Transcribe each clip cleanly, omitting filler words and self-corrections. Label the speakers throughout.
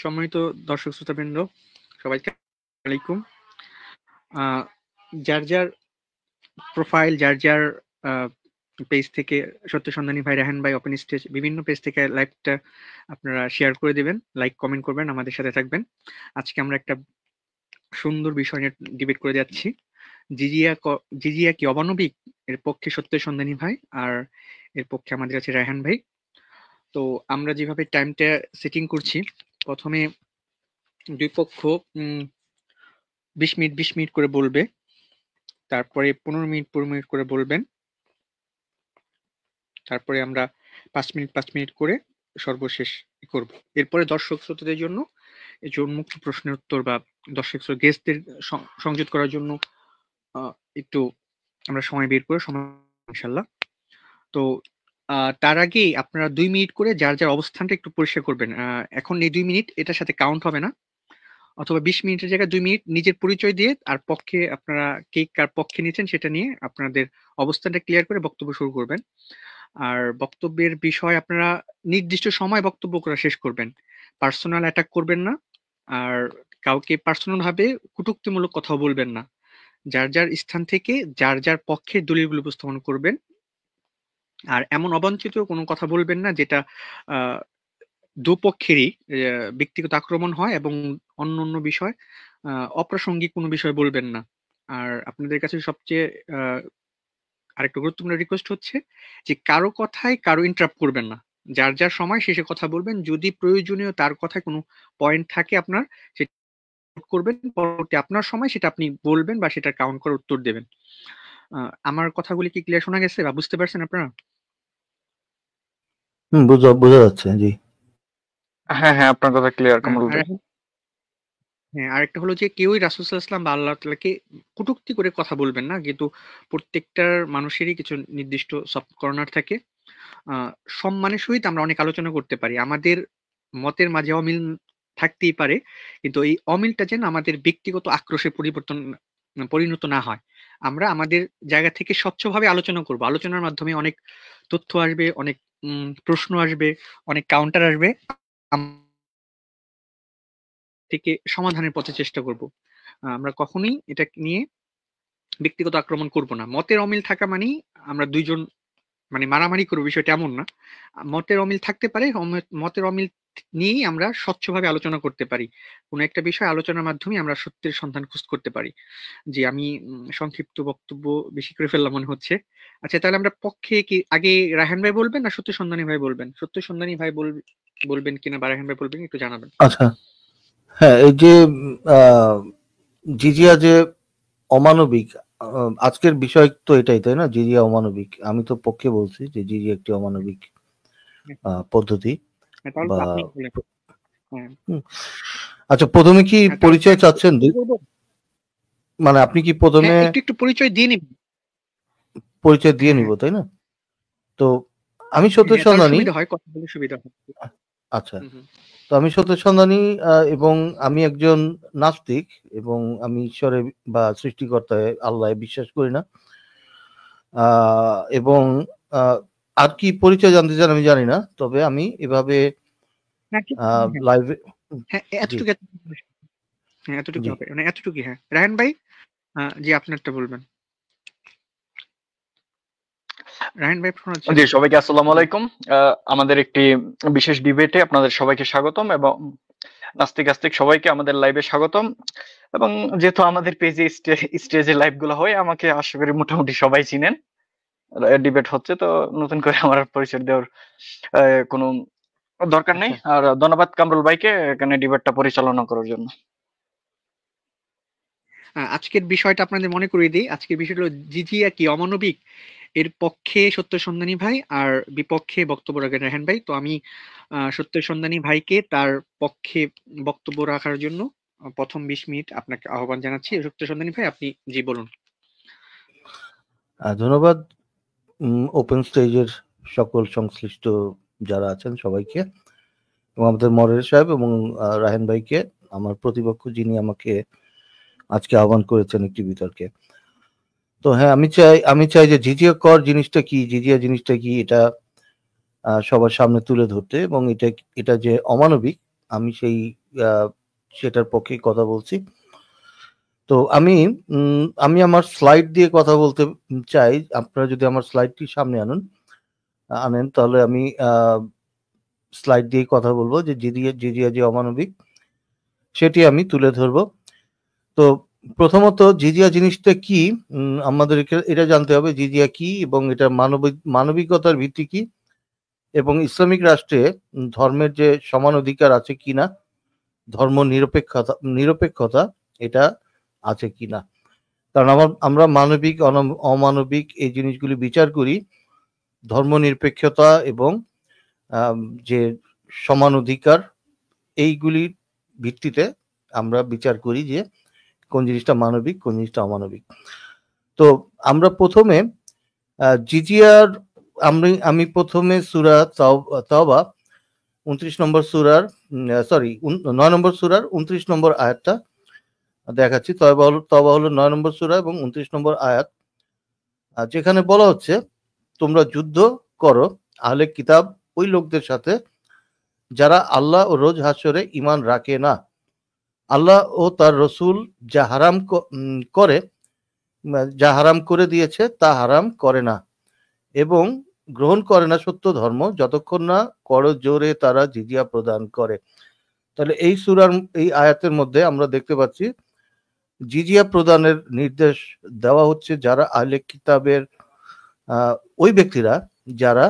Speaker 1: সম্মানিত দর্শক শ্রোতাবৃন্দ, সবাইকে আলাইকুম। যার যার প্রোফাইল, যার যার পেজ থেকে সত্য সন্ধানী ভাই, রায়হান ভাই, ওপেন স্টেজ বিভিন্ন পেজ থেকে লাইভটা আপনারা শেয়ার করে দিবেন, লাইক কমেন্ট করবেন, আমাদের সাথে থাকবেন। আজকে আমরা একটা সুন্দর বিষয় নিয়ে ডিবেট করে যাচ্ছি। জিজিয়া কি অমানবিক? এর পক্ষে সত্য সন্ধানী ভাই, আর এর পক্ষে আমাদের আছে রায়হান ভাই। তো আমরা যেভাবে টাইমটা সেটিং করছি, প্রথমে দুই পক্ষ 20 মিনিট করে বলবে, তারপরে 15 মিনিট করে বলবেন, তারপরে আমরা 5 মিনিট করে সর্বশেষ করব। এরপরে দর্শক শ্রোতাদের জন্য উন্মুক্ত প্রশ্নের উত্তর বা দর্শক গেস্টদের সংযোগ করার জন্য একটু আমরা সময় বের করে সময় ইনশাল্লাহ। তো তার আগে আপনারা 2 মিনিট করে যার যার অবস্থানটা একটু পরিষ্কার করবেন। এখন এই 2 মিনিট এটার সাথে কাউন্ট হবে না, অথবা 20 মিনিটের জায়গায় 2 মিনিট নিজের পরিচয় দিয়ে আর পক্ষে আপনারা কে কার পক্ষে নিয়েছেন সেটা নিয়ে আপনাদের অবস্থানটা ক্লিয়ার করে বক্তব্য শুরু করবেন। আর বক্তব্যের বিষয় আপনারা নির্দিষ্ট সময় বক্তব্য করা শেষ করবেন, পার্সোনাল অ্যাটাক করবেন না, আর কাউকে পার্সোনাল ভাবে কটূক্তিমূলক কথাও বলবেন না। যার যার স্থান থেকে যার যার পক্ষের দলিলগুলো উপস্থাপন করবেন, আর এমন অবাঞ্ছিত কোনো কথা বলবেন না যেটা দুপক্ষেরই ব্যক্তিগত আক্রমণ হয়, এবং অন্য অন্য বিষয় অপ্রাসঙ্গিক কোনো বিষয় বলবেন না। আর আপনাদের কাছে সবচেয়ে আরেকটা গুরুত্বপূর্ণ রিকোয়েস্ট হচ্ছে যে কারো কথায় কারো ইন্টারাপ্ট করবেন না, যার যার সময় শেষে কথা বলবেন। যদি প্রয়োজনীয় তার কথায় কোনো পয়েন্ট থাকে আপনার, সেটা করবেন, পরবর্তী আপনার সময় সেটা আপনি বলবেন বা সেটা কাউন্ট করে উত্তর দেবেন। আমার কথাগুলি কি ক্লিয়ার শোনা গেছে বা বুঝতে পারছেন আপনারা?
Speaker 2: বোঝা যাচ্ছে। জি
Speaker 3: হ্যাঁ, আপনার কথা ক্লিয়ার কামরুল ভাই।
Speaker 1: হ্যাঁ, আরেকটা হলো যে কেউই রাসূল সাল্লাল্লাহু আলাইহি ওয়াসাল্লাম বা আল্লাহ তাআলাকে কটূক্তি করে কথা বলবেন না, কিন্তু প্রত্যেকটার মানুষেরই কিছু নির্দিষ্ট সফট কর্নার থাকে। সম্মানের সহিত আমরা অনেক আলোচনা করতে পারি, আমাদের মতের মাঝে অমিল থাকতেই পারে, কিন্তু এই অমিলটা যেন আমাদের ব্যক্তিগত আক্রোশে পরিণত না হয়। আমরা আমাদের জায়গা থেকে স্বচ্ছভাবে আলোচনা করব, আলোচনার মাধ্যমে অনেক তথ্য আসবে, অনেক প্রশ্ন আসবে, অনেক কাউন্টার আসবে, থেকে সমাধানের পথে চেষ্টা করব। আমরা কখনোই এটা নিয়ে ব্যক্তিগত আক্রমণ করব না। মতের অমিল থাকা মানেই আমরা দুইজন মানে মারামারি করবো, বিষয়টা এমন না। মতের অমিল থাকতে পারে, মতের অমিল নিয়েই আমরা স্বচ্ছভাবে আলোচনা করতে পারি। কোনো একটা বিষয় আলোচনার মাধ্যমে আমরা সত্যের সন্ধান খোঁজ করতে পারি। জি, আমি সংক্ষিপ্ত বক্তব্য বেশি করে ফেললাম মনে হচ্ছে। আচ্ছা, তাহলে আমরা পক্ষে কি আগে রায়হান ভাই বলবেন না সত্য সন্ধানী ভাই বলবেন? সত্য সন্ধানী ভাই বলবেন কিনা বা রায়হান ভাই বলবেন, একটু জানাবেন।
Speaker 2: আচ্ছা, হ্যাঁ, এই যে জিজিয়া যে অমানবিক, আজকের বিষয় তো এটাই, তাই না? জিজিয়া অমানবিক। আমি তো পক্ষে বলছি যে জিজিয়া একটি অমানবিক পদ্ধতি। আচ্ছা, প্রথমে কি পরিচয় চাচ্ছেন? মানে আপনি কি প্রথমে
Speaker 1: একটু পরিচয় দিয়ে নিব?
Speaker 2: পরিচয় দিয়ে নিব, তাই না? তো আমি সত্য সন্ধানী। আচ্ছা, তো আমি সত্য সন্ধানী, এবং আমি একজন নাস্তিক, এবং আমি ঈশ্বরে বা সৃষ্টিকর্তায় আল্লাহ বিশ্বাস করি না। এবং আর কি পরিচয় জানতে চান আমি জানি না, তবে আমি এভাবে লাইভে
Speaker 1: এতটুকু হবে, মানে এতটুকু। হ্যাঁ, রায়হান ভাই, জি আপনারটা বলবেন। রায়হান ভাই,
Speaker 3: জি, সবাইকে আসসালামু আলাইকুম। আমাদের একটি বিশেষ ডিবেটে আপনাদের সবাইকে স্বাগতম, এবং নাস্তিক আস্তিক সবাইকে আমাদের লাইভে স্বাগতম। এবং যেহেতু আমাদের পেজে স্টেজে লাইভ গুলো হয়, আমাকে আশা করি মোটামুটি সবাই চিনেন। ডিবেট হচ্ছে, তো নতুন করে আমার পরিচয় দেওয়ার কোনো দরকার নেই। আর ধন্যবাদ কামরুল ভাইকে এখানে ডিবেটটা পরিচালনা করার জন্য।
Speaker 1: আজকের বিষয়টা আপনাদের মনে করিয়ে দিই। আজকের বিষয়টা হলো জিজিয়া কি অমানবিক? এর পক্ষে সত্য সন্ধানী ভাই, আর বিপক্ষে বক্তব্য রাখেন রায়হান ভাই। তো আমি সত্য সন্ধানী ভাইকে তার পক্ষে বক্তব্য রাখার জন্য প্রথম 20 মিনিট আপনাকে আহ্বান জানাচ্ছি। সত্য সন্ধানী ভাই, আপনি জি বলুন।
Speaker 2: ধন্যবাদ ওপেন স্টেজের সকল সংশ্লিষ্ট যারা আছেন সবাইকে, এবং আমাদের মডারেটর সাহেব এবং রায়হান ভাইকে, আমার প্রতিপক্ষ যিনি আমাকে আজকে আহ্বান করেছেন একটি বিতর্কে। তো হ্যাঁ, আমি চাই যে জিজিয়া কর জিনিসটা কি, জিজিয়া জিনিসটা কি, এটা সবার সামনে তুলে ধরতে, এবং এটা যে অমানবিক, আমি সেই সেটার পক্ষে কথা বলছি। তো আমি আমার স্লাইড দিয়ে কথা বলতে চাই। আপনারা যদি আমার স্লাইডটি সামনে আনেন তাহলে আমি স্লাইড দিয়ে কথা বলবো, যে জিজিয়া যে অমানবিক সেটি আমি তুলে ধরবো। তো প্রথমত জিজিয়া জিনিসটা কি আমাদের এটা জানতে হবে, জিজিয়া কি এবং এটা মানবিকতার ভিত্তি কি, এবং ইসলামিক রাষ্ট্রে ধর্মের যে সমান অধিকার আছে কিনা, ধর্ম নিরপেক্ষতা এটা আছে কিনা। কারণ আমরা মানবিক অমানবিক এই জিনিসগুলি বিচার করি ধর্ম নিরপেক্ষতা এবং যে সমান অধিকার এইগুলির ভিত্তিতে আমরা বিচার করি যে কোন জিনিসটা মানবিক কোন জিনিসটা অমানবিক। তো আমরা প্রথমে জিজিয়ার আমি প্রথমে সূরা তাওবা 29 নম্বর সূরার 9 নম্বর সূরার 29 নম্বর আয়াতটা দেখাচ্ছি। তওবা হলো 9 নম্বর সূরা এবং 29 নম্বর আয়াত, যেখানে বলা হচ্ছে তোমরা যুদ্ধ করো আহলে কিতাব ওই লোকদের সাথে যারা আল্লাহ ও রোজ হাসরে ঈমান রাখে না, আল্লাহ ও তার রসুল যা হারাম করে দিয়েছে তা হারাম করে না এবং গ্রহণ করে না সত্য ধর্ম যতক্ষণ না করজোরে তারা জিজিয়া প্রদান করে। তাহলে এই সূরার এই আয়াতের মধ্যে আমরা দেখতে পাচ্ছি জিজিয়া প্রদানের নির্দেশ দেওয়া হচ্ছে যারা আহলে কিতাবের ওই ব্যক্তিরা যারা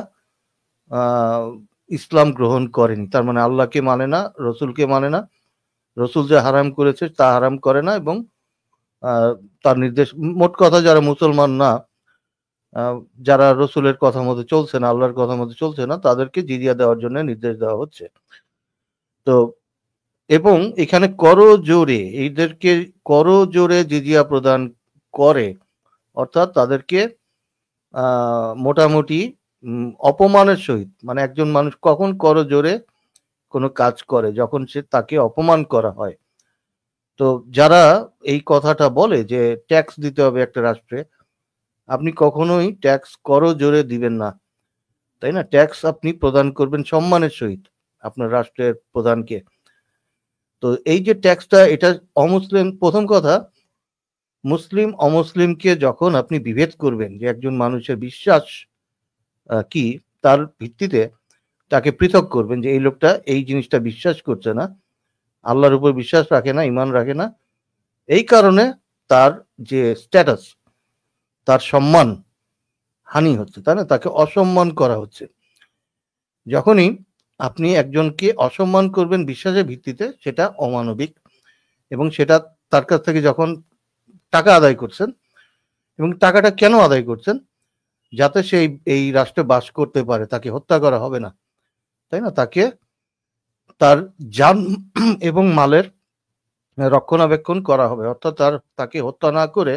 Speaker 2: ইসলাম গ্রহণ করেনি, তার মানে আল্লাহকে মানে না, রসুলকে মানে না, রসুল যে হারাম করেছে তা হারাম করে না এবং তার নির্দেশ, মোট কথা যারা মুসলমান না, যারা রসুলের কথা মতো চলছে না, আল্লাহর কথা মতো চলছে না, তাদেরকে জিজিয়া দেওয়ার জন্য নির্দেশ দেওয়া হচ্ছে। তো এবং এখানে এদেরকে করজোরে জিজিয়া প্রদান করে, অর্থাৎ তাদেরকে মোটামুটি অপমানের সহিত, মানে একজন মানুষ কখন করজোরে কোনো কাজ করে, যখন তাকে অপমান করা হয়। তো যারা এই কথাটা বলে যে ট্যাক্স দিতে হবে একটা রাষ্ট্রে, আপনি কখনোই ট্যাক্স করজোরে দিবেন না, তাই না? ট্যাক্স আপনি প্রদান করবেন সম্মানের সহিত আপনার রাষ্ট্রের প্রধানকে। তো এই যে ট্যাক্সটা, এটা অমুসলিম, প্রথম কথা মুসলিম অমুসলিমকে যখন আপনি বিভেদ করবেন, যে একজন মানুষের বিশ্বাস কি তার ভিত্তিতে তাকে পৃথক করবেন, যে এই লোকটা এই জিনিসটা বিশ্বাস করছে না, আল্লাহর উপর বিশ্বাস রাখে না, ঈমান রাখে না, এই কারণে তার যে স্ট্যাটাস, তার সম্মান হানি হচ্ছে, তাই না? তাকে অসম্মান করা হচ্ছে। যখনই আপনি একজনকে অসম্মান করবেন বিশ্বাসের ভিত্তিতে, সেটা অমানবিক, এবং সেটা তার কাছ থেকে যখন টাকা আদায় করছেন, এবং টাকাটা কেন আদায় করছেন? যাতে সে এই রাষ্ট্রে বাস করতে পারে, তাকে হত্যা করা হবে না, তাই না? তাকে তার জান এবং মালের রক্ষণাবেক্ষণ করা হবে, অর্থাৎ তাকে হত্যা না করে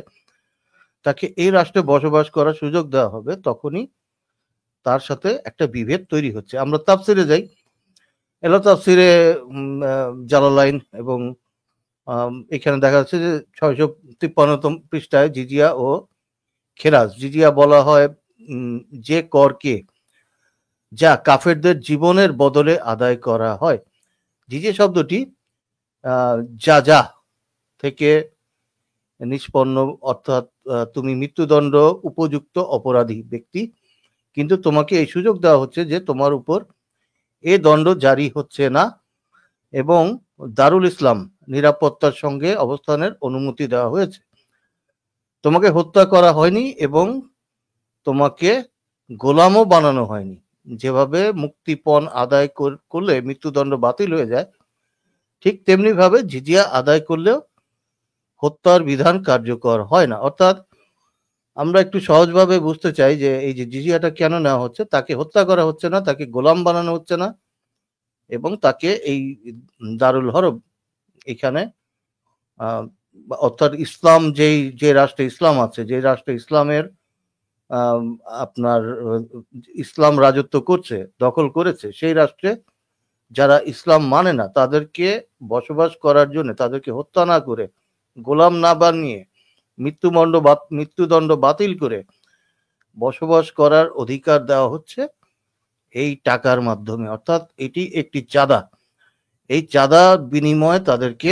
Speaker 2: তাকে এই রাষ্ট্রে বসবাস করার সুযোগ দেওয়া হবে। তখনই তার সাথে একটা বিভেদ তৈরি হচ্ছে। আমরা তাফসিরে যাই, তাফসিরে জালালাইন এবং এখানে দেখা যাচ্ছে যে 653তম পৃষ্ঠায় জিজিয়া ও খেরাজ। জিজিয়া বলা হয় যে করকে যা কাফেরদের জীবনের বদলে আদায় করা হয়। জিজিয়া শব্দটি যা থেকে নিষ্পন্ন, অর্থাৎ তুমি মৃত্যুদণ্ড উপযুক্ত অপরাধী ব্যক্তি, কিন্তু তোমাকে এই সুযোগ দেওয়া হচ্ছে যে তোমার উপর এ দণ্ড জারি হচ্ছে না এবং দারুল ইসলাম নিরাপত্তার সঙ্গে অবস্থানের অনুমতি দেওয়া হয়েছে। তোমাকে হত্যা করা হয়নি এবং তোমাকে গোলামও বানানো হয়নি। যেভাবে মুক্তিপণ আদায় করলে মৃত্যুদণ্ড বাতিল হয়ে যায়, ঠিক তেমনি ভাবে জিজিয়া আদায় করলেও হত্যার বিধান কার্যকর হয় না। অর্থাৎ আমরা একটু সহজভাবে বুঝতে চাই যে এই যে জিজিয়াটা কেন নেওয়া হচ্ছে, তাকে হত্যা করা হচ্ছে না, তাকে গোলাম বানানো হচ্ছে না, এবং তাকে এই দারুল হরব এখানে অর্থাৎ ইসলাম যে রাষ্ট্রে ইসলাম আছে, যে রাষ্ট্রে ইসলামের আপনার ইসলাম রাজত্ব করছে, দখল করেছে, সেই রাষ্ট্রে যারা ইসলাম মানে না তাদেরকে বসবাস করার জন্য, তাদেরকে হত্যা না করে, গোলাম না বানিয়ে, মৃত্যুদণ্ড বাতিল করে বসবাস করার অধিকার দেওয়া হচ্ছে এই টাকার মাধ্যমে। অর্থাৎ এটি একটি চাঁদা, এই চাঁদা বিনিময়ে তাদেরকে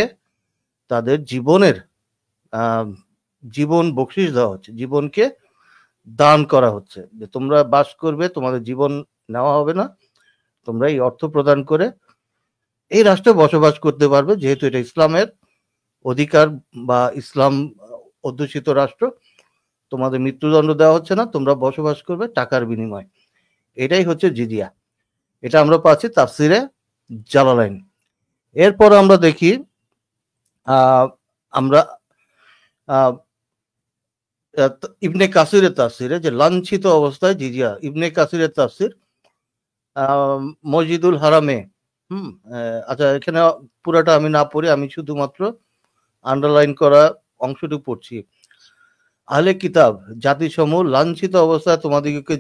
Speaker 2: তাদের জীবনের জীবন বকশিশ দেওয়া হচ্ছে, জীবনকে দান করা হচ্ছে, যে তোমরা বাস করবে, তোমাদের জীবন নেওয়া হবে না, তোমরা এই অর্থ প্রদান করে এই রাষ্ট্রে বসবাস করতে পারবে, যেহেতু এটা ইসলামের অধিকার বা ইসলাম অধ্যুষিত রাষ্ট্র, তোমাদের মৃত্যুদণ্ড দেওয়া হচ্ছে না, তোমরা বসবাস করবে টাকার বিনিময়ে। এটাই হচ্ছে জিজিয়া। এটা আমরা পাচ্ছি তাফসিরে জালালাইন। এরপর আমরা দেখি আমরা ইবনে কাসিরের তাফসিরে যে লাঞ্ছিত অবস্থায় জিজিয়া, ইবনে কাসিরের তাফসির মসজিদুল হারামে। আচ্ছা, এখানে পুরাটা আমি না পড়ি, আমি শুধুমাত্র আন্ডারলাইন করা অংশটুকু পড়ছি। আহলে কিতাব জাতিসমূহ লাঞ্ছিত অবস্থায় তোমাদিগকে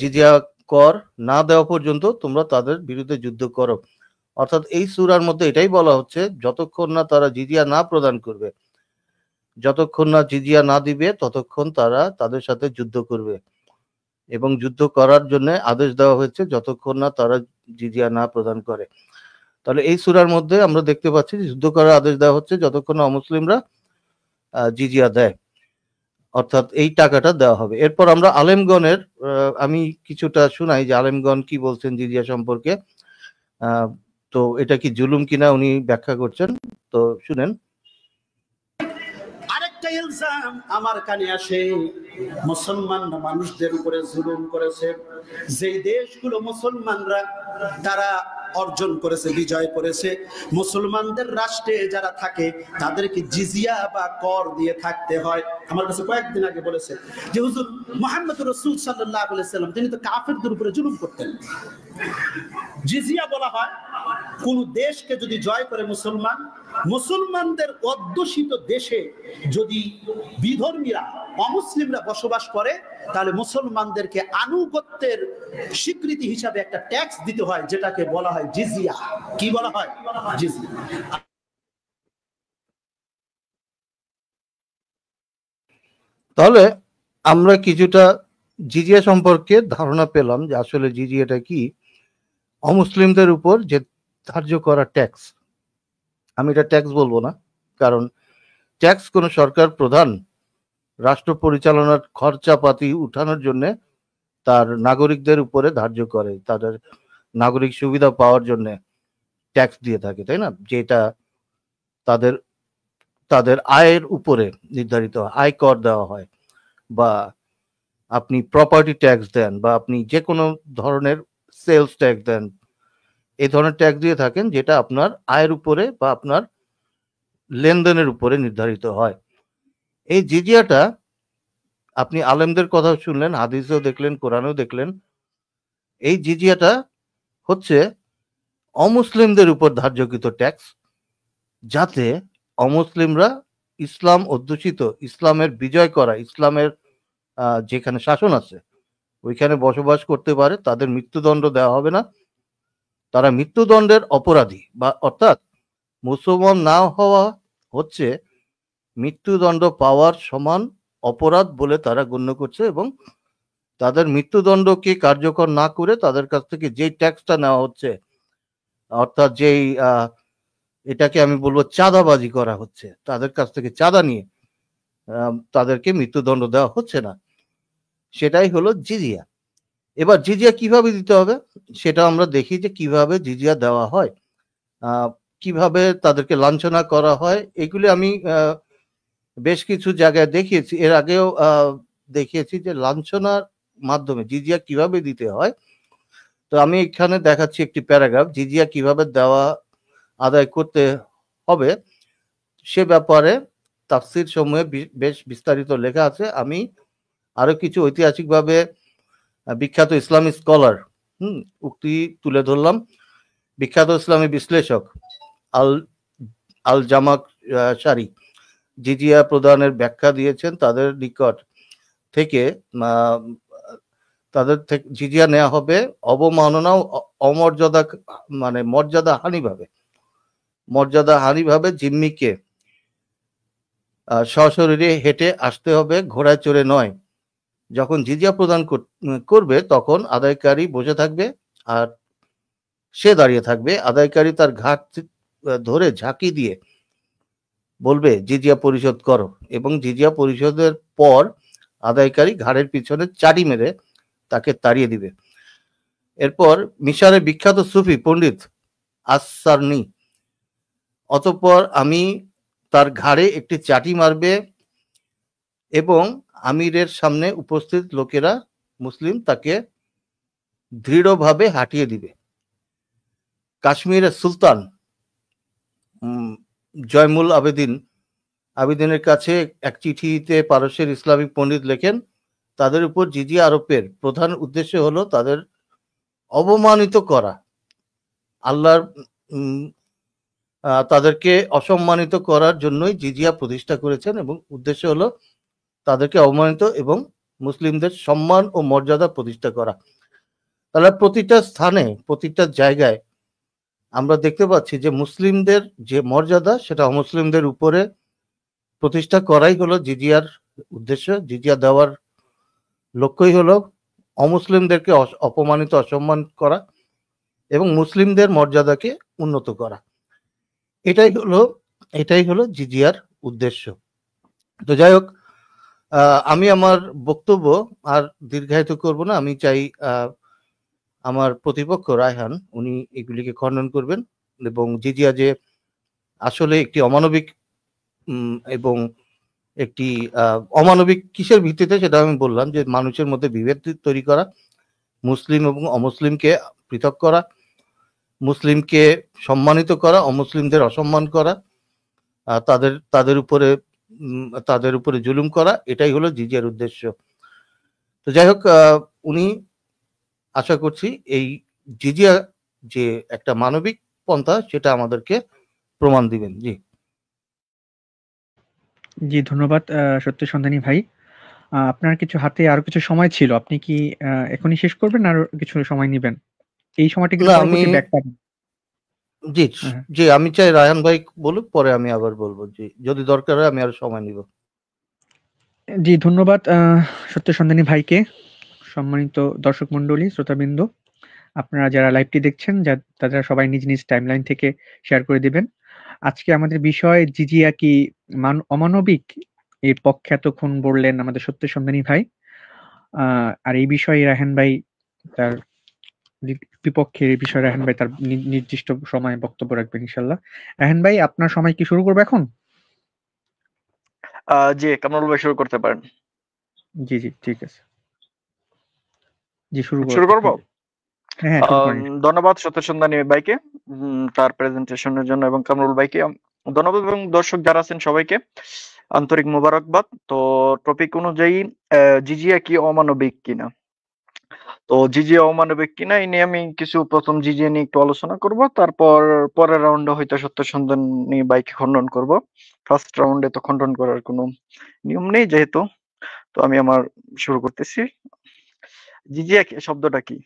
Speaker 2: জিজিয়া কর না দেওয়া পর্যন্ত তোমরা তাদের বিরুদ্ধে যুদ্ধ করো। অর্থাৎ এই সূরার মধ্যে এটাই বলা হচ্ছে, যতক্ষণ না তারা জিজিয়া না প্রদান করবে, যতক্ষণ না জিজিয়া না দিবে, ততক্ষণ তারা তাদের সাথে যুদ্ধ করবে, এবং যুদ্ধ করার জন্য আদেশ দেওয়া হয়েছে যতক্ষণ না তারা জিজিয়া না প্রদান করে। তাহলে এই সূরার মধ্যে আমরা দেখতে পাচ্ছি যুদ্ধ করার আদেশ দেওয়া হচ্ছে যতক্ষণ না অমুসলিমরা জিজিয়া দেয়, অর্থাৎ এই টাকাটা দেওয়া হবে। এরপর আমরা আলেমগণের আমি কিছুটা শুনাই যে আলেমগণ কি বলছেন জিজিয়া সম্পর্কে। তো এটা কি জুলুম কিনা উনি ব্যাখ্যা করছেন, তো শুনেন।
Speaker 4: আরেকটা ইলজাম আমার কানে আসে, মুসলমান মানুষদের উপরে জুলুম করেছে। যে দেশগুলো মুসলমানরা তারা অর্জন করেছে, বিজয় করেছে, মুসলমানদের রাষ্ট্রে যারা থাকে তাদেরকে জিজিয়া বা কর দিয়ে থাকতে হয়। আমার কাছে কয়েকদিন আগে বলেছে যে হুজুর মুহাম্মদ রাসূল সাল্লাল্লাহু আলাইহি ওয়াসাল্লাম তিনি তো কাফেরদের উপরে জুলুম করতেন। জিজিয়া বলা হয় কোন দেশকে যদি জয় করে মুসলমানদের অধ্যুষিত দেশে যদি বিধর্মীরা অমুসলিমরা বসবাস করে, তাহলে মুসলমানদেরকে আনুগত্যের স্বীকৃতি হিসাবে একটা ট্যাক্স দিতে হয়, যেটাকে বলা হয় জিজিয়া। কি বলা হয়? জিজিয়া।
Speaker 2: তাহলে আমরা কিছুটা জিজিয়া সম্পর্কে ধারণা পেলাম যে আসলে জিজিয়াটা কি। অমুসলিমদের উপর যে ধার্য করা ট্যাক্স, আমি এটা ট্যাক্স বলবো না, কারণ ট্যাক্স কোনো সরকার প্রধান রাষ্ট্র পরিচালনার খরচাপাতি উঠানোর জন্য তার নাগরিকদের উপরে ধার্য করে, তাদের নাগরিক সুবিধা পাওয়ার জন্য ট্যাক্স দিয়ে থাকে, তাই না? যেটা তাদের তাদের আয়ের উপরে নির্ধারিত আয় কর দেওয়া হয়, বা আপনি প্রপার্টি ট্যাক্স দেন, বা আপনি যে কোনো ধরনের সেলস ট্যাক্স দেন, এই ধরনের ট্যাক্স দিয়ে থাকেন যেটা আপনার আয়ের উপরে বা আপনার লেনদেনের উপরে নির্ধারিত হয়। এই জিজিয়াটা আপনি আলেমদের কথা শুনলেন, হাদিসেও দেখলেন, কোরআনেও দেখলেন, এই জিজিয়াটা হচ্ছে অমুসলিমদের উপর ধার্যকৃত ট্যাক্স, যাতে অমুসলিমরা ইসলাম অধ্যুষিত, ইসলামের বিজয় করা, ইসলামের যেখানে শাসন আছে ওইখানে বসবাস করতে পারে। তাদের মৃত্যুদণ্ড দেওয়া হবে না, তারা মৃত্যুদণ্ডের অপরাধী, বা অর্থাৎ মুসলমান না হওয়া হচ্ছে মৃত্যুদণ্ড পাওয়ার সমান অপরাধ বলে তারা গণ্য করছে, এবং তাদের মৃত্যুদণ্ডকে কার্যকর না করে তাদের কাছ থেকে যেই ট্যাক্সটা নেওয়া হচ্ছে, অর্থাৎ যেই এটাকে আমি বলবো চাঁদাবাজি করা হচ্ছে, তাদের কাছ থেকে চাঁদা নিয়ে তাদেরকে মৃত্যুদণ্ড দেওয়া হচ্ছে না, সেটাই হলো জিজিয়া। এবার জিজিয়া কিভাবে দিতে হবে সেটা আমরা দেখি যে কিভাবে জিজিয়া দেওয়া হয়, কিভাবে তাদেরকে লাঞ্ছনা করা হয়। এগুলি আমি বেশ কিছু জায়গায় দেখিয়েছি, এর আগেও দেখিয়েছি যে লাঞ্ছনার মাধ্যমে জিজিয়া কিভাবে দিতে হয়। তো আমি এখানে দেখাচ্ছি একটি প্যারাগ্রাফ, জিজিয়া কিভাবে দেওয়া আদায় করতে হবে সে ব্যাপারে তাফসির সমূহে বেশ বিস্তারিত লেখা আছে। আমি আরো কিছু ঐতিহাসিকভাবে বিখ্যাত ইসলামী স্কলার উক্তি তুলে ধরলাম। বিখ্যাত ইসলামী বিশ্লেষক আল জামাক শারি জিজিয়া প্রদানের ব্যাখ্যা দিয়েছেন। তাদের নিকট থেকে জিজিয়া নেওয়া হবে অবমাননা, অমর্যাদা, মানে মর্যাদা হানিভাবে জিম্মিকে সশরীরে হেঁটে আসতে হবে, ঘোড়ায় চড়ে নয়। যখন জিজিয়া প্রদান করবে তখন আদায়কারী বসে থাকবে, আর সে দাঁড়িয়ে থাকবে, আদায়কারী তার ঘাট ধরে ঝাঁকি দিয়ে বলবে জিজিয়া পরিশোধ করো, এবং জিজিয়া পরিশোধের পর আদায়কারী ঘাড়ের পিছনে চাটি মেরে তাকে তাড়িয়ে দিবে। এরপর মিশরের বিখ্যাত সুফি পণ্ডিত আসসারনি অতঃপর আমি তার ঘাড়ে একটি চাটি মারবে এবং আমিরের সামনে উপস্থিত লোকেরা মুসলিম তাকে দৃঢ়ভাবে হাঁটিয়ে দিবে। কাশ্মীরের সুলতান জয়মুল আবেদিনের কাছে এক চিঠিতে পারস্যের ইসলামিক পণ্ডিত লেখেন, তাদের উপর জিজিয়া আরোপের প্রধান উদ্দেশ্য হলো তাদের অবমানিত করা, আল্লাহর তাদেরকে অসম্মানিত করার জন্যই জিজিয়া প্রতিষ্ঠা করেছেন, এবং উদ্দেশ্য হলো তাদেরকে অবমানিত এবং মুসলিমদের সম্মান ও মর্যাদা প্রতিষ্ঠা করা। তাহলে প্রতিটা স্থানে, প্রতিটা জায়গায় আমরা দেখতে পাচ্ছি যে মুসলিমদের যে মর্যাদা সেটা অমুসলিমদের উপরে প্রতিষ্ঠা করাই হলো জিজিয়ার উদ্দেশ্য। জিজিয়া দেওয়ার লক্ষ্যই হলো অমুসলিমদেরকে অপমানিত, অসম্মান করা এবং মুসলিমদের মর্যাদাকে উন্নত করা। এটাই হলো জিজিয়ার উদ্দেশ্য। তো যাই হোক, আমি আমার বক্তব্য আর দীর্ঘায়িত করব না। আমি চাই আমার প্রতিপক্ষ রায়হান উনি এগুলিকে খণ্ডন করবেন, এবং জিজিয়া যে আসলে একটি অমানবিক এবং একটি অমানবিক কিসের ভিত্তিতে সেটা আমি বললাম, যে মানুষের মধ্যে বিভেদ তৈরি করা, মুসলিম এবং অমুসলিমকে পৃথক করা, মুসলিমকে সম্মানিত করা, অমুসলিমদের অসম্মান করা, তাদের উপরে জুলুম করা, এটাই হলো জিজিয়ার উদ্দেশ্য। তো যাই হোক, উনি আশা করছি এই জিজিয়া যে একটা মানবিক পন্থা সেটা আমাদেরকে প্রমাণ দিবেন।
Speaker 1: জি, ধন্যবাদ সত্য সন্ধানী ভাই। আপনার কিছু হাতে আরো কিছু সময় ছিল, আপনি কি এখনই শেষ করবেন আর কিছু সময় নেবেন? এই সময়টা কিন্তু পরবর্তী ব্যাক পাবেন।
Speaker 2: জি জি, আমি চাই রায়হান ভাই বলুক, পরে আমি আবার বলবো। জি, যদি দরকার হয় আমি আরো সময় নিব।
Speaker 1: জি, ধন্যবাদ সত্য সন্ধানী ভাইকে। সম্মানিত দর্শক মণ্ডলী, শ্রোতাবৃন্দ, আপনারা যারা লাইভটি দেখছেন তারা সবাই নিজ নিজ টাইমলাইন থেকে শেয়ার করে দিবেন। আজকে আমাদের বিষয় জিজিয়া কি অমানবিক, এর পক্ষে এতক্ষণ বললেন আমাদের সত্য সন্ধানী ভাই। আর এই বিষয়ে রায়হান ভাই তার বিপক্ষে, এই বিষয়ে রায়হান ভাই তার নির্দিষ্ট সময়ে বক্তব্য রাখবেন ইনশাল্লাহ। রায়হান ভাই, আপনার সময় কি শুরু করবো এখন?
Speaker 3: জি, কামরুল ভাই শুরু করতে পারেন।
Speaker 1: জি জি, ঠিক আছে। জি, শুরু
Speaker 3: করবো।
Speaker 1: হ্যাঁ,
Speaker 3: ধন্যবাদ সত্য সন্ধানী ভাইকে তার প্রেজেন্টেশনের জন্য, এবং কামরুল ভাইকে ধন্যবাদ, এবং দর্শক যারা আছেন সবাইকে আন্তরিক মোবারকবাদ। তো টপিক অনুযায়ী জিজিয়া কি অমানবিক কিনা, তো জিজিয়া অমানবিক কিনা এই নিয়ে আমি কিছু প্রথম জিজিয়া নিয়ে একটু আলোচনা করব, তারপর পরের রাউন্ডে হয়তো সত্য সন্ধানী বাইকে খণ্ডন করব। ফার্স্ট রাউন্ডে তো খণ্ডন করার কোনো নিয়ম নেই যেহেতু, তো আমি আমার শুরু করতেছি। জিজিয়া শব্দটা কি?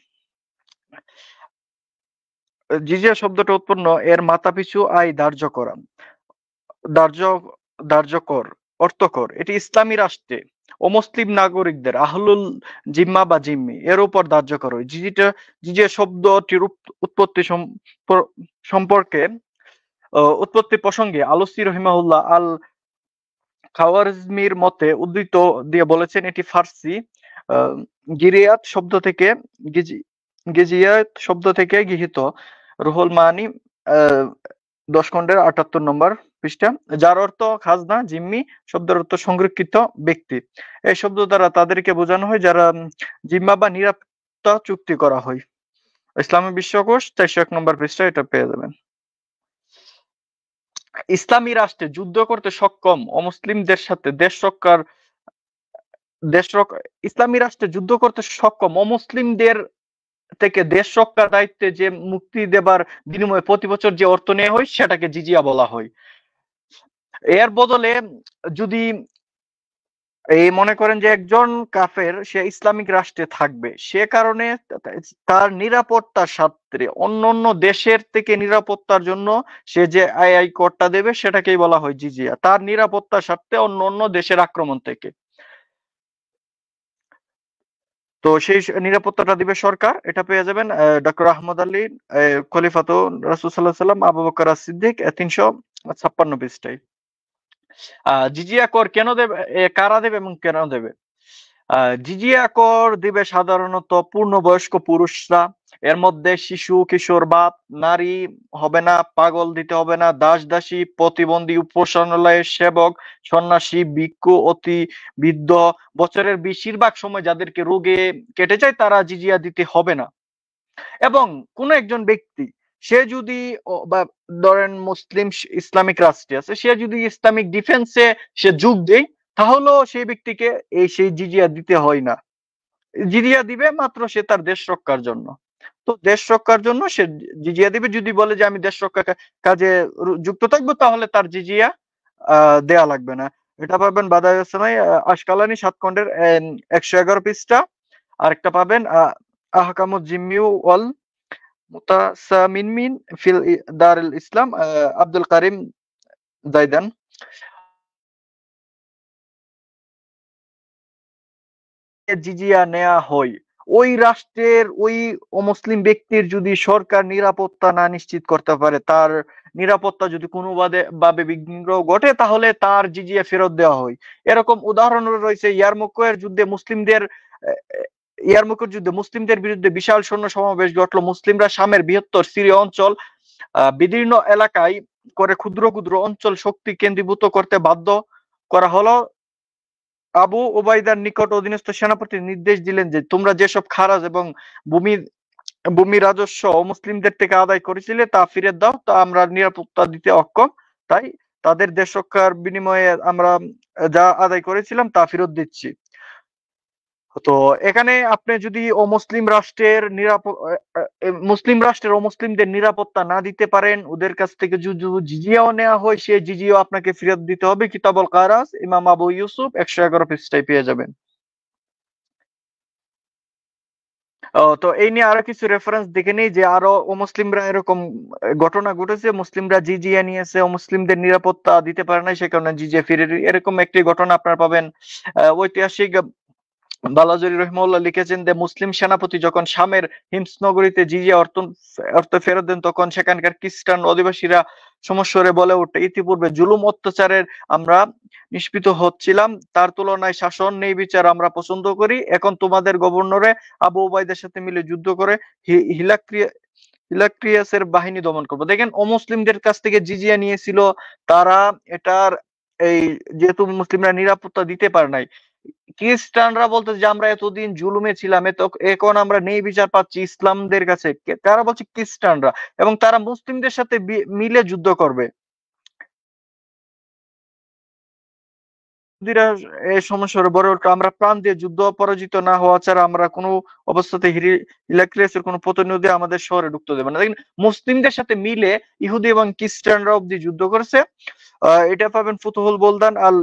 Speaker 3: জিজিয়া শব্দটা উৎপন্ন এর মাথাপিছু আয় ধার্য করা, ধার্য কর, অর্থকর। এটি ইসলামী রাষ্ট্রে অমুসলিম নাগরিকদের আহলুল জিম্মা বা জিম্মি এর উপর ধার্য করা হয়। জিজিয়া শব্দটির উৎপত্তি সম্পর্কে উৎপত্তি প্রসঙ্গে আলুসি রহিমাহুল্লাহ আল খাওয়ারিজমির মতে উদ্ধৃত দিয়ে বলেছেন, এটি ফার্সি গিরিয়াত শব্দ থেকে গৃহীত। রুহুল মানি 10 খণ্ডের 78 নম্বর পৃষ্ঠা, যার অর্থ খাজনা, জিম্মি শব্দের অর্থ সংরক্ষিত ব্যক্তি। এই শব্দ দ্বারা তাদেরকে বোঝানো হয় যারা জিম্মা বা নিরাপত্তা চুক্তি করা হয়। ইসলামী বিশ্বকোষ 401 নম্বর পৃষ্ঠা এটা পেয়ে যাবেন। ইসলামী রাষ্ট্রে যুদ্ধ করতে সক্ষম অমুসলিমদের সাথে ইসলামী রাষ্ট্রে যুদ্ধ করতে সক্ষম অমুসলিমদের থেকে দেশ রক্ষার দায়িত্বে যে মুক্তি দেবার বিনিময়ে প্রতি বছর যে অর্থ নেওয়া হয় সেটাকে জিজিয়া বলা হয়। এর বদলে যদি এই মনে করেন যে একজন কাফের সে ইসলামিক রাষ্ট্রে থাকবে, সে কারণে তার নিরাপত্তার স্বার্থে অন্য দেশের থেকে নিরাপত্তার জন্য সে যে আয় করটা দেবে সেটাকেই বলা হয় জিজিয়া, তার নিরাপত্তার স্বার্থে অন্য দেশের আক্রমণ থেকে। তো সেই নিরাপত্তাটা দিবে সরকার। এটা পেয়ে যাবেন ডক্টর আহমদ আলী, খলিফাতু রাসূল সাল্লাল্লাহু আলাইহি ওয়াসাল্লাম, আবু বকর as-সিদ্দিক, 356 পৃষ্ঠায়। জিজিয়া কর কেন দেবে, কারা দেবে এবং কেন দেবে? জিজিয়া কর দিবে সাধারণত পূর্ণবয়স্ক পুরুষরা। এর মধ্যে শিশু, কিশোর, বাপ, নারী হবে না, পাগল দিতে হবে না, দাস দাসী, প্রতিবন্ধী, উপাসনালয়ের সেবক, সন্ন্যাসী, ভিক্ষু, অতি বৃদ্ধ, বছরের বেশিরভাগ সময় যাদেরকে রোগে কেটে যায় তারা জিজিয়া দিতে হবে না। এবং কোন একজন ব্যক্তি সে যদি বা ধরেন মুসলিম ইসলামিক রাষ্ট্রে আছে, সে যদি ইসলামিক ডিফেন্সে সে যোগ দেয়, তাহলেও সেই ব্যক্তিকে সেই জিজিয়া দিতে হয় না। জিজিয়া দিবে মাত্র সে তার দেশ রক্ষার জন্য। তো দেশ রক্ষার জন্য সে জিজিয়া দিবে। যদি বলে যে আমি দেশ রক্ষা কাজে যুক্ত থাকবো, তাহলে তার জিজিয়া দেয়া লাগবে না। এটা পাবেন বাদায়াসনাই আশকালানি 7 খণ্ডের 111 পৃষ্ঠা। আরেকটা পাবেন আহকামুজ জিম্মি ওয়াল মুতাসামিমিন ফিল দারুল ইসলাম, আব্দুল কারিম জাইদান। জিজিয়া নেয়া হয় ওই রাষ্ট্রের ওই অমুসলিম ব্যক্তির যদি সরকার নিরাপত্তা না নিশ্চিত করতে পারে, তার নিরাপত্তা যদি কোনো ভাবে বিঘ্ন ঘটে, তাহলে তার জিজিয়া ফেরত দেওয়া হয়। এরকম উদাহরণ রয়েছে ইয়ারমুকের যুদ্ধে মুসলিমদের বিরুদ্ধে বিশাল সৈন্য সমাবেশ ঘটলো। মুসলিমরা শামের বৃহত্তর সিরিয়া অঞ্চল বিদীর্ণ এলাকায় করে ক্ষুদ্র ক্ষুদ্র অঞ্চল শক্তি কেন্দ্রীভূত করতে বাধ্য করা হলো। আবু ওবাইদার নিকট অধীনস্থ সেনাপতি নির্দেশ দিলেন যে তোমরা যেসব খারাজ এবং ভূমি রাজস্ব মুসলিমদের থেকে আদায় করেছিলে তা ফিরে দাও, তা আমরা নিরাপত্তা দিতে অক্ষম, তাই তাদের দেশ রক্ষার বিনিময়ে আমরা যা আদায় করেছিলাম তা ফেরত দিচ্ছি। তো এখানে আপনি যদি মুসলিম রাষ্ট্রের অমুসলিমদের নিরাপত্তা না দিতে পারেন, ওদের কাছ থেকে যদি জিজিয়াও নেওয়া হয়, সেই জিজিয়াও আপনাকে ফেরত দিতে হবে। কিতাবুল কারাস ইমাম আবু ইউসুফ 111 পৃষ্ঠায় পেয়ে যাবেন। তো এই নিয়ে আরো কিছু রেফারেন্স দেখে নেই যে আরো অমুসলিমরা এরকম ঘটনা ঘটেছে, মুসলিমরা জিজিয়া নিয়েছে, অমুসলিমদের নিরাপত্তা দিতে পারে না, সে কারণে জিজিয়া ফিরে। এরকম একটি ঘটনা আপনারা পাবেন ঐতিহাসিক বালাজুরি রহিমাহুল্লাহ লিখেছেন যে মুসলিম সেনাপতি যখন শামের হিমস নগরীতে জিজিয়া অর্থ ফেরত দেন, তখন সেখানকার খ্রিস্টান অধিবাসীরা সমস্বরে বলে ওঠে, ইতিপূর্বে জুলুম অত্যাচারের আমরা নিষ্পিত হচ্ছিলাম, তার তুলনায় শাসন নেই বিচার আমরা পছন্দ করি। এখন তোমাদের গভর্নরে আবু উবাইদার সাথে মিলে যুদ্ধ করে হিলাক্রিয়াসের বাহিনী দমন করবো। দেখেন অমুসলিমদের কাছ থেকে জিজিয়া নিয়েছিল, তারা এটার যেহেতু মুসলিমরা নিরাপত্তা দিতে পারে নাই, খ্রিস্টানরা বলতে যে আমরা এতদিন জুলুমে ছিলাম, এখন আমরা নেই বিচার পাচ্ছি ইসলামদের কাছে, তারা বলছে খ্রিস্টানরা, এবং তারা মুসলিমদের সাথে মিলে যুদ্ধ করবে। এই সমস্যার বড় আমরা প্রাণ দিয়ে যুদ্ধ পরাজিত না হওয়া ছাড়া আমরা কোনো অবস্থাতে হিলাক্লিয়াসের কোনো প্রতিনিধি আমাদের শহরে ঢুকতে দেবে না। দেখেন মুসলিমদের সাথে মিলে ইহুদি এবং খ্রিস্টানরা অব্দি যুদ্ধ করেছে। এটা পাবেন ফুতুহুল বুলদান আল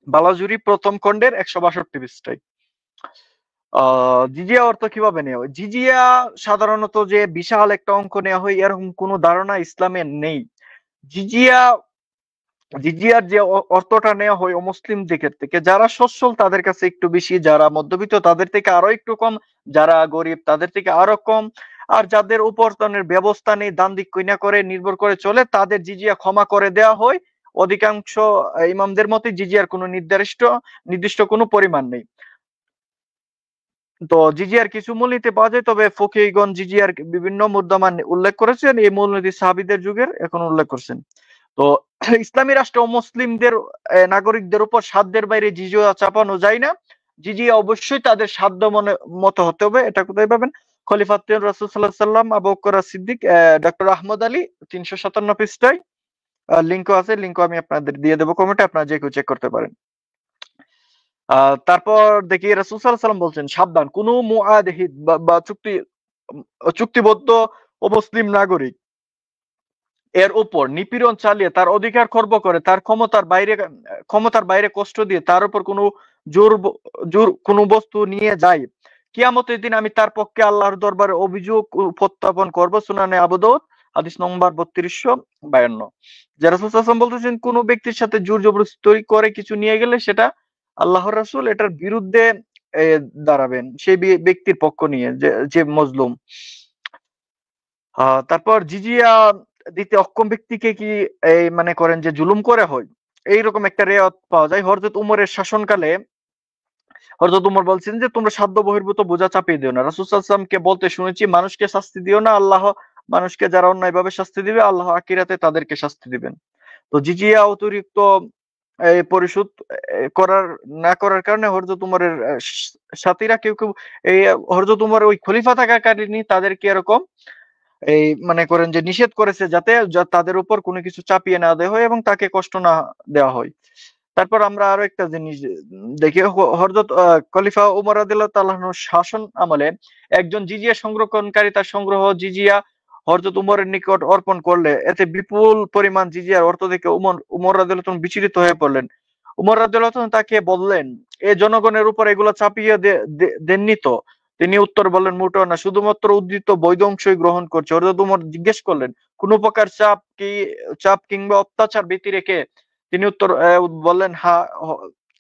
Speaker 3: বালাজুরি 1ম খণ্ডের 162 পৃষ্ঠায়। জিজিয়া অর্থ কিভাবে নেওয়া হয়? জিজিয়া সাধারণত যে বিশাল একটা অঙ্ক নেওয়া হয় এরকম কোনো ধারণা ইসলামে নেই। জিজিয়ার যে অর্থটা নেওয়া হয় অমুসলিম দিকের থেকে, যারা সচ্ছল তাদের কাছে একটু বেশি, যারা মধ্যবিত্ত তাদের থেকে আরো একটু কম, যারা গরিব তাদের থেকে আরো কম, আর যাদের উপার্জনের ব্যবস্থা নেই, দান দিক কইনা করে নির্ভর করে চলে, তাদের জিজিয়া ক্ষমা করে দেওয়া হয়। অধিকাংশ ইমামদের মতে জিজিয়ার কোনো নির্দিষ্ট কোনো পরিমাণ নেই। তো জিজিয়ার কিছু মূলনীতি পাওয়া যায়, তবে ফকিহগণ জিজিয়ার বিভিন্ন মুদ্রামান উল্লেখ করেছেন। এই মূলনীতি সাহাবীদের যুগের এখন উল্লেখ করছেন। তো ইসলামী রাষ্ট্র মুসলিমদের নাগরিকদের উপর সাধ্যের বাইরে জিজিয়া চাপানো যায় না। জিজিয়া অবশ্যই তাদের সাধ্য মতো হতে হবে। এটা কোথায় পাবেন? খলিফাতুর রাসূল সাল্লাল্লাহু আলাইহি ওয়াসাল্লাম, আবু বকর as-সিদ্দিক, ডক্টর আহমদ আলী 357 পৃষ্ঠায় লিংকও আছে। লিংকও আমি আপনাদের দিয়ে দেবো কমেন্টে, আপনারা যে কেউ চেক করতে পারেন। তারপর দেখি রাসূল সাল্লাল্লাহু আলাইহি ওয়াসাল্লাম বলছেন, সাবধান, কোন মুআহিদ বা চুক্তিবদ্ধ অমুসলিম নাগরিক এর উপর নিপীড়ন চালিয়ে তার অধিকার খর্ব করে তার ক্ষমতার বাইরে কষ্ট দিয়ে তার উপর কোনো জোর কোনো বস্তু নিয়ে যায়, কিয়ামতের দিন আমি তার পক্ষে আল্লাহর দরবারে অভিযোগ উপস্থাপন করব। সুনানে আবু দাউদ হাদিস নম্বর 3252। যে রাসূল সাল্লাল্লাহু আলাইহি ওয়াসাল্লাম বলতেছেন, কোন ব্যক্তির সাথে জোর জবরদস্তি করে কিছু নিয়ে গেলে সেটা আল্লাহর রাসূল এটার বিরুদ্ধে দাঁড়াবেন সেই ব্যক্তির পক্ষ নিয়ে, যে মজলুম। তারপর জিজিয়া দিতে অক্ষম ব্যক্তিকে কি এই মানে করেন যে জুলুম করে হয়, এইরকম একটা রেওয়াত পাওয়া যায়। হযরত উমরের শাসনকালে হযরত উমর বলছেন যে তোমরা সাধ্য বহির্ভূত বোঝা চাপিয়ে দিও না। রাসূল সাল্লাল্লাহু আলাইহি ওয়াসাল্লামকে বলতে শুনেছি, মানুষকে শাস্তি দিও না, আল্লাহ মানুষকে যারা অন্যায়ভাবে শাস্তি দিবে, আল্লাহ আখিরাতে তাদেরকে শাস্তি দিবেন। তো জিজিয়া অতিরিক্ত এই পরিশোধ করার না করার কারণে হযরত উমরের সাথীরা কেউ কেউ এই হযরত উমর ওই খলিফা থাকাকালীনই তাদেরকে এরকম এই মানে করেন যে নিষেধ করেছে, যাতে তাদের উপর কোনো কিছু চাপিয়ে না দেওয়া হয় এবং তাকে কষ্ট না দেওয়া হয়। তারপর আমরা আরো একটা জিনিস দেখি, হযরত খলিফা উমর রাদিয়াল্লাহু তাআলা আনহুর শাসন আমলে একজন জিজিয়া সংগ্রহণকারী তার সংগ্রহ জিজিয়া হযরত উমরের নিকট অর্পণ করলে এতে বিপুল পরিমাণ জিজিয়ার অর্থ দেখে উমর রাদিয়াল্লাহু তাআলা বিচলিত হয়ে পড়লেন। উমর রাদিয়াল্লাহু তাআলা তাকে বললেন, এ জনগণের উপর এগুলো চাপিয়ে দেননি তো? তিনি উত্তর বললেন, মোটেও না, শুধুমাত্র উদ্ধৃত বৈধ অংশই গ্রহণ করছে। হযরত উমর জিজ্ঞেস করলেন, কোন প্রকার চাপ কিংবা অত্যাচার ব্যতি রেখে? তিনি উত্তর বললেন, হ্যাঁ।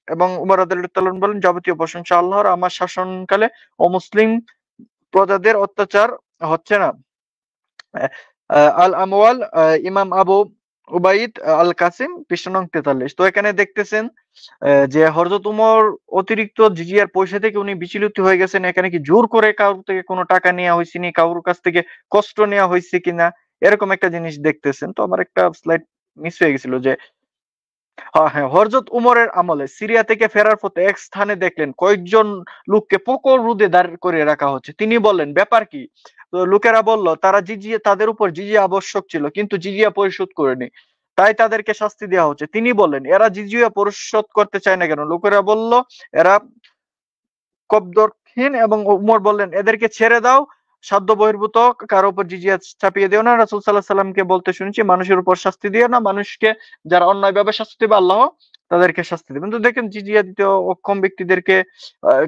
Speaker 3: এবং উমর রাদিয়াল্লাহু তাআলা বলেন, যাবতীয় প্রশংসা আল্লাহর, আমার শাসনকালে অমুসলিম প্রজাদের অত্যাচার হচ্ছে না। আল আমওয়াল, ইমাম আবু উবাইদ আল কাসিম, পৃষ্ঠা নং 43। তো এখানে দেখতেছেন যে হযরত উমর অতিরিক্ত জিজিয়ার পয়সা থেকে উনি বিচলিত হয়ে গেছেন। এখানে কি জোর করে কারোর থেকে কোনো টাকা নেওয়া হয়েছে নি, কারোর কাছ থেকে কষ্ট নেওয়া হয়েছে কিনা, এরকম একটা জিনিস দেখতেছেন। তো আমার একটা স্লাইড মিস হয়ে গেছিল যে হ্যাঁ, হযরত উমরের আমলে সিরিয়া থেকে ফেরার পথে এক স্থানে দেখলেন কয়েকজন লোককে প্রখর রোদে দাঁড় করিয়ে রাখা হচ্ছে। তিনি বললেন, ব্যাপার কি? তো লোকেরা বলল, তাদের উপর জিজিয়া আবশ্যক ছিল, কিন্তু জিজিয়া পরিশোধ করেনি, তাই তাদেরকে শাস্তি দেওয়া হচ্ছে। তিনি বললেন, এরা জিজিয়া পরিশোধ করতে চায় না কেন? লোকেরা বলল, এরা কবদরহীন। এবং উমর বললেন, এদেরকে ছেড়ে দাও, সাধ্য বহির্ভূত কারো উপর জিজিয়া চাপিয়ে দিও না। রাসূল সাল্লাল্লাহু আলাইহি সাল্লামকে বলতে শুনেছি, মানুষের উপর শাস্তি দিও না, মানুষকে যারা অন্যায়ভাবে শাস্তি দেবে আল্লাহ তাদেরকে শাস্তি দেবেন। তো দেখেন জিজিয়া দিতে অক্ষম ব্যক্তিদেরকে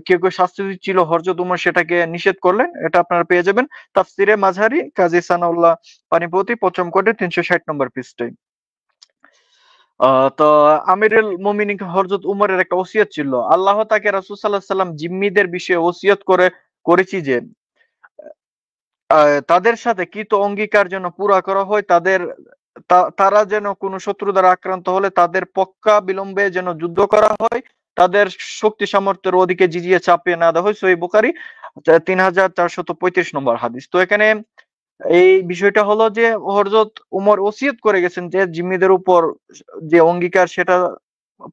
Speaker 3: কেউ কেউ শাস্তি দিচ্ছিল, হযরত উমর সেটাকে নিষেধ করলেন। এটা আপনারা পেয়ে যাবেন তাফসিরে মাযহারি কাজী সানাউল্লাহ পানিপতি, পঞ্চম খণ্ডে 360 নম্বর পৃষ্ঠায়। তো আমিরুল মুমিনিন হযরত উমরের একটা ওসিয়ত ছিল, আল্লাহ তাকে রাসূল সাল্লাল্লাহু আলাইহি সাল্লাম জিম্মিদের বিষয়ে ওসিয়ত করেছি যে তাদের সাথে কৃত অঙ্গীকার যেন পুরা করা হয়, তারা যেন কোনো শত্রু দ্বারা আক্রান্ত হলে তাদের পক্কা বিলম্বে যেন যুদ্ধ করা হয়, তাদের শক্তি সামর্থ্যের অধিকে জিজিয়া চাপিয়ে না দেওয়া হয়। সহিহ বুখারী 3435 নম্বর হাদিস। তো এখানে এই বিষয়টা হলো যে হযরত উমর ওসিয়ত করে গেছেন যে জিম্মিদের উপর যে অঙ্গীকার সেটা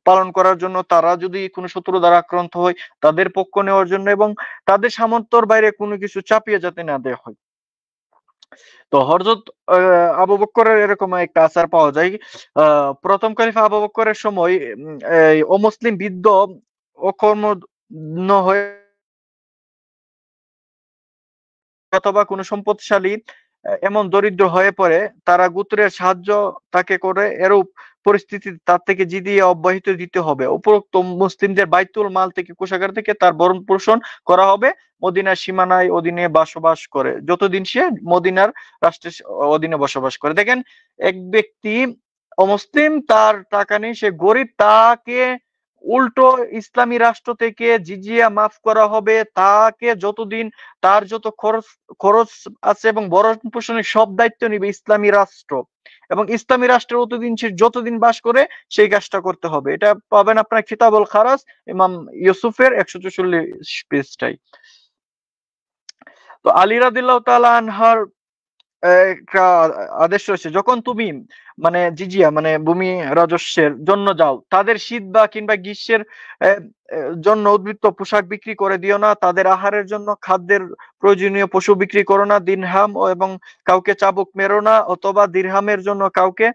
Speaker 3: পালন করার জন্য, তারা যদি কোনো শত্রু দ্বারা আক্রান্ত হয় তাদের পক্ষ নেওয়ার জন্য, এবং তাদের সামর্থ্যের বাইরে কোনো কিছু চাপিয়ে যাতে না দেওয়া হয়। তো হযরত আবু বকরের এরকম একটা আচার পাওয়া যায়। প্রথম খলিফা আবু বকরের সময় এই অমুসলিম বৃদ্ধ অকর্মণ্য হয়ে অথবা কোনো সম্পদশালী এমন দরিদ্র হয়ে পড়ে, তারা গোত্রের সাহায্য তাকে করে, এরূপ পরিস্থিতিতে তার থেকে জিজিয়া অব্যাহত দিতে হবে। উপরোক্ত মুসলিমদের বাইতুল মাল থেকে, কোষাগার থেকে তার ভরণ পোষণ করা হবে, মদিনার সীমানায় অধীনে বসবাস করে, যতদিন সে মদিনার রাষ্ট্রের অধীনে বসবাস করে। দেখেন, এক ব্যক্তি অমুসলিম, তার টাকা নেই, সে গরিব, তাকে উল্টো ইসলামী রাষ্ট্র থেকে জিজিয়া মাফ করা হবে, তাকে যতদিন তার যত খরচ আছে এবং ভরণ পোষণের সব দায়িত্ব নিবে ইসলামী রাষ্ট্র, এবং ইসলামী রাষ্ট্রের যতদিন বাস করে সেই কাজটা করতে হবে। এটা পাবেন আপনার কিতাবুল খারাজ ইমাম ইউসুফের 144 পৃষ্ঠায়। তো আলী রাদিয়াল্লাহু তাআলা আনহার একটা আদেশ রয়েছে, যখন তুমি মানে জিজিয়া মানে ভূমি রাজস্বের জন্য যাও, তাদের শীত বা কিংবা গ্রীষ্মের জন্য উদ্বৃত্ত পোশাক বিক্রি করে দিও না, তাদের আহারের জন্য খাদ্যের প্রয়োজনীয় পশু বিক্রি করো না, দিরহাম এবং কাউকে চাবুক মেরো না, অথবা দিরহামের জন্য কাউকে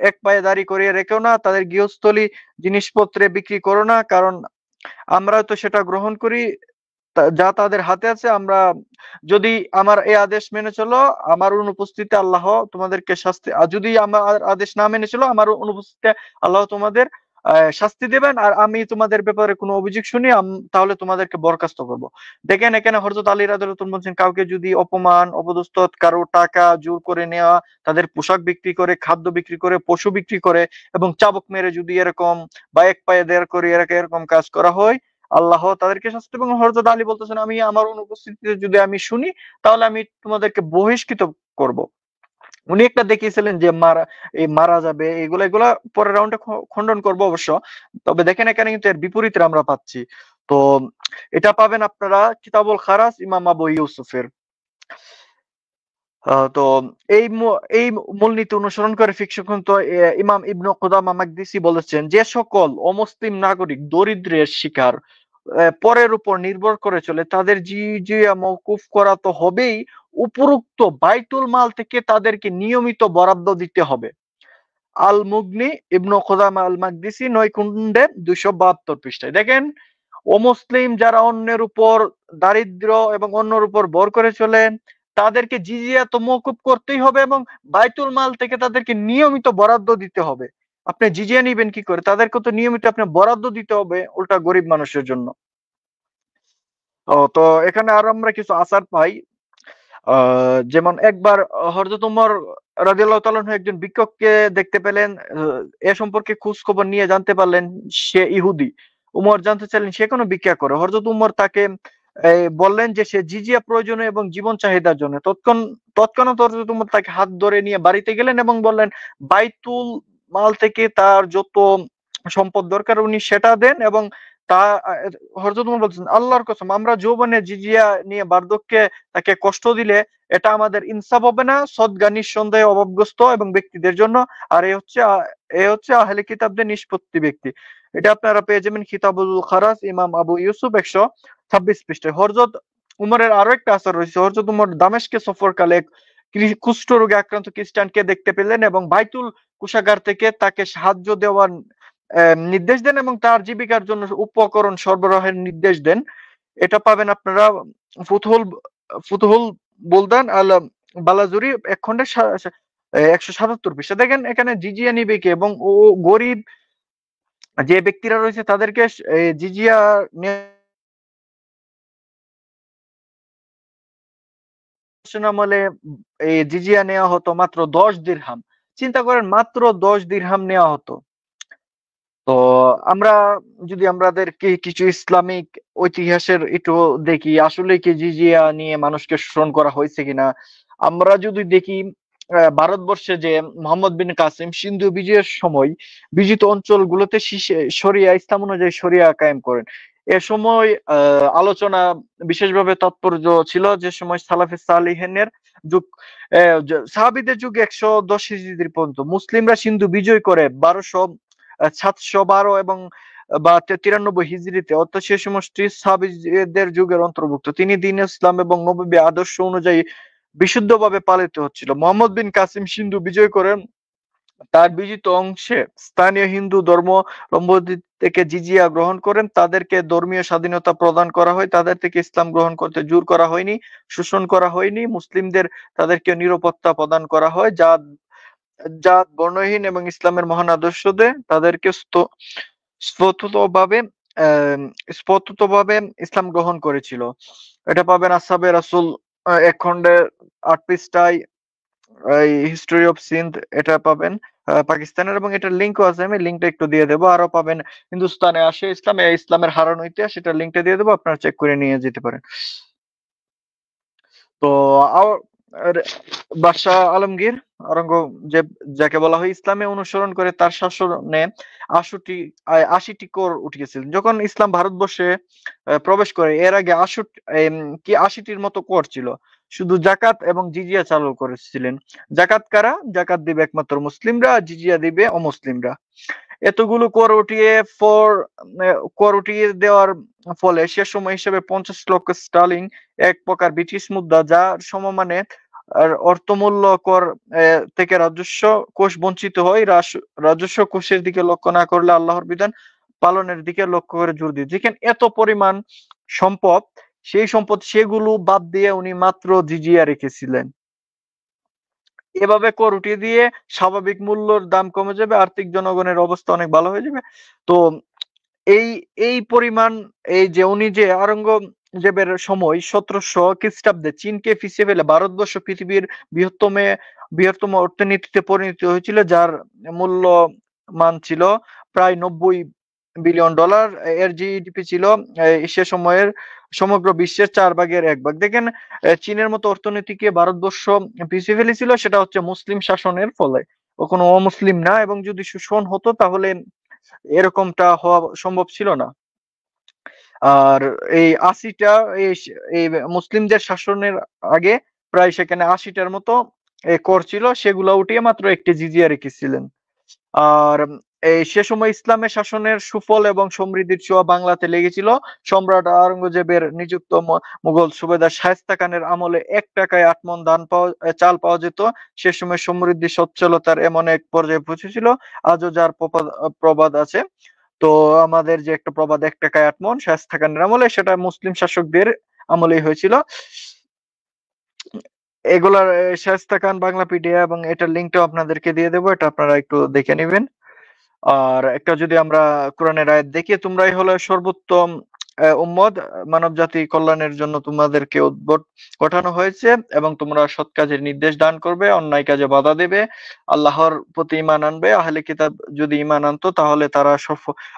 Speaker 3: এক পায়ে দাঁড়ি করিয়ে রেখো না, তাদের গৃহস্থলী জিনিসপত্রে বিক্রি করো না, কারণ আমরা তো সেটা গ্রহণ করি যা তাদের হাতে আছে। আমরা যদি আমার এই আদেশ মেনে চলো, আমার অনুপস্থিতিতে আল্লাহ তোমাদেরকে শাস্তি, যদি আমার আদেশ না মেনে চলো, আমার অনুপস্থিতিতে আল্লাহ তোমাদের শাস্তি দেবেন, আর আমি তোমাদের ব্যাপারে কোনো অভিযোগ শুনি তাহলে তোমাদেরকে বরখাস্ত করব। দেখেন এখানে হযরত আলী রাদিয়াল্লাহু আনহু বলছেন, কাউকে যদি অপমান, অপদস্থ, কারো টাকা জোর করে নেওয়া, তাদের পোশাক বিক্রি করে, খাদ্য বিক্রি করে, পশু বিক্রি করে এবং চাবুক মেরে যদি এরকম বা এক পায়ে দেড় করে এরকম কাজ করা হয়, আল্লাহ তাদেরকে শাস্তি। এবং হযরত আলী বলতেছেন, আমি আমার অনুপস্থিতিতে যদি আমি শুনি তাহলে আমি তোমাদেরকে বহিষ্কৃত করব। উনি একটা দেখিয়েছিলেন যে মারা যাবে, এগুলা পরের রাউন্ডে খণ্ডন করবো অবশ্য। তবে দেখেন এখানে কিন্তু এর বিপরীতে আমরা পাচ্ছি। তো এটা পাবেন আপনারা কিতাবুল খারাস ইমাম আবু ইউসুফের। তো এই মূলনীতি অনুসরণ করে ফিকশন তো ইমাম ইবনে কুদামা মাকদিসি বলেছেন, যে সকল অমুসলিম নাগরিক দরিদ্রের শিকার পরের উপর নির্ভর করে চলে, তাদের জিজিয়া মওকুফ করা তো হবেই, উপরোক্ত বাইতুল মাল থেকে তাদেরকে নিয়মিত বরাদ্দ দিতে হবে। আল মুগনি ইবনে কুদামা আল মাকদিসি 9 খণ্ডে 272 পৃষ্ঠায়। দেখেন অমুসলিম যারা অন্যের উপর দারিদ্র এবং অন্যের উপর ভর করে চলে, তাদেরকে জিজিয়া তো মওকুফ করতেই হবে এবং বাইতুল মাল থেকে তাদেরকে নিয়মিত বরাদ্দ দিতে হবে। আপনি জিজিয়া নিবেন কি করে? তাদেরকে তো নিয়মিত আপনি বরাদ্দ দিতে হবে, উল্টা গরিব মানুষের জন্য। তো এখানে আরো আমরা কিছু আসার পাই। যেমন একবার হযরত উমর রাদিয়াল্লাহু তাআলা আনহু একজন ভিক্ষুককে দেখতে পেলেন। এ সম্পর্কে খোঁজ খবর নিয়ে জানতে পারলেন সে ইহুদি। উমর জানতে চাইলেন সে কেন ভিক্ষা করে। হযরত উমর তাকে বললেন যে সে জিজিয়া প্রয়োজনীয় এবং জীবন চাহিদার জন্য। তৎক্ষণাৎ হযরত উমর তাকে হাত ধরে নিয়ে বাড়িতে গেলেন এবং বললেন বাইতুল মাল থেকে তার যত সম্পদ দরকার উনি সেটা দেন। এবং তা হযরত উমর বলছেন, আল্লাহর কসম আমরা যৌবনে জিজিয়া নিয়ে বার্ধক্যে তাকে কষ্ট দিলে এটা আমাদের ইনসাফ হবে না, সদগা নিঃসন্দেহে অভাবগ্রস্ত এবং ব্যক্তিদের জন্য। আর এ হচ্ছে আহলে কিতাবদের নিষ্পত্তি ব্যক্তি। এটা আপনারা পেয়ে যাবেন কিতাবুল খারাস ইমাম আবু ইউসুফ 126 পৃষ্ঠায়। হযরত উমরের আরো একটা আসার রয়েছে। হযরত উমর দামেস্কে সফরকালে এক কুষ্ঠ রোগে আক্রান্ত খ্রিস্টানকে দেখতে পেলেন এবং বাইতুল কোষাগার থেকে তাকে সাহায্য দেওয়ার নির্দেশ দেন এবং তার জীবিকার জন্য উপকরণ সরবরাহের নির্দেশ দেন। এটা পাবেন আপনারা ফুতুহুল বুলদান আল বালাজুরি 1 খণ্ডে 177 পৃষ্ঠা। দেখেন এখানে জিজিয়া নিবে কে এবং ও গরিব যে ব্যক্তিরা রয়েছে তাদেরকে জিজিয়া আমলে এই জিজিয়া নেওয়া হতো মাত্র 10 দিরহাম। চিন্তা করেন মাত্র 10 দিরহাম নেওয়া হতো। তো আমরা যদি আমাদেরকে কিছু ইসলামিক ঐতিহাসের একটু দেখি, আসলে কি জিজিয়া নিয়ে মানুষকে শোষণ করা হয়েছে কিনা। আমরা যদি দেখি ভারতবর্ষে যে মোহাম্মদ বিন কাসিম সিন্ধু বিজয়ের সময় বিজিত অঞ্চলগুলোতে শরিয়া ইসলাম অনুযায়ী শরিয়া কায়েম করেন। এ সময় আলোচনা বিশেষভাবে তাৎপর্য ছিল যে সময় সালাফে সালিহিনের যুগ, সাহাবীদের যুগে 110 হিজরি পর্যন্ত মুসলিমরা সিন্ধু বিজয় করে 712 এবং বা 93 হিজরিতে, অর্থাৎ সে সমষ্টি সাহাবীদের যুগের অন্তর্ভুক্ত। তিনি দ্বীন ইসলাম এবং নববী আদর্শ অনুযায়ী বিশুদ্ধভাবে পালিত হচ্ছিল। মোহাম্মদ বিন কাসিম সিন্ধু বিজয় করেন। তার বিজিত অংশে স্থানীয় হিন্দু ধর্মাবলম্বী থেকে জিজিয়া গ্রহণ করেন। তাদেরকে ধর্মীয় স্বাধীনতা প্রদান করা হয়। তাদের থেকে ইসলাম গ্রহণ করতে জোর করা হয়নি, শোষণ করা হয়নি। মুসলিমদের তাদেরকে নিরাপত্তা প্রদান করা হয়। জাত বর্ণহীন এবং ইসলামের মহান আদর্শ দেয় তাদেরকে স্বতঃভাবে স্বতঃভাবে ইসলাম গ্রহণ করেছিল। এটা পাবেন আসহাবে রাসূল 1 খণ্ডে 8 পৃষ্ঠায়, এই হিস্টরি অফ সিন্ধ এটা পাবেন পাকিস্তানের, এবং এটার লিঙ্কও আছে, আমি লিঙ্কটা একটু দিয়ে দেবো। আরো পাবেন হিন্দুস্তানে আসে ইসলাম, ইসলামের হারানো ইতিহাস, সেটার লিঙ্কটা দিয়ে দেবো, আপনারা চেক করে নিয়ে যেতে পারেন। তো বাদশাহ আলমগীর আওরঙ্গজেব, যাকে বলা হয় ইসলামে অনুসরণ করে তার শাসনে 80টি কর উঠিয়েছিলেন। যখন ইসলাম ভারতবর্ষে প্রবেশ করে এর আগে 80টির মতো কর ছিল। শুধু জাকাত এবং জিজিয়া চালু করেছিলেন। জাকাত কারা? জাকাত দিবে একমাত্র মুসলিমরা, জিজিয়া দিবে অমুসলিমরা। এতগুলো কর উঠিয়ে দেওয়ার ফলে সে সময় হিসেবে 50 লক্ষ স্টার্লিং, এক প্রকার ব্রিটিশ মুদ্রা, যার সমমানে অর্থমূল্য কর থেকে রাজস্ব কোষ বঞ্চিত হয়। রাজস্ব কোষের দিকে লক্ষ্য না করলে আল্লাহর বিধান পালনের দিকে লক্ষ্য করে জোর দিয়ে, যেখানে এত পরিমাণ সম্পদ, সেই সম্পদ সেগুলো বাদ দিয়ে উনি মাত্র জিজিয়া রেখেছিলেন। এভাবে কর উঠিয়ে দিয়ে স্বাভাবিক মূল্যর দাম কমে যাবে, আর্থিক জনগণের অবস্থা অনেক ভালো হয়ে যাবে। তো এই এই পরিমাণ, এই যে উনি যে আওরঙ্গজেবের সময় 1700 খ্রিস্টাব্দে চীনকে পিছিয়ে ফেলে ভারতবর্ষ পৃথিবীর বৃহত্তম অর্থনীতিতে পরিণত হয়েছিল, যার মূল্য মান ছিল প্রায় 90 বিলিয়ন ডলার। এর জিডিপি ছিল সে সময়ের সমগ্র বিশ্বের 4 ভাগের 1 ভাগ। দেখেন চীনের মতো অর্থনীতিকে ভারতবর্ষ পিছিয়ে ফেলেছিল, সেটা হচ্ছে মুসলিম শাসনের ফলে, ও কোনো অমুসলিম না। এবং যদি শোষণ হতো তাহলে এরকমটা হওয়া সম্ভব ছিল না। আর এই 80টা এই মুসলিমদের শাসনের আগে প্রায় সেখানে 80টার মতো কর ছিল, সেগুলো উঠিয়ে মাত্র একটি জিজিয়া রেখেছিলেন। আর এই সে সময় ইসলামের শাসনের সুফল এবং সমৃদ্ধির ছোঁয়া বাংলাতে লেগেছিল। সম্রাট আওরঙ্গজেবের নিযুক্ত মুঘল সুবেদার শায়েস্তা খানের আমলে 1 টাকায় 8 মণ চাল পাওয়া যেত। সে সময় সমৃদ্ধি সচ্ছলতার এমন এক পর্যায়ে পৌঁছেছিল, আজও যার প্রবাদ আছে। তো আমাদের যে একটা প্রবাদ 1 টাকায় 8 মণ শায়েস্তা খানের আমলে, সেটা মুসলিম শাসকদের আমলেই হয়েছিল। এগুলার শায়েস্তা খান বাংলাপিডিয়া এবং এটার লিঙ্কটাও আপনাদেরকে দিয়ে দেবো, এটা আপনারা একটু দেখে নেবেন। আর একটা যদি আমরা কোরআনের আয়াত দেখি, তোমরাই হলো সর্বোত্তম উম্মত, মানব জাতি কল্যাণের জন্য তোমাদেরকে উদ্ভট পাঠানো হয়েছে, এবং তোমরা সৎ কাজের নির্দেশ দান করবে, অন্যায় কাজে বাধা দেবে, আল্লাহর প্রতি ঈমান আনবে। আহলে কিতাব যদি ঈমান আনতো তাহলে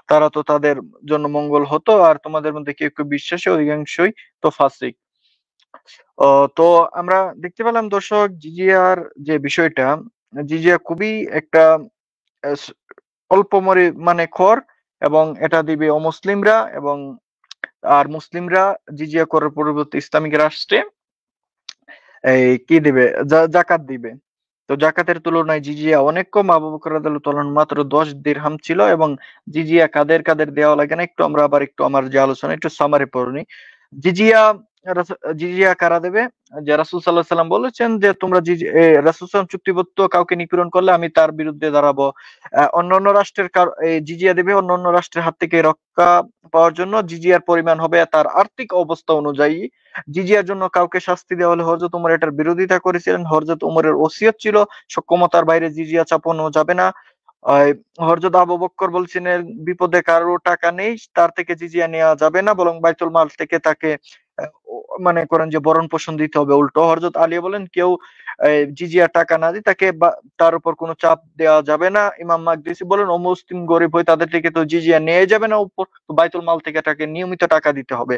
Speaker 3: তারা তো তাদের জন্য মঙ্গল হতো, আর তোমাদের মধ্যে কেউ কেউ বিশ্বাসী, অধিকাংশই তো ফাসিক। তো আমরা দেখতে পেলাম দর্শক, জিজিয়ার যে বিষয়টা, জিজিয়া খুবই একটা অল্প মানে কর, এবং এটা দিবে অমুসলিমরা, এবং আর মুসলিমরা জিজিয়া করের পরিবর্তে ইসলামিক রাষ্ট্রে এই কি দিবে, জাকাত দিবে। তো জাকাতের তুলনায় জিজিয়া অনেক কম। আবু বকর রাদিয়াল্লাহু তাআলা মাত্র 10 দিরহাম ছিল। এবং জিজিয়া কাদের কাদের দেওয়া লাগে না, একটু আমরা আবার একটু আমার যে আলোচনা একটু সামারি পড়নি। জিজিয়া কারা দেবে? যে রাসূল সাল্লাল্লাহু আলাইহি সাল্লাম বলেছেন যে তোমরা রাসূল সাল্লাল্লাহু চুক্তিবদ্ধ কাউকে নিপীড়ন করলে আমি তার বিরুদ্ধে দাঁড়াবো। অন্যান্য রাষ্ট্রের জিজিয়া দেবে, অন্যান্য রাষ্ট্রের হাত থেকে রক্ষা পাওয়ার জন্য। জিজিয়ার পরিমাণ হবে তার আর্থিক অবস্থা অনুযায়ী। জিজিয়ার জন্য কাউকে শাস্তি দেওয়া হলে হযরত উমর এটার বিরোধিতা করেছিলেন। হযরত উমরের ওসিয়ত ছিল সক্ষমতার বাইরে জিজিয়া চাপানো যাবে না। হযরত আবু বকর বলছিলেন বিপদে কারো টাকা নেই, তার থেকে জিজিয়া নেওয়া যাবে না, বরং বাইতুল মাল থেকে তাকে মানে করেন যে ভরণ পোষণ দিতে হবে। উল্টো হযরত আলী বলেন কেউ জিজিয়া টাকা না দিয়ে তাকে তার উপর কোনো চাপ দেওয়া যাবে না। ইমাম মাকদিসি বলেন অমুসলিম গরিব হয়ে তাদের থেকে তো জিজিয়া নিয়ে যাবে না, উপর বাইতুল মাল থেকে তাকে নিয়মিত টাকা দিতে হবে।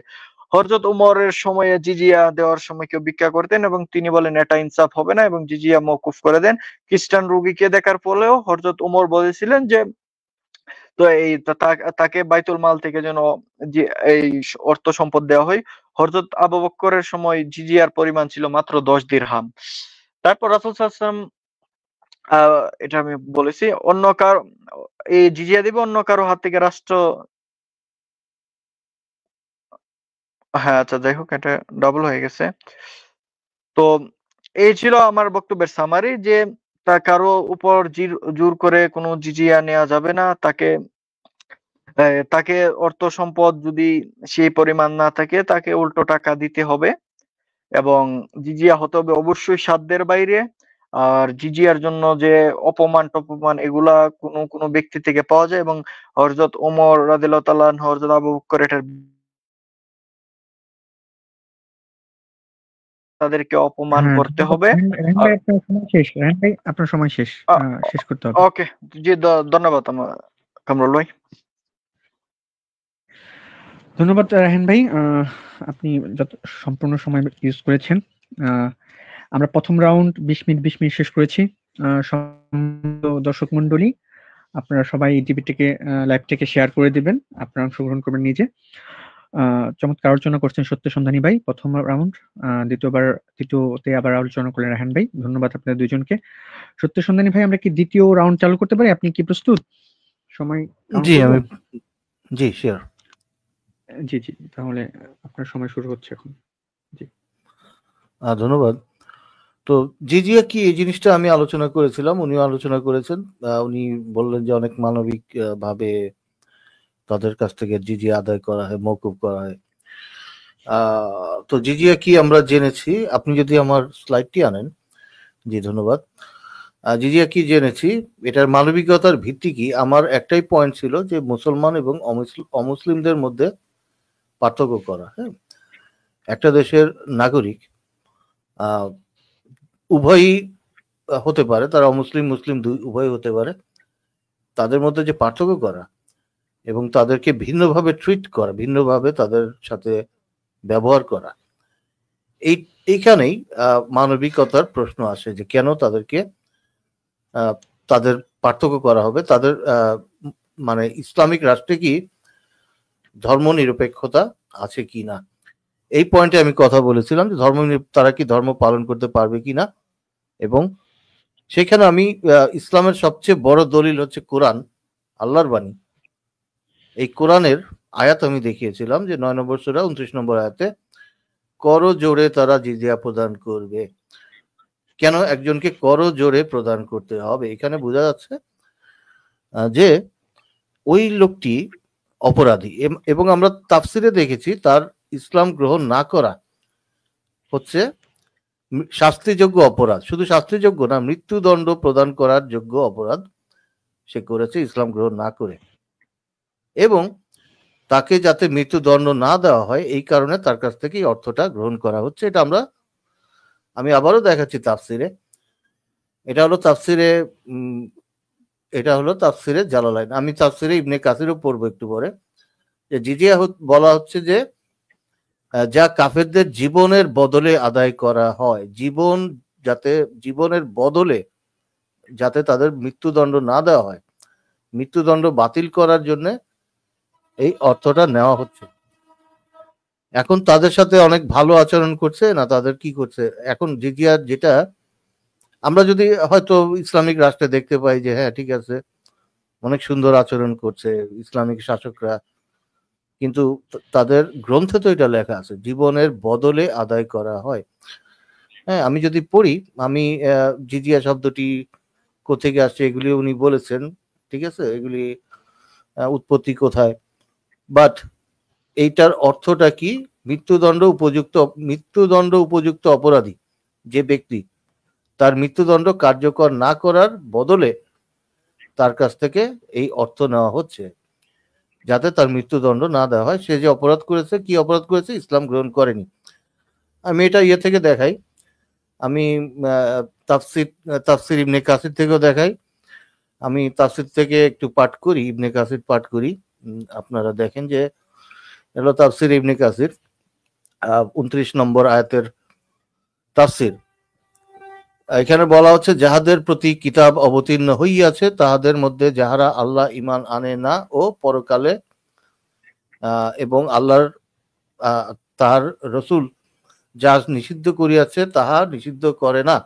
Speaker 3: হযরত উমরের সময়ে জিজিয়া দেওয়ার সময় কেউ ভিক্ষা করতেন, এবং তিনি বলেন এটা ইনসাফ হবে না, এবং জিজিয়া মওকুফ করে দেন। খ্রিস্টান রোগীকে দেখার পরেও হযরত উমর বলেছিলেন যে তো এই তাকে বাইতুল মাল থেকে যেন এই অর্থ সম্পদ দেওয়া হয়। হযরত আবু বকরের সময় জিজিয়ার পরিমাণ ছিল মাত্র 10 দিরহাম। তারপর রাসূল সাল্লাল্লাহু আলাইহি ওয়াসাল্লাম এটা আমি বলেছি, অন্য কারো এই জিজিয়া দিবে অন্য কারো হাত থেকে রাষ্ট্র। হ্যাঁ, আচ্ছা যাই হোক, এটা ডাবল হয়ে গেছে। তো এই ছিল আমার বক্তব্যের সামারি, যে তা কারো উপর জোর করে কোনো জিজিয়া নেওয়া যাবে না। তাকে অর্থ সম্পদ যদি সেই পরিমাণ না থাকে, তাকে উল্টো টাকা দিতে হবে, এবং জিজিয়া হতে হবে অবশ্যই সাধ্যের বাইরে। আর জিজিয়ার জন্য যে টপমান এগুলা কোনো ব্যক্তি থেকে পাওয়া যায়, এবং হযরত ওমর রাদিয়াল্লাহু তাআলা আনহু, হযরত আবু বকর এটার তাদেরকে অপমান
Speaker 1: হ্যাঁ,
Speaker 3: করতে
Speaker 1: ধন্যবাদ।
Speaker 3: হবে।
Speaker 1: রাহিন ভাই, আপনার সময় শেষ। রাহিন ভাই, আপনার সময় শেষ। শেষ করতে হবে।
Speaker 3: ওকে, জি ধন্যবাদ আমার কামরুল ভাই।
Speaker 1: ধন্যবাদ রাহিন ভাই, আপনি যত সম্পূর্ণ সময় ইউজ করেছেন। আমরা প্রথম রাউন্ড 20 মিনিট শেষ করেছি। দর্শক মন্ডলী, আপনারা সবাই এই ডিবেটটিকে লাইভটাকে শেয়ার করে দিবেন, আপনারা অংশগ্রহণ করবেন নিজে। চমৎকার আলোচনা করছেন সত্য সন্ধানী ভাই প্রথম রাউন্ড। দ্বিতীয়তে আবার আলোচনা করলেন রাহান ভাই। ধন্যবাদ আপনাদের দুইজনকে। সত্য সন্ধানী ভাই, আমরা কি দ্বিতীয় রাউন্ড চালু করতে পারি? আপনি কি প্রস্তুত? সময়
Speaker 2: জি শিওর।
Speaker 1: জি, তাহলে আপনার সময় শুরু হচ্ছে এখন। জি,
Speaker 2: ধন্যবাদ। তো জিজিয়া কি, এই জিনিসটা আমি আলোচনা করেছিলাম, উনিও আলোচনা করেছেন। উনি বললেন যে অনেক মানবিক ভাবে তাদের কাছ থেকে জিজিয়া আদায় করা হয়, মওকুফ করা হয়। তো জিজিয়া কি আমরা জেনেছি। আপনি যদি আমার স্লাইডটি আনেন, জি ধন্যবাদ। জিজিয়া কি জেনেছি এটার মানবিকতার ভিত্তি কি? আমার একটাই পয়েন্ট ছিল যে মুসলমান এবং অমুসলিমদের মধ্যে পার্থক্য করা। হ্যাঁ, একটা দেশের নাগরিক উভয়ই হতে পারে, তারা অমুসলিম মুসলিম উভয় হতে পারে, তাদের মধ্যে যে পার্থক্য করা এবং তাদেরকে ভিন্নভাবে ট্রিট করা, ভিন্নভাবে তাদের সাথে ব্যবহার করা, এইখানেই মানবিকতার প্রশ্ন আসে যে কেন তাদেরকে তাদের পার্থক্য করা হবে। তাদের মানে ইসলামিক রাষ্ট্রে কি ধর্ম নিরপেক্ষতা আছে কি না, এই পয়েন্টে আমি কথা বলেছিলাম যে তারা কি ধর্ম পালন করতে পারবে কিনা। এবং সেখানে আমি ইসলামের সবচেয়ে বড় দলিল হচ্ছে কোরআন, আল্লাহর বাণী। এই কোরআনের আয়াত আমি দেখিয়েছিলাম যে 9 নম্বর সূরা 29 নম্বর আয়াতে করো জোরে তারা জিজিয়া প্রদান করবে। কেন একজনকে করো জোরে প্রদান করতে হবে? এখানে বোঝা যাচ্ছে যে ওই লোকটি অপরাধী। এবং আমরা তাফসিরে দেখেছি তার ইসলাম গ্রহণ না করা হচ্ছে শাস্তিযোগ্য অপরাধ। শুধু শাস্তিযোগ্য না, মৃত্যুদণ্ড প্রদান করার যোগ্য অপরাধ সে করেছে ইসলাম গ্রহণ না করে। এবং তাকে যাতে মৃত্যুদণ্ড না দেওয়া হয় এই কারণে তার কাছ থেকে অর্থটা গ্রহণ করা হচ্ছে। এটা আমি আবারও দেখাচ্ছি তাফসিরে। এটা হলো তাফসিরে জালালাইন। আমি তাফসিরে ইবনে কাসিরও পড়বো একটু পরে। যে জিজিয়া বলা হচ্ছে যে যা কাফেরদের জীবনের বদলে আদায় করা হয়, জীবনের বদলে যাতে তাদের মৃত্যুদণ্ড না দেওয়া হয়, মৃত্যুদণ্ড বাতিল করার জন্য এই অর্থটা নেওয়া হচ্ছে। এখন তাদের সাথে অনেক ভালো আচরণ করছে না, তাদের কি করছে? এখন জিজিয়া যেটা আমরা যদি হয়তো ইসলামিক রাষ্ট্রে দেখতে পাই যে হ্যাঁ ঠিক আছে, অনেক সুন্দর আচরণ করছে ইসলামিক শাসকরা, কিন্তু তাদের গ্রন্থে তো এটা লেখা আছে জীবনের বদলে আদায় করা হয়। হ্যাঁ, আমি যদি পড়ি, আমি জিজিয়া শব্দটি কোথেকে আসছে এগুলি উনি বলেছেন, ঠিক আছে, এগুলি উৎপত্তি কোথায়, বাট এইটার অর্থটা কি? মৃত্যুদণ্ড উপযুক্ত অপরাধী যে ব্যক্তি, তার মৃত্যুদণ্ড কার্যকর না করার বদলে তার কাছ থেকে এই অর্থ নেওয়া হচ্ছে যাতে তার মৃত্যুদণ্ড না দেওয়া হয়। সে যে অপরাধ করেছে, কি অপরাধ করেছে? ইসলাম গ্রহণ করেনি। আমি এটা থেকে দেখাই, আমি তাফসির ইবনে কাসির থেকেও দেখাই। আমি তাফসির থেকে একটু পাঠ করি, ইবনে কাসির পাঠ করি, আপনারা দেখেন যে এলো তাফসির ইবনে কাসির 29 নম্বর আয়াতের তাফসির। এখানে বলা হচ্ছে যাহাদের প্রতি কিতাব অবতীর্ণ হইয়াছে তাহাদের মধ্যে যাহারা আল্লাহ ঈমান আনে না ও পরকালে এবং আল্লাহর তাহার রসুল যা নিষিদ্ধ করিয়াছে তাহা নিষিদ্ধ করে না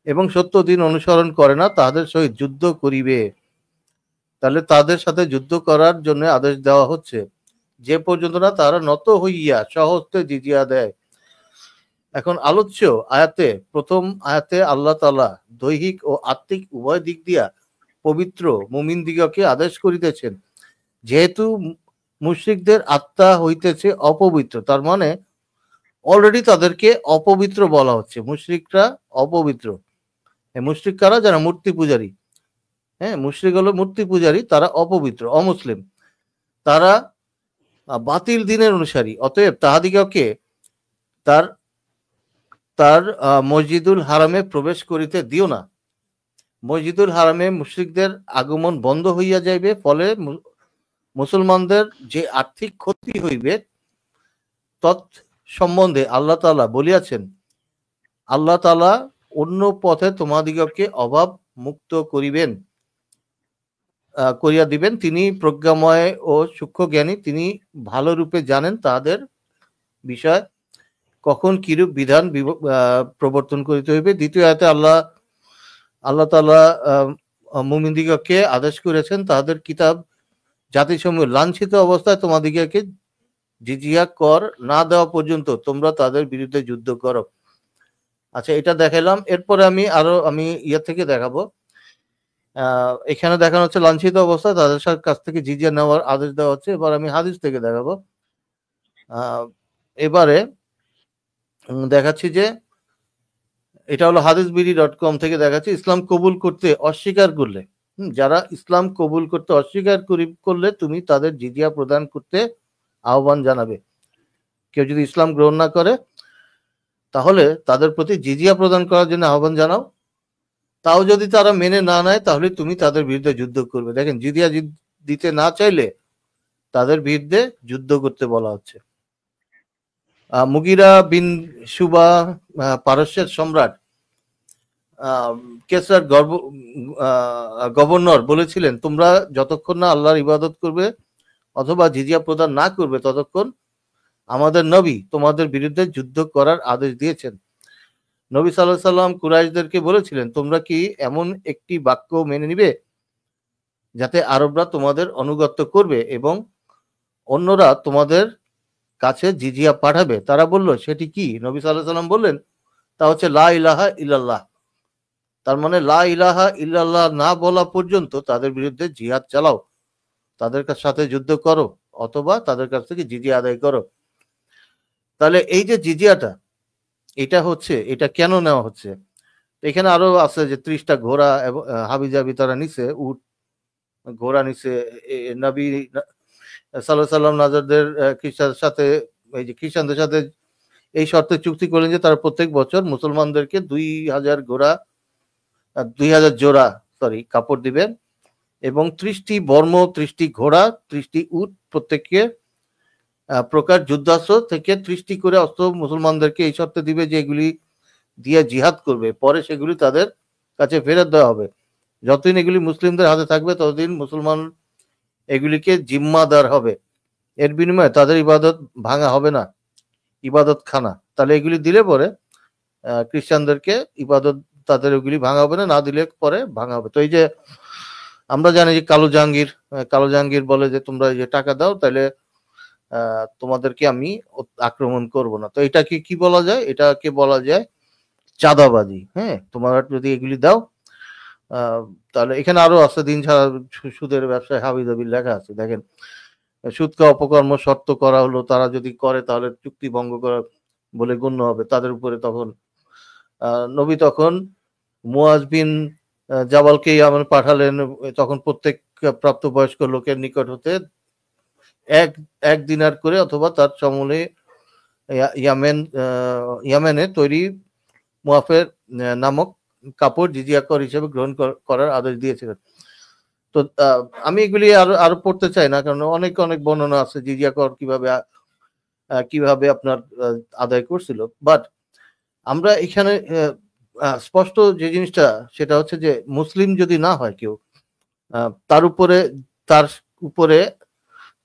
Speaker 2: এবং সত্য দিন অনুসরণ করে না, তাহাদের সহিত যুদ্ধ করিবে। তাহলে তাদের সাথে যুদ্ধ করার জন্য আদেশ দেওয়া হচ্ছে যে পর্যন্ত না তারা নত হইয়া স্বহস্তে জিজিয়া দেয়। এখন আলোচ্য আয়াতে, প্রথম আয়াতে আল্লাহ তাআলা দৈহিক ও আত্মিক উভয় দিক দিয়া পবিত্র মুমিন দিগকে আদেশ করিতেছেন। যেহেতু মুশরিকদের আত্মা হইতেছে অপবিত্র, তার মানে অলরেডি তাদেরকে অপবিত্র বলা হচ্ছে। মুশরিকরা অপবিত্র। মুশরিক কারা? যারা মূর্তি পূজারী। হ্যাঁ, মুশরিক হলো মূর্তি পূজারী, তারা অপবিত্র, অমুসলিম, তারা বাতিল দিনের অনুসারী। অতএব তাহাদিগকে তার মসজিদুল হারামে প্রবেশ করিতে দিও না। মসজিদুল হারামে মুশরিকদের আগমন বন্ধ হইয়া যাইবে, ফলে মুসলমানদের যে আর্থিক ক্ষতি হইবে তৎ সম্বন্ধে আল্লাহ তাআলা বলিয়াছেন, আল্লাহ তাআলা অন্য পথে তোমাদিগকে অভাব মুক্ত করিয়া দিবেন। তিনি প্রজ্ঞাময় ও সূক্ষ্ম জ্ঞানী, তিনি ভালো রূপে জানেন তাদের বিষয়, কখন কিরূপ বিধান প্রবর্তন করিতে হইবে। দ্বিতীয় আয়াতে আল্লাহ তাআলা মুমিনদিগকে আদেশ করেছেন তাদের কিতাব জাতিসমূহ লাঞ্ছিত অবস্থায় তোমাদিগকে জিজিয়া কর না দেওয়া পর্যন্ত তোমরা তাদের বিরুদ্ধে যুদ্ধ করো। আচ্ছা, এটা দেখালাম। এরপরে আমি থেকে দেখাবো। এখানে দেখানো হচ্ছে লাঞ্ছিত অবস্থায় তাদের কাছ থেকে জিজিয়া নেওয়ার আদেশ দেওয়া হচ্ছে। এবার আমি হাদিস থেকে দেখাবো। এবারে দেখাচ্ছি যে এটা হলো hadithbidi.com থেকে দেখাচ্ছে, ইসলাম কবুল করতে অস্বীকার করলে, যারা ইসলাম কবুল করতে অস্বীকার করলে তুমি তাদের জিজিয়া প্রদান করতে আহ্বান জানাবে। কেউ যদি ইসলাম গ্রহণ না করে তাহলে তাদের প্রতি জিজিয়া প্রদান করার জন্য আহ্বান জানাও। তাও যদি তারা মেনে না নেয় তাহলে তুমি তাদের বিরুদ্ধে যুদ্ধ করবে। দেখেন, জিজিয়া দিতে না চাইলে তাদের বিরুদ্ধে যুদ্ধ করতে বলা হচ্ছে। মুগিরা বিন শুবা পারস্যের সম্রাট কেসরার গভর্নর বলেছিলেন, তোমরা যতক্ষণ না আল্লাহর ইবাদত করবে অথবা জিজিয়া প্রদান না করবে ততক্ষণ আমাদের নবী তোমাদের বিরুদ্ধে যুদ্ধ করার আদেশ দিয়েছেন। নবী সাল্লাল্লাহু আলাইহি সাল্লাম কুরাইশদেরকে বলেছিলেন, তোমরা কি এমন একটি বাক্য মেনে নিবে যাতে আরবরা তোমাদের আনুগত্য করবে এবং অন্যরা তোমাদের কাছে জিজিয়া পাঠাবে? তারা বলল, সেটি কি? নবী সাল্লাল্লাহু আলাইহি সাল্লাম বললেন, তা হচ্ছে লা ইলাহা ইল্লাল্লাহ। তার মানে লা ইলাহা ইল্লাল্লাহ না বলা পর্যন্ত তাদের বিরুদ্ধে জিহাদ চালাও, তাদের সাথে যুদ্ধ করো অথবা তাদের কাছ থেকে জিজিয়া আদায় করো। তাহলে এই যে জিজিয়াটা, এটা কেন নেওয়া হচ্ছে? এখানে আরো আছে যে 30টা ঘোড়া এবং হাবিজাবি তারা নিছে, উট ঘোড়া নিছে। নবী সাল্লাল্লাহু আলাইহি সাল্লাম নাজারদের খ্রিস্টানদের সাথে এই শর্তে চুক্তি করলেন যে তারা প্রত্যেক বছর মুসলমানদেরকে 2000 জোড়া কাপড় দিবেন এবং 30টি বর্ম, 30টি ঘোড়া, 30টি উট, প্রত্যেককে প্রকার যুদ্ধাস্ত্র থেকে 30টি করে অস্ত্র মুসলমানদেরকে এই শর্তে দিবে যে এগুলি দিয়ে জিহাদ করবে, পরে সেগুলি তাদের কাছে ফেরত দেওয়া হবে। যতদিন এগুলি মুসলিমদের হাতে থাকবে ততদিন মুসলমান এগুলিকে জিম্মাদার হবে, এর বিনিময়ে তাদের ইবাদত ভাঙা হবে না, ইবাদত খানা। তাহলে এগুলি দিলে পরে খ্রিস্টানদেরকে ইবাদত তাদের ওগুলি ভাঙা হবে না, না দিলে পরে ভাঙা হবে। তো এই যে আমরা জানি যে কালো জাহাঙ্গীর বলে যে তোমরা এই যে টাকা দাও তাহলে তোমাদেরকে আমি আক্রমণ করব না। তো এটাকে কি বলা যায়? এটাকে বলা যায় চাঁদাবাজি। হ্যাঁ, তোমরা যদি এগুলি দাও তাহলে এখানে আরো আছে দিন ছাড়া সুদের ব্যবসায় হাবিজাবি লেখা আছে। দেখেন, সুদকে অপকর্ম শর্ত করা হলো, তারা যদি করে তাহলে চুক্তি ভঙ্গ করা বলে গণ্য হবে তাদের উপরে। তখন নবী তখন মুয়াজ বিন জাবালকে ইয়ামান পাঠালেন। তখন প্রত্যেক প্রাপ্তবয়স্ক লোকের নিকট হতে এক দিনার করে অথবা তার সমলে ইয়ামেনে তৈরি মুয়াফের নামক কাপড় জিজিয়া কর হিসেবে গ্রহণ করার আদেশ দিয়েছিলেন। তো আমি এগুলি আরো পড়তে চাই না, কারণ অনেক বর্ণনা আছে জিজিয়া কর কিভাবে আপনার আদায় করছিল। বাট আমরা এখানে স্পষ্ট যে জিনিসটা সেটা হচ্ছে যে মুসলিম যদি না হয় কেউ, তার উপরে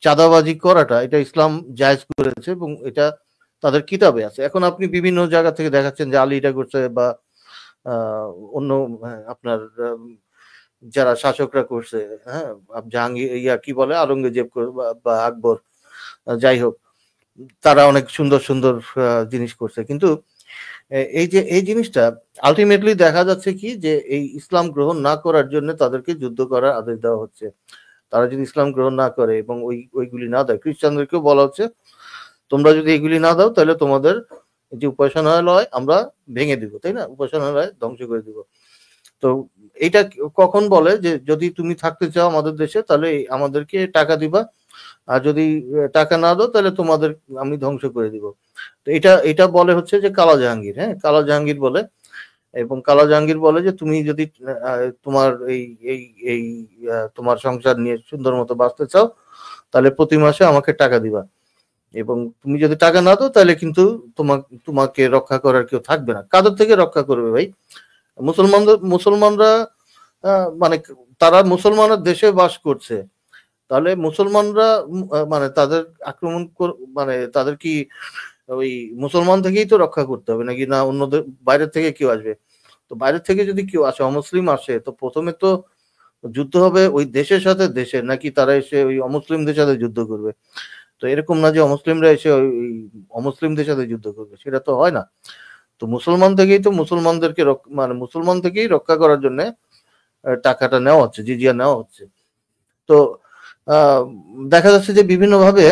Speaker 2: চাঁদাবাজি করাটা এটা ইসলাম জায়েজ করেছে এবং এটা তাদের কিতাবে আছে। এখন আপনি বিভিন্ন জায়গা থেকে দেখাচ্ছেন যে আলী এটা করছে বা অন্য আপনার যারা শাসকরা করছে, হ্যাঁ, জাহাঙ্গীর কি বলে আওরঙ্গজেব বা আকবর, যাই হোক, তারা অনেক সুন্দর জিনিস করছে। কিন্তু এই জিনিসটা আলটিমেটলি দেখা যাচ্ছে কি যে এই ইসলাম গ্রহণ না করার জন্য তাদেরকে যুদ্ধ করার আদেশ দেওয়া হচ্ছে। তারা যদি ইসলাম গ্রহণ না করে এবং ওইগুলি না দেয়, খ্রিস্টানদেরকেও বলা হচ্ছে তোমরা যদি এগুলি না দাও তাহলে তোমাদের যে উপাসনালয় আমরা ভেঙে দিব, তাই না, উপাসনালয় ধ্বংস করে দিব। তো এইটা কখন বলে যে যদি তুমি থাকতে চাও আমাদের দেশে তাহলে আমাদেরকে টাকা দিবা, আর যদি টাকা না দাও তাহলে তোমাদের আমি ধ্বংস করে দিব। তো এটা বলে হচ্ছে যে কালা জাহাঙ্গীর। হ্যাঁ, কালা জাহাঙ্গীর বলে, এবং কালা জাহাঙ্গীর বলে যে তুমি যদি তোমার এই তোমার সংসার নিয়ে সুন্দর মতো বাঁচতে চাও তাহলে প্রতি মাসে আমাকে টাকা দিবা, এবং তুমি যদি টাকা না দাও তাহলে কিন্তু তোমাকে রক্ষা করার কেউ থাকবে না। কাদের থেকে রক্ষা করবে ভাই? মুসলমানরা মানে তারা মুসলমানের দেশে বাস করছে, তাহলে মুসলমানরা মানে তাদের আক্রমণ মানে তাদের কি ওই মুসলমান থেকেই তো রক্ষা করতে হবে নাকি না অন্যদের বাইরে থেকে কেউ আসবে? তো বাইরে থেকে যদি কেউ আসে, অমুসলিম আসে, তো প্রথমে তো যুদ্ধ হবে ওই দেশের সাথে দেশের, নাকি তারা এসে ওই অমুসলিমদের সাথে যুদ্ধ করবে? তো এরকম না যে অমুসলিমরা এসে ওই অমুসলিমদের সাথে যুদ্ধ করবে, সেটা তো হয় না। তো মুসলমান থেকেই রক্ষা করার জন্য টাকাটা নেওয়া হচ্ছে, জিজিয়া নেওয়া হচ্ছে। তো দেখা যাচ্ছে যে বিভিন্নভাবে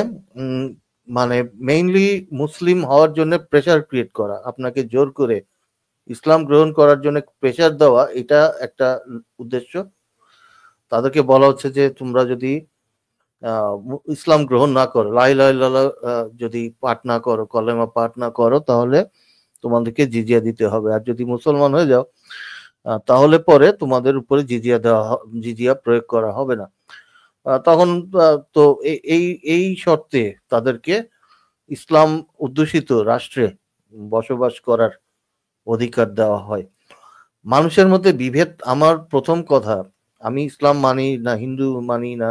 Speaker 2: মানে মেইনলি মুসলিম হওয়ার জন্য প্রেসার ক্রিয়েট করা, আপনাকে জোর করে ইসলাম গ্রহণ করার জন্য প্রেশার দেওয়া, এটা একটা উদ্দেশ্য। তাদেরকে বলা হচ্ছে যে তোমরা যদি ইসলাম গ্রহণ না করো, লা ইলাহা ইল্লাল্লাহ যদি পাঠ না করো, কলেমা পাঠ না করো, তাহলে তোমাদেরকে জিজিয়া দিতে হবে। আর যদি মুসলমান হয়ে যাও তাহলে পরে তোমাদের উপরে জিজিয়া প্রয়োগ করা হবে না। তখন তো এই এই শর্তে তাদেরকে ইসলাম অধ্যুষিত রাষ্ট্রে বসবাস করার অধিকার দেওয়া হয়। মানুষের মধ্যে বিভেদ, আমার প্রথম কথা, আমি ইসলাম মানি না হিন্দু মানি না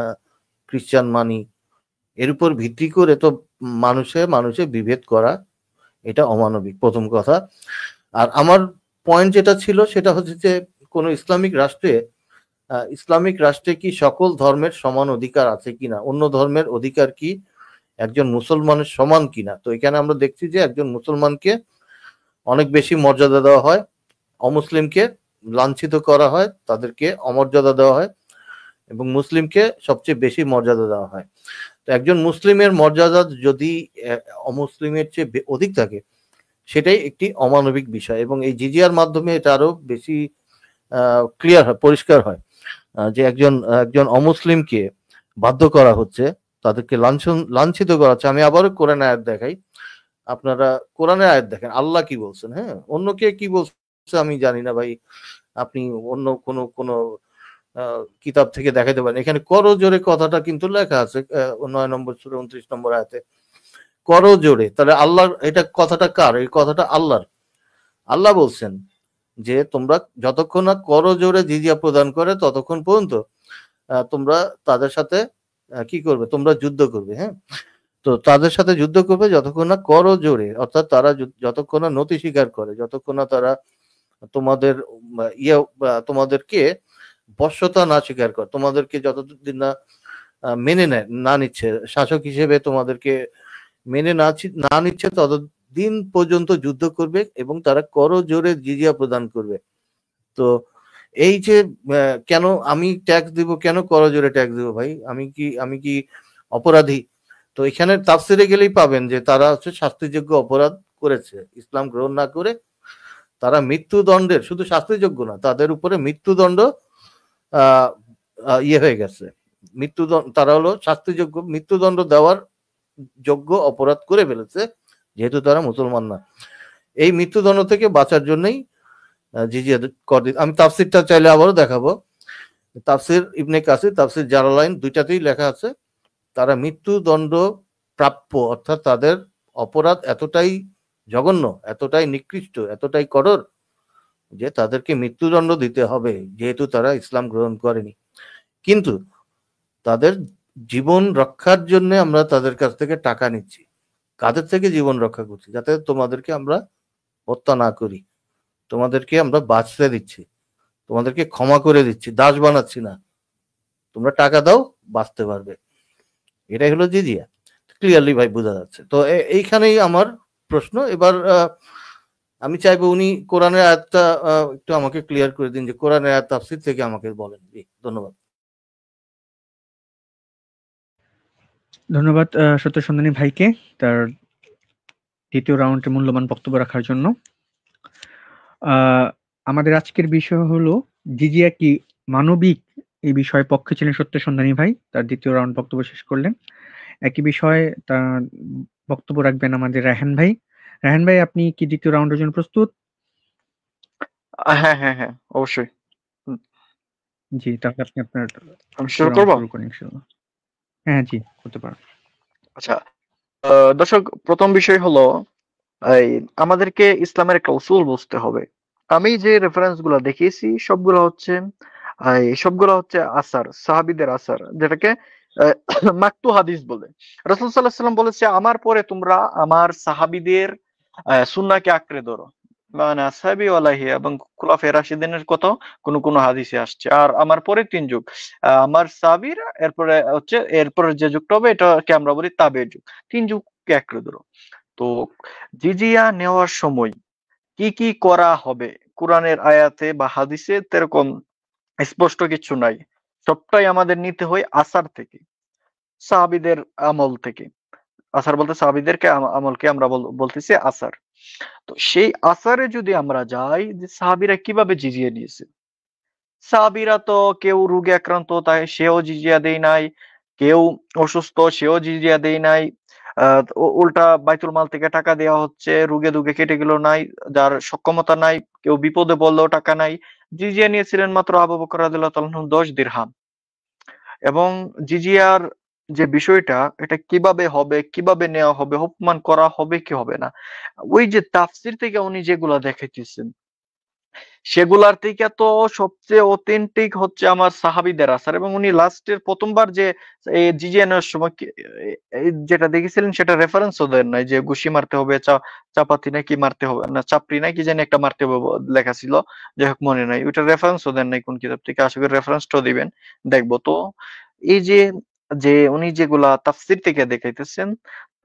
Speaker 2: খ্রিস্টান মানি, এর উপর ভিত্তি করে তো মানুষে বিভেদ করা এটা অমানবিক, প্রথম কথা। আর আমার পয়েন্ট যেটা ছিল সেটা হচ্ছে যে কোন ইসলামিক রাষ্ট্রে কি সকল ধর্মের সমান অধিকার আছে কিনা, অন্য ধর্মের অধিকার কি একজন মুসলমানের সমান কিনা। তো এখানে আমরা দেখছি যে একজন মুসলমানকে অনেক বেশি মর্যাদা দেওয়া হয়, অমুসলিমকে লাঞ্ছিত করা হয়, তাদেরকে অমর্যাদা দেওয়া হয়, এবং মুসলিমকে সবচেয়ে বেশি মর্যাদা দেওয়া হয়। তো একজন মুসলিমের মর্যাদা যদি অমুসলিমের চেয়ে অধিক থাকে, সেটাই একটি অমানবিক বিষয়। এবং এই জিজিয়ার মাধ্যমে এটা আরো বেশি ক্লিয়ার হয়, পরিষ্কার হয় যে একজন অমুসলিমকে বাধ্য করা হচ্ছে, তাদেরকে লাঞ্ছিত করা হচ্ছে। আমি আবারও কোরআন আয়াত দেখাই, আপনারা কোরআনের আয়াত দেখেন, আল্লাহ কি বলছেন। হ্যাঁ, অন্য কে কি বলছে আমি জানি না ভাই, আপনি অন্য কোনো কিতাব থেকে দেখাতে পারেন। এখানে করজোড়ে কথাটা কিন্তু লেখা আছে 9 নম্বর সূরা 29 নম্বর আয়াতে, করজোড়ে। তাহলে আল্লাহ, এটা কথাটা কার? এই কথাটা আল্লাহর। আল্লাহ বলছেন যে তোমরা যতক্ষণ না করজোড়ে জিজিয়া প্রদান করে ততক্ষণ পর্যন্ত তোমরা তাদের সাথে কি করবে? তোমরা যুদ্ধ করবে। হ্যাঁ, তো তাদের সাথে যুদ্ধ করবে যতক্ষণ না করজোড়ে, অর্থাৎ তারা যতক্ষণ না নতি স্বীকার করে, যতক্ষণ না তারা তোমাদেরকে বশ্যতা না স্বীকার করে, তোমাদেরকে যতদিন না মেনে নেয়, না নিচ্ছে, শাসক হিসেবে তোমাদেরকে মেনে না নিচ্ছে, ততদিন পর্যন্ত যুদ্ধ করবে এবং তারা করজোড়ে জিজিয়া প্রদান করবে। তো এই যে কেন আমি ট্যাক্স দিব, কেন করজোড়ে ট্যাক্স দিব ভাই? আমি কি অপরাধী? তো এখানে তাফসিরে গেলেই পাবেন যে তারা হচ্ছে শাস্তিযোগ্য অপরাধ করেছে। ইসলাম গ্রহণ না করে তারা মৃত্যুদণ্ডের, শুধু শাস্তিযোগ্য না, তাদের উপরে মৃত্যুদণ্ড হয়ে গেছে। তারা হলো শাস্তিযোগ্য, মৃত্যুদণ্ড দেওয়ার যোগ্য অপরাধ করে ফেলেছে, যেহেতু তারা মুসলমান না। এই মৃত্যুদণ্ড থেকে বাঁচার জন্যই জিজিয়া কর দিতে। আমি তাফসিরটা চাইলে আবারও দেখাবো, তাফসির ইবনে কাসির, তাফসির জালালাইন, দুইটাতেই লেখা আছে তারা মৃত্যুদণ্ড প্রাপ্য, অর্থাৎ তাদের অপরাধ এতটাই জঘন্য, এতটাই নিকৃষ্ট, এতটাই কঠোর যে তাদেরকে মৃত্যুদণ্ড দিতে হবে, যেহেতু তারা ইসলাম গ্রহণ করেনি। কিন্তু তাদের জীবন রক্ষার জন্য আমরা তাদের কাছ থেকে টাকা নিচ্ছি। কাদের থেকে জীবন রক্ষা করছি? যাতে তোমাদেরকে আমরা হত্যা না করি, তোমাদেরকে আমরা বাঁচতে দিচ্ছি, তোমাদেরকে ক্ষমা করে দিচ্ছি, দাস বানাচ্ছি না। তোমরা টাকা দাও, বাঁচতে পারবে। এটাই হলো জিজিয়া। ক্লিয়ারলি ভাই বোঝা যাচ্ছে। তো এইখানেই আমার প্রশ্ন। এবার আমি চাইবো উনি কোরআনের আয়াতটা একটু আমাকে ক্লিয়ার করে দিন, যে কোরআনের আয়াত তাফসীর থেকে আমাকে বলেন। ধন্যবাদ।
Speaker 1: ধন্যবাদ সত্য সন্ধানী ভাইকে তার দ্বিতীয় রাউন্ডে মূল্যবান বক্তব্য রাখার জন্য। আমাদের আজকের বিষয় হলো জিজিয়া কি মানবিক, এই বিষয়ে পক্ষে ছিলেন সত্য সন্ধানী ভাই, তার দ্বিতীয় রাউন্ড বক্তব্য শেষ করলেন। একই বিষয়ে তার বক্তব্য রাখবেন আমাদের রায়হান ভাই। রায়হান ভাই, আপনি কি দ্বিতীয় রাউন্ডের জন্য প্রস্তুত?
Speaker 3: হ্যাঁ, অবশ্যই।
Speaker 1: জি, তাহলে আপনি আপনার
Speaker 3: শুরু করবো?
Speaker 1: হ্যাঁ জি, করতে পারেন।
Speaker 3: আচ্ছা, দর্শক, প্রথম বিষয় হলো আমাদেরকে ইসলামের একটা উসুল বুঝতে হবে। আমি যে রেফারেন্স গুলো দেখিয়েছি সবগুলো হচ্ছে আসার, সাহাবীদের আসার, যেটাকে মাকতু হাদিস বলে। রাসূল সাল্লাল্লাহু আলাইহি ওয়াসাল্লাম বলেছে, আমার পরে তোমরা আমার সাহাবীদের সুন্নাহকে আঁকড়ে ধরো। মানে আসহাবি ওয়ালাহি এবং খুলাফায়ে রাশিদিনের কথা কোন হাদিসে আসছে। আর আমার পরে 3 যুগ, আমার সাহাবীরা, এরপরে যে যুগটা হবে এটাকে আমরা বলি তাবেঈ যুগ। 3 যুগকে আঁকড়ে ধরো। তো জিজিয়া নেওয়ার সময় কি করা হবে, কোরআনের আয়াতে বা হাদিসে তেরকম স্পষ্ট কিছু নাই। সবটাই আমাদের নিতে হয় আসার থেকে, সাহাবীদের আমল থেকে। আসার বলতে সাহাবীদেরকে আমলকে আমরা বলতেছি আসার। তো সেই আসারে যদি আমরা যাই যে সাহাবীরা কিভাবে জিজিয়া নিয়েছে, সাহাবীরা তো কেউ রোগে আক্রান্ত তাই সেও জিজিয়া দেয় নাই, কেউ অসুস্থ সেও জিজিয়া দেয় নাই। উল্টা বাইতুল মাল থেকে টাকা দেওয়া হচ্ছে, রোগে দুগে কেটে গেল নাই, যার সক্ষমতা নাই, কেউ বিপদে বললেও টাকা নাই। জিজিয়া নিয়েছিলেন মাত্র আবু বকর রাদিয়াল্লাহু তাআলা আনহু 10 দিরহাম। এবং জিজিয়ার যে বিষয়টা এটা কিভাবে হবে, কিভাবে নেওয়া হবে, অপমান করা হবে কি হবে না, ওই যে তাফসির থেকে উনি যেগুলা দেখাইতেছেন সেগুলার থেকে তো সবচেয়ে অথেন্টিক হচ্ছে আমার সাহাবীদের আসার। এবং উনি লাস্টের প্রথমবার যে এই জিজিয়া নেওয়ার সময় যেটা দেখেছিলেন সেটা রেফারেন্সও দেন নাই যে ঘুষি মারতে হবে, চাপাতি নাকি মারতে হবে না, চাপড়ি নাকি জানি একটা মারতে হবে লেখা ছিল, যাই হোক মনে নাই, ওইটা রেফারেন্সও দেন নাই কোন কিতাব থেকে। আশা করি রেফারেন্সটাও দিবেন, দেখবো। তো এই যে যে উনি যেগুলা তাফসির থেকে দেখাইতেছেন,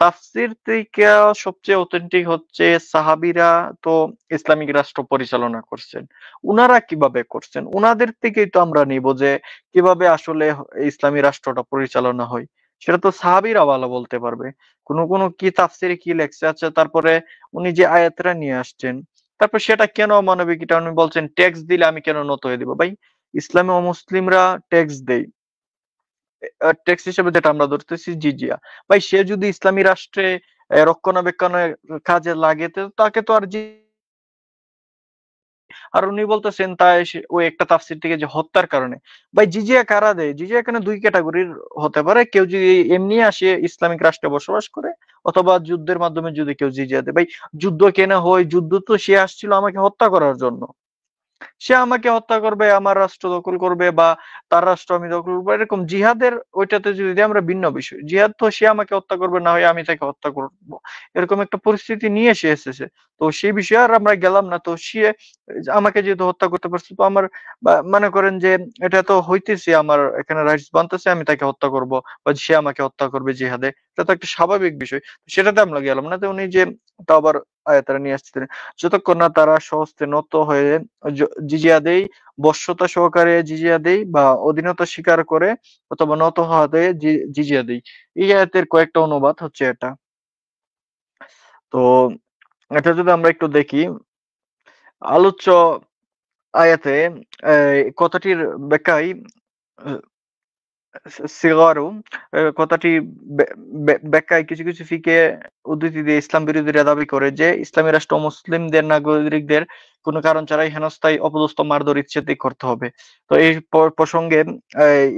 Speaker 3: তাফসির থেকে সবচেয়ে অথেন্টিক হচ্ছে সাহাবীরা তো ইসলামিক রাষ্ট্র পরিচালনা করছেন। উনারা কিভাবে করছেন উনাদের থেকেই তো আমরা নিব যে কিভাবে আসলে ইসলামী রাষ্ট্রটা পরিচালনা হয়, সেটা তো সাহাবীরা ভালো বলতে পারবে। কোন কোন কি তাফসিরে কি লেখছে, আচ্ছা তারপরে উনি যে আয়াতটা নিয়ে আসছেন, তারপর সেটা কেন মানবিক, এটা উনি বলছেন ট্যাক্স দিলে আমি কেন নত হয়ে দিব। ভাই, ইসলামে অমুসলিমরা ট্যাক্স দেয়, ট্যাক্স হিসেবে যেটা আমরা ধরতেছি জিজিয়া। ভাই, সে যদি ইসলামী রাষ্ট্রে রক্ষণাবেক্ষণের কাজে লাগে তো তাকে তো আর আর উনি বলতেছেন তাই ওই একটা তাফসীর থেকে যে হত্যার কারণে। ভাই, জিজিয়া কারা দেয়? জিজিয়া এখানে দুই ক্যাটাগরির হতে পারে। কেউ যদি এমনি আসে ইসলামিক রাষ্ট্রে বসবাস করে, অথবা যুদ্ধের মাধ্যমে যদি কেউ জিজিয়া দেয়। ভাই, যুদ্ধ কেন হয়? যুদ্ধ তো সে আসছিল আমাকে হত্যা করার জন্য। সে আমাকে হত্যা করবে, আমার রাষ্ট্র দখল করবে, বা তার রাষ্ট্র আমি দখল করবো, এরকম জিহাদের ওইটাতে যদি দিই আমরা ভিন্ন বিষয়। জিহাদ তো সে আমাকে হত্যা করবে, না হয় আমি তাকে হত্যা করবো, এরকম একটা পরিস্থিতি নিয়ে সে এসেছে। তো সেই বিষয়ে আর আমরা গেলাম না। তো সে আমাকে যেহেতু হত্যা করতে পারছে, তো আমার মনে করেন যে এটা তো হইতেছে, আমার এখানে রাইটস বানতেছে, আমি তাকে হত্যা করব বা সে আমাকে হত্যা করবে জিহাদে, এটা তো একটা স্বাভাবিক বিষয়। সেটাতে আমরা গেলাম না। তো উনি যে তাও আবার আয়াতটা নিয়ে আসছিলেন, যতক্ষণ না তারা স্বহস্তে নত হয়ে জিজিয়া দেই, বশ্যতা সহকারে জিজিয়া দেই, বা অধীনতা স্বীকার করে অথবা নত হওয়াতে জিজিয়া দেই। এই আয়াতের কয়েকটা অনুবাদ হচ্ছে এটা। তো এটা যদি আমরা একটু দেখি, আলোচ্য আয়াতে কথাটির ব্যাখ্যায় সিগারু কথাটি ব্যাখ্যায় কিছু কিছু ফিকে উদ্ধৃতি দিয়ে ইসলাম বিরোধীরা দাবি করে যে ইসলামী রাষ্ট্র মুসলিমদের নাগরিকদের কোনো কারণ ছাড়াই হেনস্থায় অপদস্থ মারধর ইচ্ছেতেই করতে হবে। তো এই প্রসঙ্গে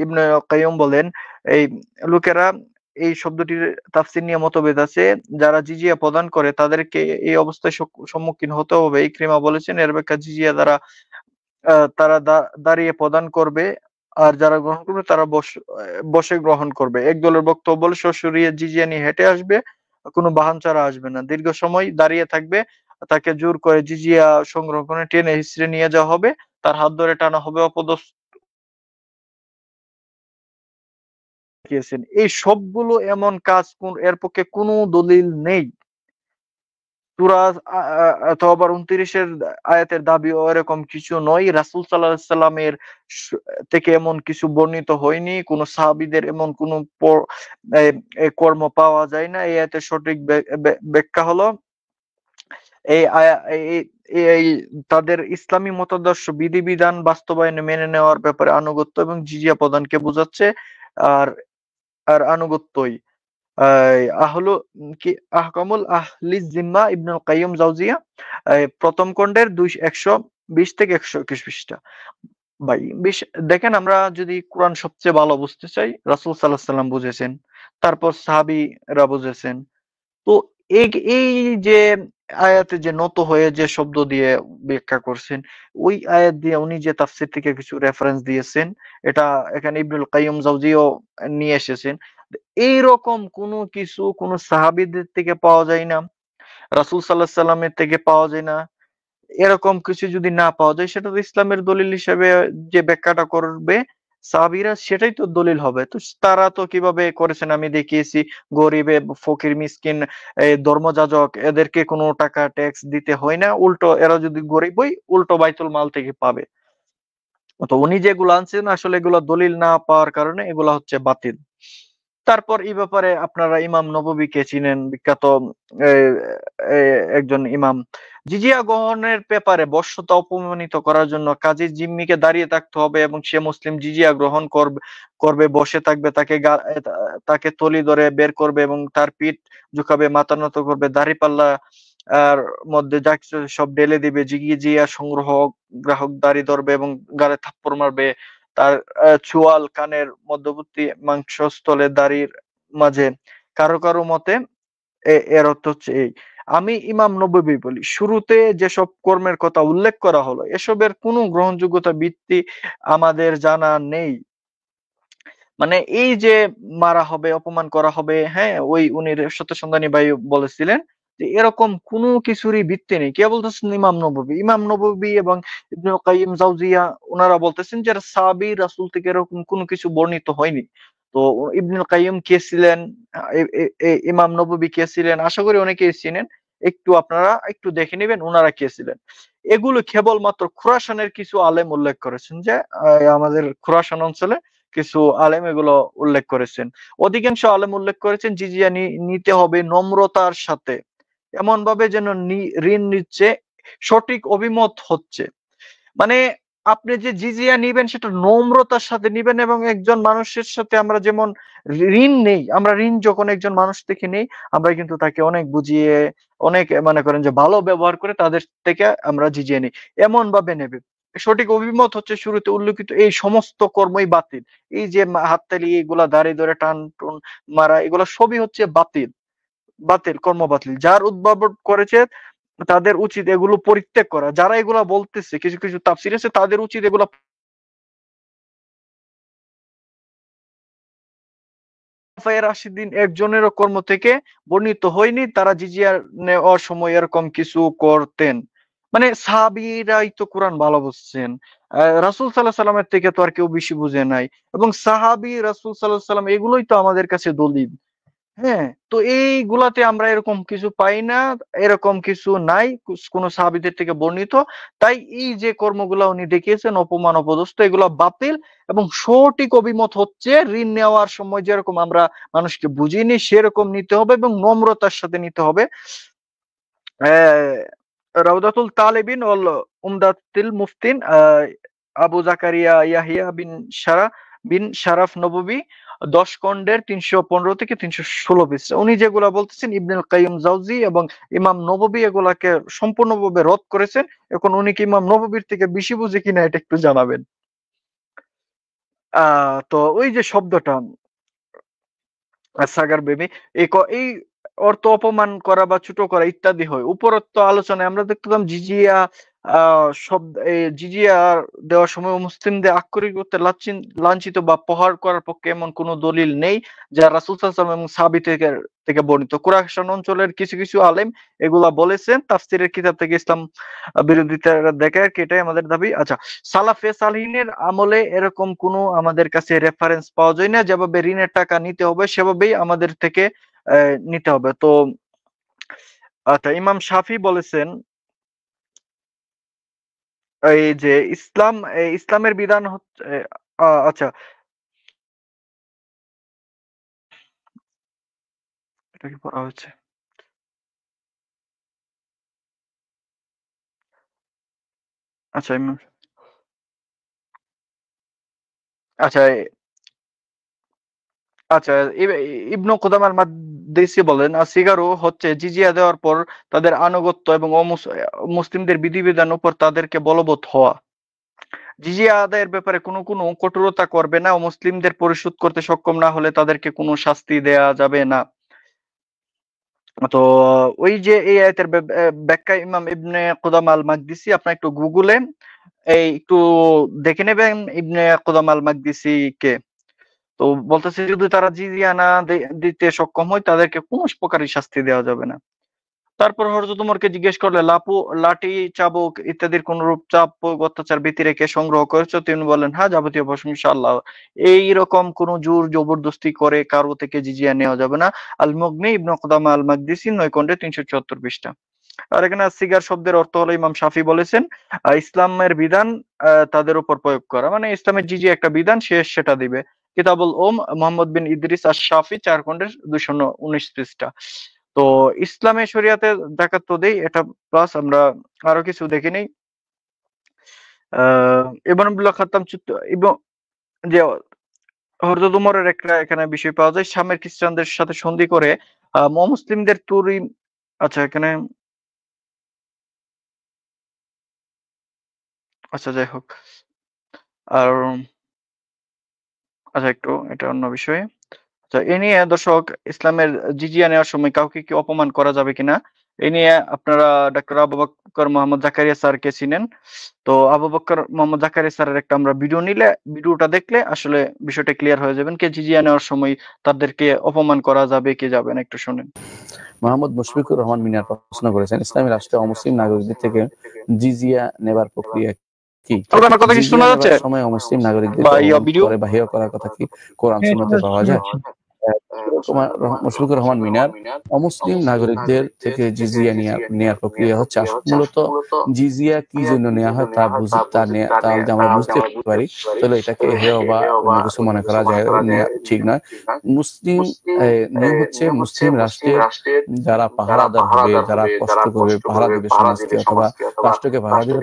Speaker 3: ইবনে কাইয়ুম বলেন, এই লোকেরা এই শব্দটির তাফসীর নিয়ে মতভেদ আছে। যারা জিজিয়া প্রদান করে তাদেরকে এই অবস্থায় সম্মুখীন হতে হবে। ইকরিমা বলেছেন এর ব্যাখ্যা জিজিয়া দ্বারা তারা দাঁড়িয়ে প্রদান করবে, আর যারা গ্রহণ করবে তারা বসে গ্রহণ করবে। এক দলের বক্তব্য বলে সশরীরে জিজিয়া নিয়ে হেঁটে আসবে, কোনো বাহন ছাড়া আসবে না, দীর্ঘ সময় দাঁড়িয়ে থাকবে, তাকে জোর করে জিজিয়া সংগ্রহ করে টেনে হিঁচড়ে নিয়ে যাওয়া হবে, তার হাত ধরে টানা হবে, অপদস্থ দেখিয়েছেন। এই সবগুলো এমন কাজ এর পক্ষে কোনো দলিল নেই। সূরা তওবার ২৯ এর আয়াতের দাবিও এরকম কিছু নয়। রাসূল সাল্লাল্লাহু আলাইহি সাল্লামের থেকে এমন কিছু বর্ণিত হয়নি। কোন সাহাবীদের এমন কোন এ এ কর্ম পাওয়া যায় না। এই আয়াতের সঠিক ব্যাখ্যা হলো এই এই তাদের ইসলামী মতাদর্শ বিধিবিধান বাস্তবায়নে মেনে নেওয়ার ব্যাপারে আনুগত্য এবং জিজিয়া প্রদানকে বোঝাচ্ছে। আর আর আনুগত্যই আহলু কি আহকামুল আহলি জিম্মা ইবনুল কাইয়্যিম জাওজিয়া প্রথম খণ্ডের 120 থেকে 121 পৃষ্ঠা। ভাই, দেখেন, আমরা যদি কোরআন সবচেয়ে ভালো বুঝতে চাই, রাসূল সাল্লাল্লাহু আলাইহি সাল্লাম বুঝেছেন, তারপর সাহাবীরা বুঝেছেন। তো এই এই যে আয়াতে যে নত হয়ে যে শব্দ দিয়ে ব্যাখ্যা করছেন, ওই আয়াত দিয়ে উনি যে তাফসীর থেকে কিছু রেফারেন্স দিয়েছেন, এটা এখানে ইবনুল কাইয়্যিম জাওজিও নিয়ে এসেছেন। এইরকম কোনো কিছু কোনো সাহাবীদের থেকে পাওয়া যায় না, রাসূল সাল্লাল্লাহু আলাইহি সাল্লামের থেকে পাওয়া যায় না। এরকম কিছু যদি না পাওয়া যায়, সেটা তো ইসলামের দলিল হিসেবে যে ব্যাখ্যাটা করবে সাহাবীরা, সেটাই তো দলিল হবে। তো তারা তো কিভাবে করেছেন আমি দেখিয়েছি। গরিব, ফকির, মিসকিন, ধর্মযাজক, এদেরকে কোনো টাকা ট্যাক্স দিতে হয় না। উল্টো এরা যদি গরিব হয়, উল্টো বাইতুল মাল থেকে পাবে। তো উনি যেগুলো আনছেন আসলে এগুলা দলিল না পাওয়ার কারণে এগুলা হচ্ছে বাতিল। তারপর এই ব্যাপারে আপনারা ইমাম নববীকে চিনেন, বিখ্যাত এ, একজন ইমাম। জিজিয়া গ্রহণের ব্যাপারে বশ্যতা অপমানিত করার জন্য কাজী জিম্মিকে দাঁড়িয়ে থাকতে হবে এবং সে মুসলিম জিজিয়া গ্রহণ করবে, বসে থাকবে, তাকে তলি ধরে বের করবে এবং তার পিঠ ঝুঁকাবে, মাথা নত করবে, দাড়িপাল্লা আর মধ্যে যা কিছু সব ঢেলে দিবে, জিজিয়া সংগ্রহ গ্রাহক দাড়ি ধরবে এবং গালে থাপ্পড় মারবে, তার চোয়াল কানের মধ্যবর্তী মাংসস্থলে দাড়ির মাঝে। কারো কারো মতে এর অর্থ হচ্ছে এই। আমি ইমাম নববী বলি, শুরুতে যেসব কর্মের কথা উল্লেখ করা হলো এসবের কোনো গ্রহণযোগ্যতা ভিত্তি আমাদের জানা নেই। মানে এই যে মারা হবে, অপমান করা হবে, হ্যাঁ, ওই উনি সত্যসন্ধানী ভাই বলেছিলেন যে এরকম কোনো কিছুরই ভিত্তি নেই। কে বলতেছেন? ইমাম নববী এবং ইবনুল কাইয়িম জাওজিয়া ওনারা বলতেছেন যে সাহাবী রাসূল থেকে এরকম কোনো কিছু বর্ণিত হয়নি। তো ইবনুল কাইয়িম কে ছিলেন, ইমাম নববী কে ছিলেন, আশা করি অনেকেই চিনেন। আপনারা একটু দেখে নেবেন ওনারা কে ছিলেন। এগুলো কেবলমাত্র খোরাসানের কিছু আলেম উল্লেখ করেছেন যে আমাদের খোরাসান অঞ্চলে কিছু আলেম এগুলো উল্লেখ করেছেন। অধিকাংশ আলেম উল্লেখ করেছেন জিজিয়া নিতে হবে নম্রতার সাথে, এমন ভাবে যেন ঋণ নিচ্ছে সঠিক অভিমত হচ্ছে। মানে আপনি যে জিজিয়া নিবেন সেটা নম্রতার সাথে নিবেন এবং একজন মানুষের সাথে আমরা যেমন ঋণ নেই, আমরা ঋণ যখন একজন মানুষ থেকে নেই আমরা কিন্তু তাকে অনেক বুঝিয়ে, অনেক মনে করেন যে ভালো ব্যবহার করে তাদের থেকে আমরা জিজিয়ে নিই, এমন ভাবে নেবে। সঠিক অভিমত হচ্ছে শুরুতে উল্লেখিত এই সমস্ত কর্মই বাতিল। এই যে হাততালি, এগুলা দাড়ি ধরে টান টুন মারা, এগুলা সবই হচ্ছে বাতিল, কর্ম বাতিল। যার উদ্ভাবন করেছে তাদের উচিত এগুলো পরিত্যাগ করা। যারা এগুলা বলতেছে, কিছু কিছু তাফসীর আছে, তাদের উচিত এগুলা 80 একজনেরও কর্ম থেকে বর্ণিত হয়নি তারা জিজিয়া নেওয়ার সময় এরকম কিছু করতেন। মানে সাহাবীরাই তো কোরআন ভালো বুঝছেন, রাসূল সাল্লাল্লাহু আলাইহি সাল্লামের থেকে তো আর কেউ বেশি বুঝে নাই, এবং সাহাবী রাসূল সাল্লাল্লাহু আলাইহি সাল্লাম এগুলোই তো আমাদের কাছে দলিল। হ্যাঁ, তো এইগুলাতে আমরা এরকম কিছু পাই না, এরকম কিছু নাই কোন সাহাবীদের থেকে বর্ণিত। তাই এই যে কর্মগুলা উনি দেখিয়েছেন অপমান অপদস্থ, এগুলা বাতিল। এবং সঠিক অভিমত হচ্ছে ঋণ নেওয়ার সময় যেরকম আমরা মানুষকে বুঝিয়ে সেরকম নিতে হবে এবং নম্রতার সাথে নিতে হবে। রাউদাতুল তালেবিন ওয়াল উমদাতুল মুফতিন, আবু জাকারিয়া ইয়াহিয়া বিন শারাফ নববী, 10 খন্ডের 315 থেকে 316 পৃষ্ঠা। উনি যেগুলা বলতেছেন ইবনুল কাইয়িম জাওজি এবং ইমাম নববী এগুলাকে সম্পূর্ণভাবে রদ করেছেন। এখন উনি কি ইমাম নববীর থেকে বেশি বুঝে কিনা এটা একটু জানাবেন। তো ওই যে শব্দটা সাগার বেবি, এই অর্থ অপমান করা বা ছোট করা ইত্যাদি হয়। উপরোক্ত আলোচনায় আমরা দেখলাম জিজিয়া জিজিয়া দেওয়ার সময় মুসলিমদের আক্ষরিক অর্থে লাঞ্ছিত বা প্রহার করার পক্ষে এমন কোন দলিল নেই যা রাসূল সাল্লাল্লাহু আলাইহি ওয়াসাল্লাম এবং সাহাবী থেকে বর্ণিত। খোরাসান অঞ্চলের কিছু কিছু আলেম এগুলা বলেছেন, তাফসীরের কিতাব থেকে ইসলাম বিরোধিতা দেখায়, এটাই আমাদের দাবি। আচ্ছা, সালাফে সালিহিনের আমলে এরকম কোনো আমাদের কাছে রেফারেন্স পাওয়া যায় না। যেভাবে ঋণের টাকা নিতে হবে সেভাবেই আমাদের থেকে নিতে হবে। তো আচ্ছা, ইমাম শাফি বলেছেন এই যে ইসলামের বিধান হচ্ছে আচ্ছা, এটা কি পড়া হচ্ছে? আচ্ছা আচ্ছা আচ্ছা, ইবনু কুদাম আল মাকদিসি বলেন সিগারও হচ্ছে জিজিয়া দেওয়ার পর তাদের আনুগত্য এবং মুসলিমদের বিধিবিধান উপর তাদেরকে বলবৎ হওয়া। জিজিয়া আদায়ের ব্যাপারে কোনো কঠোরতা করবে না ও মুসলিমদের পরিশোধ করতে সক্ষম না হলে তাদেরকে কোনো শাস্তি দেয়া যাবে না। তো ওই যে এই আয়াতের ব্যাখ্যা ইমাম ইবনে কুদামা আল মাকদিসি, আপনার একটু গুগলে একটু দেখে নেবেন ইবনে কুদামা আল মাকদিসি কে। তো বলতেছে যদি তারা জিজিয়া না দিতে সক্ষম হয় তাদেরকে কোনো প্রকারই শাস্তি দেওয়া যাবে না। তারপর হযরত ওমরকে জিজ্ঞেস করলে লাঠি, চাবুক ইত্যাদির কোন রূপ চাপ অত্যাচার ভীতি রেখে সংগ্রহ করেছো? তিনি বললেন হ্যাঁ, যাবতীয় প্রশংসা আল্লাহ। এইরকম কোন জোর জবরদস্তি করে কারো থেকে জিজিয়া নেওয়া যাবে না। আল মুগনি ইবনে কুদামা আল মাকদিসি 9 খন্ডে 374 পৃষ্ঠা। আর এখানে সিগার শব্দের অর্থ হলো ইমাম শাফি বলেছেন ইসলামের বিধান তাদের উপর প্রয়োগ করা, মানে ইসলামের জিজিয়া একটা বিধান, সে সেটা দিবে। কিতাবুল মোহাম্মদ বিন ইদ্রিস আশ-শাফি 4 খণ্ডের 219 পৃষ্ঠা। তো ইসলামে শরিয়াতে যাকাত তো দেই, এটা প্লাস আমরা আরো কিছু দেখে নেই। ইবন আব্দুল্লাহ খাত্তাম এবং যে হযরত উমরের একটা এখানে বিষয় পাওয়া যায়, শামের খ্রিস্টানদের সাথে সন্ধি করে অমুসলিমদের তুরিন, আচ্ছা এখানে, আচ্ছা যাই হোক। আর আচ্ছা একটু এটা অন্য বিষয়ে। আচ্ছা এ নিয়ে দর্শক, ইসলামের জিজিয়া নেওয়ার সময় কাউকে কি অপমান করা যাবে কিনা এ নিয়ে আপনারা ডক্টর আবু বকর মোহাম্মদ জাকারিয়া স্যারকে চিনেন। তো আবু বকর মোহাম্মদ জাকারিয়া স্যারের একটা আমরা ভিডিও নিলে, ভিডিওটা দেখলে আসলে বিষয়টা ক্লিয়ার হয়ে যাবেন কে জিজিয়া নেওয়ার সময় তাদেরকে অপমান করা যাবে কি যাবে না, একটু শুনেন।
Speaker 5: মোহাম্মদ মুশফিকুর রহমান মিনার প্রশ্ন করেছেন, ইসলামী রাষ্ট্রে অমুসলিম নাগরিকদের থেকে জিজিয়া নেবার প্রক্রিয়া কি?
Speaker 3: আমার কথা কি
Speaker 5: জিজিয়া
Speaker 3: শোনা যাচ্ছে?
Speaker 5: নেবার সময় অমুসলিম নাগরিকদের করে বাহির করার কথা কি কোরআন সুন্নাতে পাওয়া যায়? মুশফিকুর রহমান মিনার, অমুসলিম নাগরিকদের থেকে জিজিয়া নেওয়ার প্রক্রিয়া হচ্ছে মূলত জিজিয়া কি জন্য নেওয়া হয় তা যদি আমরা বুঝতে পারি তাহলে এটাকে হেয় বা অন্য কিছু মনে করা যায় ঠিক নয়। মুসলিম নিয়ম হচ্ছে মুসলিম রাষ্ট্রের যারা পাহারাদার হবে, যারা কষ্ট করবে, পাহারা দেবে সমাজকে অথবা রাষ্ট্রকে পাহারা দেবে,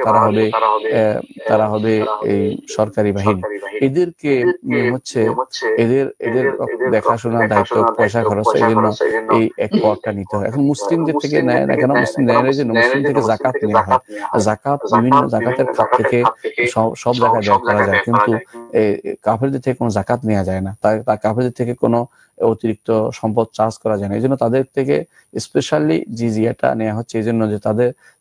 Speaker 5: তারা হবে এই সরকারি বাহিনী। এদেরকে নিয়ম হচ্ছে এদের দেখাশোনা, দায়িত্ব, পয়সা খরচ, এই জন্য এই এক করটা নিতে হয়। এখন মুসলিমদের থেকে নেয় না কেন? মুসলিম নেয় না যে মুসলিম থেকে জাকাত নেওয়া হয়। জাকাত বিভিন্ন জাকাতের খাত থেকে সব জায়গায় ব্যয় করা যায়, কিন্তু কাফেরদের থেকে কোনো জাকাত নেওয়া যায় না। তার কাফেরদের থেকে কোনো অতিরিক্ত সম্পদ চার্জ করা যায় না। এই জন্য তাদের থেকে স্পেশালি জিজিয়াটা নেওয়া হচ্ছে, এই জন্য যে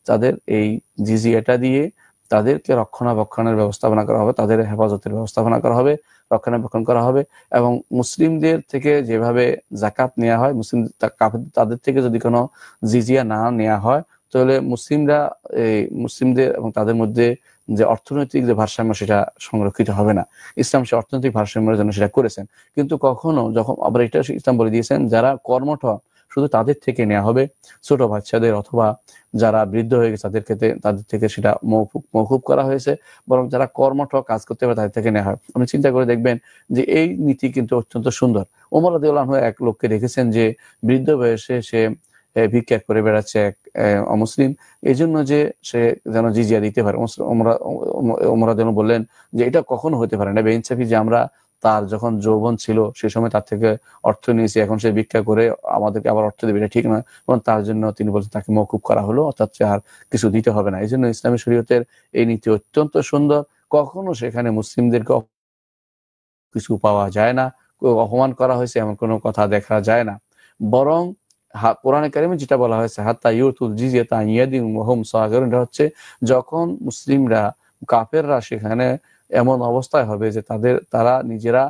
Speaker 5: তাদের এই জিজিয়াটা দিয়ে তাদেরকে রক্ষণাবেক্ষণের ব্যবস্থাপনা করা হবে, তাদের হেফাজতের ব্যবস্থাপনা করা হবে, রক্ষণাবেক্ষণ করা হবে। এবং মুসলিমদের থেকে যেভাবে জাকাত নেওয়া হয়, তাদের থেকে যদি কোনো জিজিয়া না নেওয়া হয় তাহলে মুসলিমদের এবং তাদের মধ্যে যে অর্থনৈতিক যে ভারসাম্য সেটা সংরক্ষিত হবে না। ইসলাম সে অর্থনৈতিক ভারসাম্যের জন্য সেটা করেছেন, কিন্তু কখনো যখন আবার এটা ইসলাম বলে দিয়েছেন যারা কর্মঠ শুধু তাদের থেকে নেওয়া হবে, ছোট বাচ্চাদের অথবা যারা বৃদ্ধ হয়ে গেছে তাদের থেকে সেটা মওকুফ করা হয়েছে, বরং যারা কর্মঠ কাজ করতে পারে তাদের থেকে নেওয়া হয়। আপনি চিন্তা করে দেখবেন যে এই নীতি কিন্তু অত্যন্ত সুন্দর। ওমর রাদিয়াল্লাহু আনহু এক লোককে দেখেছেন যে বৃদ্ধ বয়সে সে ভিক্ষা করে বেড়াচ্ছে, এক অমুসলিম, এই জন্য যে সে যেন জিজিয়া দিতে পারে। ওমর রাদিয়াল্লাহু বললেন যে এটা কখনো হতে পারে না, বেইনসাফি যে আমরা তার যখন যৌবন ছিল সে সময় তার থেকে অর্থ নিয়েছি, এখন সে ভিক্ষা করে আমাদেরকে আবার অর্থ দেবে, এটা ঠিক নয়। এবং তার জন্য তিনি বলছেন তাকে মওকুফ করা হলো, অর্থাৎ আর কিছু দিতে হবে না। এই জন্য ইসলামী শরীয়তের এই নীতি অত্যন্ত সুন্দর। কখনো সেখানে মুসলিমদেরকে কিছু পাওয়া যায় না, অপমান করা হয়েছে এমন কোনো কথা দেখা যায় না, বরং কোরআনে কারিমে যেটা বলা হয়েছে হাত্তা ইউতুল জিজিয়াতা আন ইয়াদিন ওয়া হুম সাগিরুন, এটা হচ্ছে যখন মুসলিমরা, কাফেররা সেখানে এমন অবস্থায় হবে যে তারা নিজেরা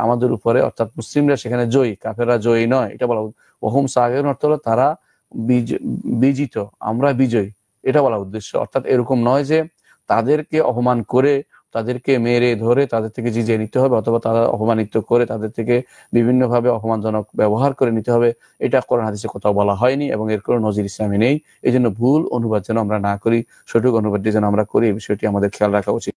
Speaker 5: আমাদের উপরে, অর্থাৎ মুসলিমরা সেখানে জয়ী, কাফেররা জয়ী নয়, এটা বলা। ওয়া হুম সাগিরুন অর্থ হলো তারা বিজিত, আমরা বিজয়ী, এটা বলা উদ্দেশ্য। অর্থাৎ এরকম নয় যে তাদেরকে অপমান করে, তাদেরকে মেরে ধরে তাদের থেকে জিজিয়ে নিতে হবে, অথবা তারা অপমানিত করে তাদের থেকে বিভিন্নভাবে অপমানজনক ব্যবহার করে নিতে হবে। এটা কোরআন হাদিসে কোথাও বলা হয়নি এবং এর কোনো নজির ইসলামে নেই। এই জন্য ভুল অনুবাদ যেন আমরা না করি, সঠিক অনুবাদটি যেন আমরা করি, এই বিষয়টি আমাদের খেয়াল রাখা উচিত।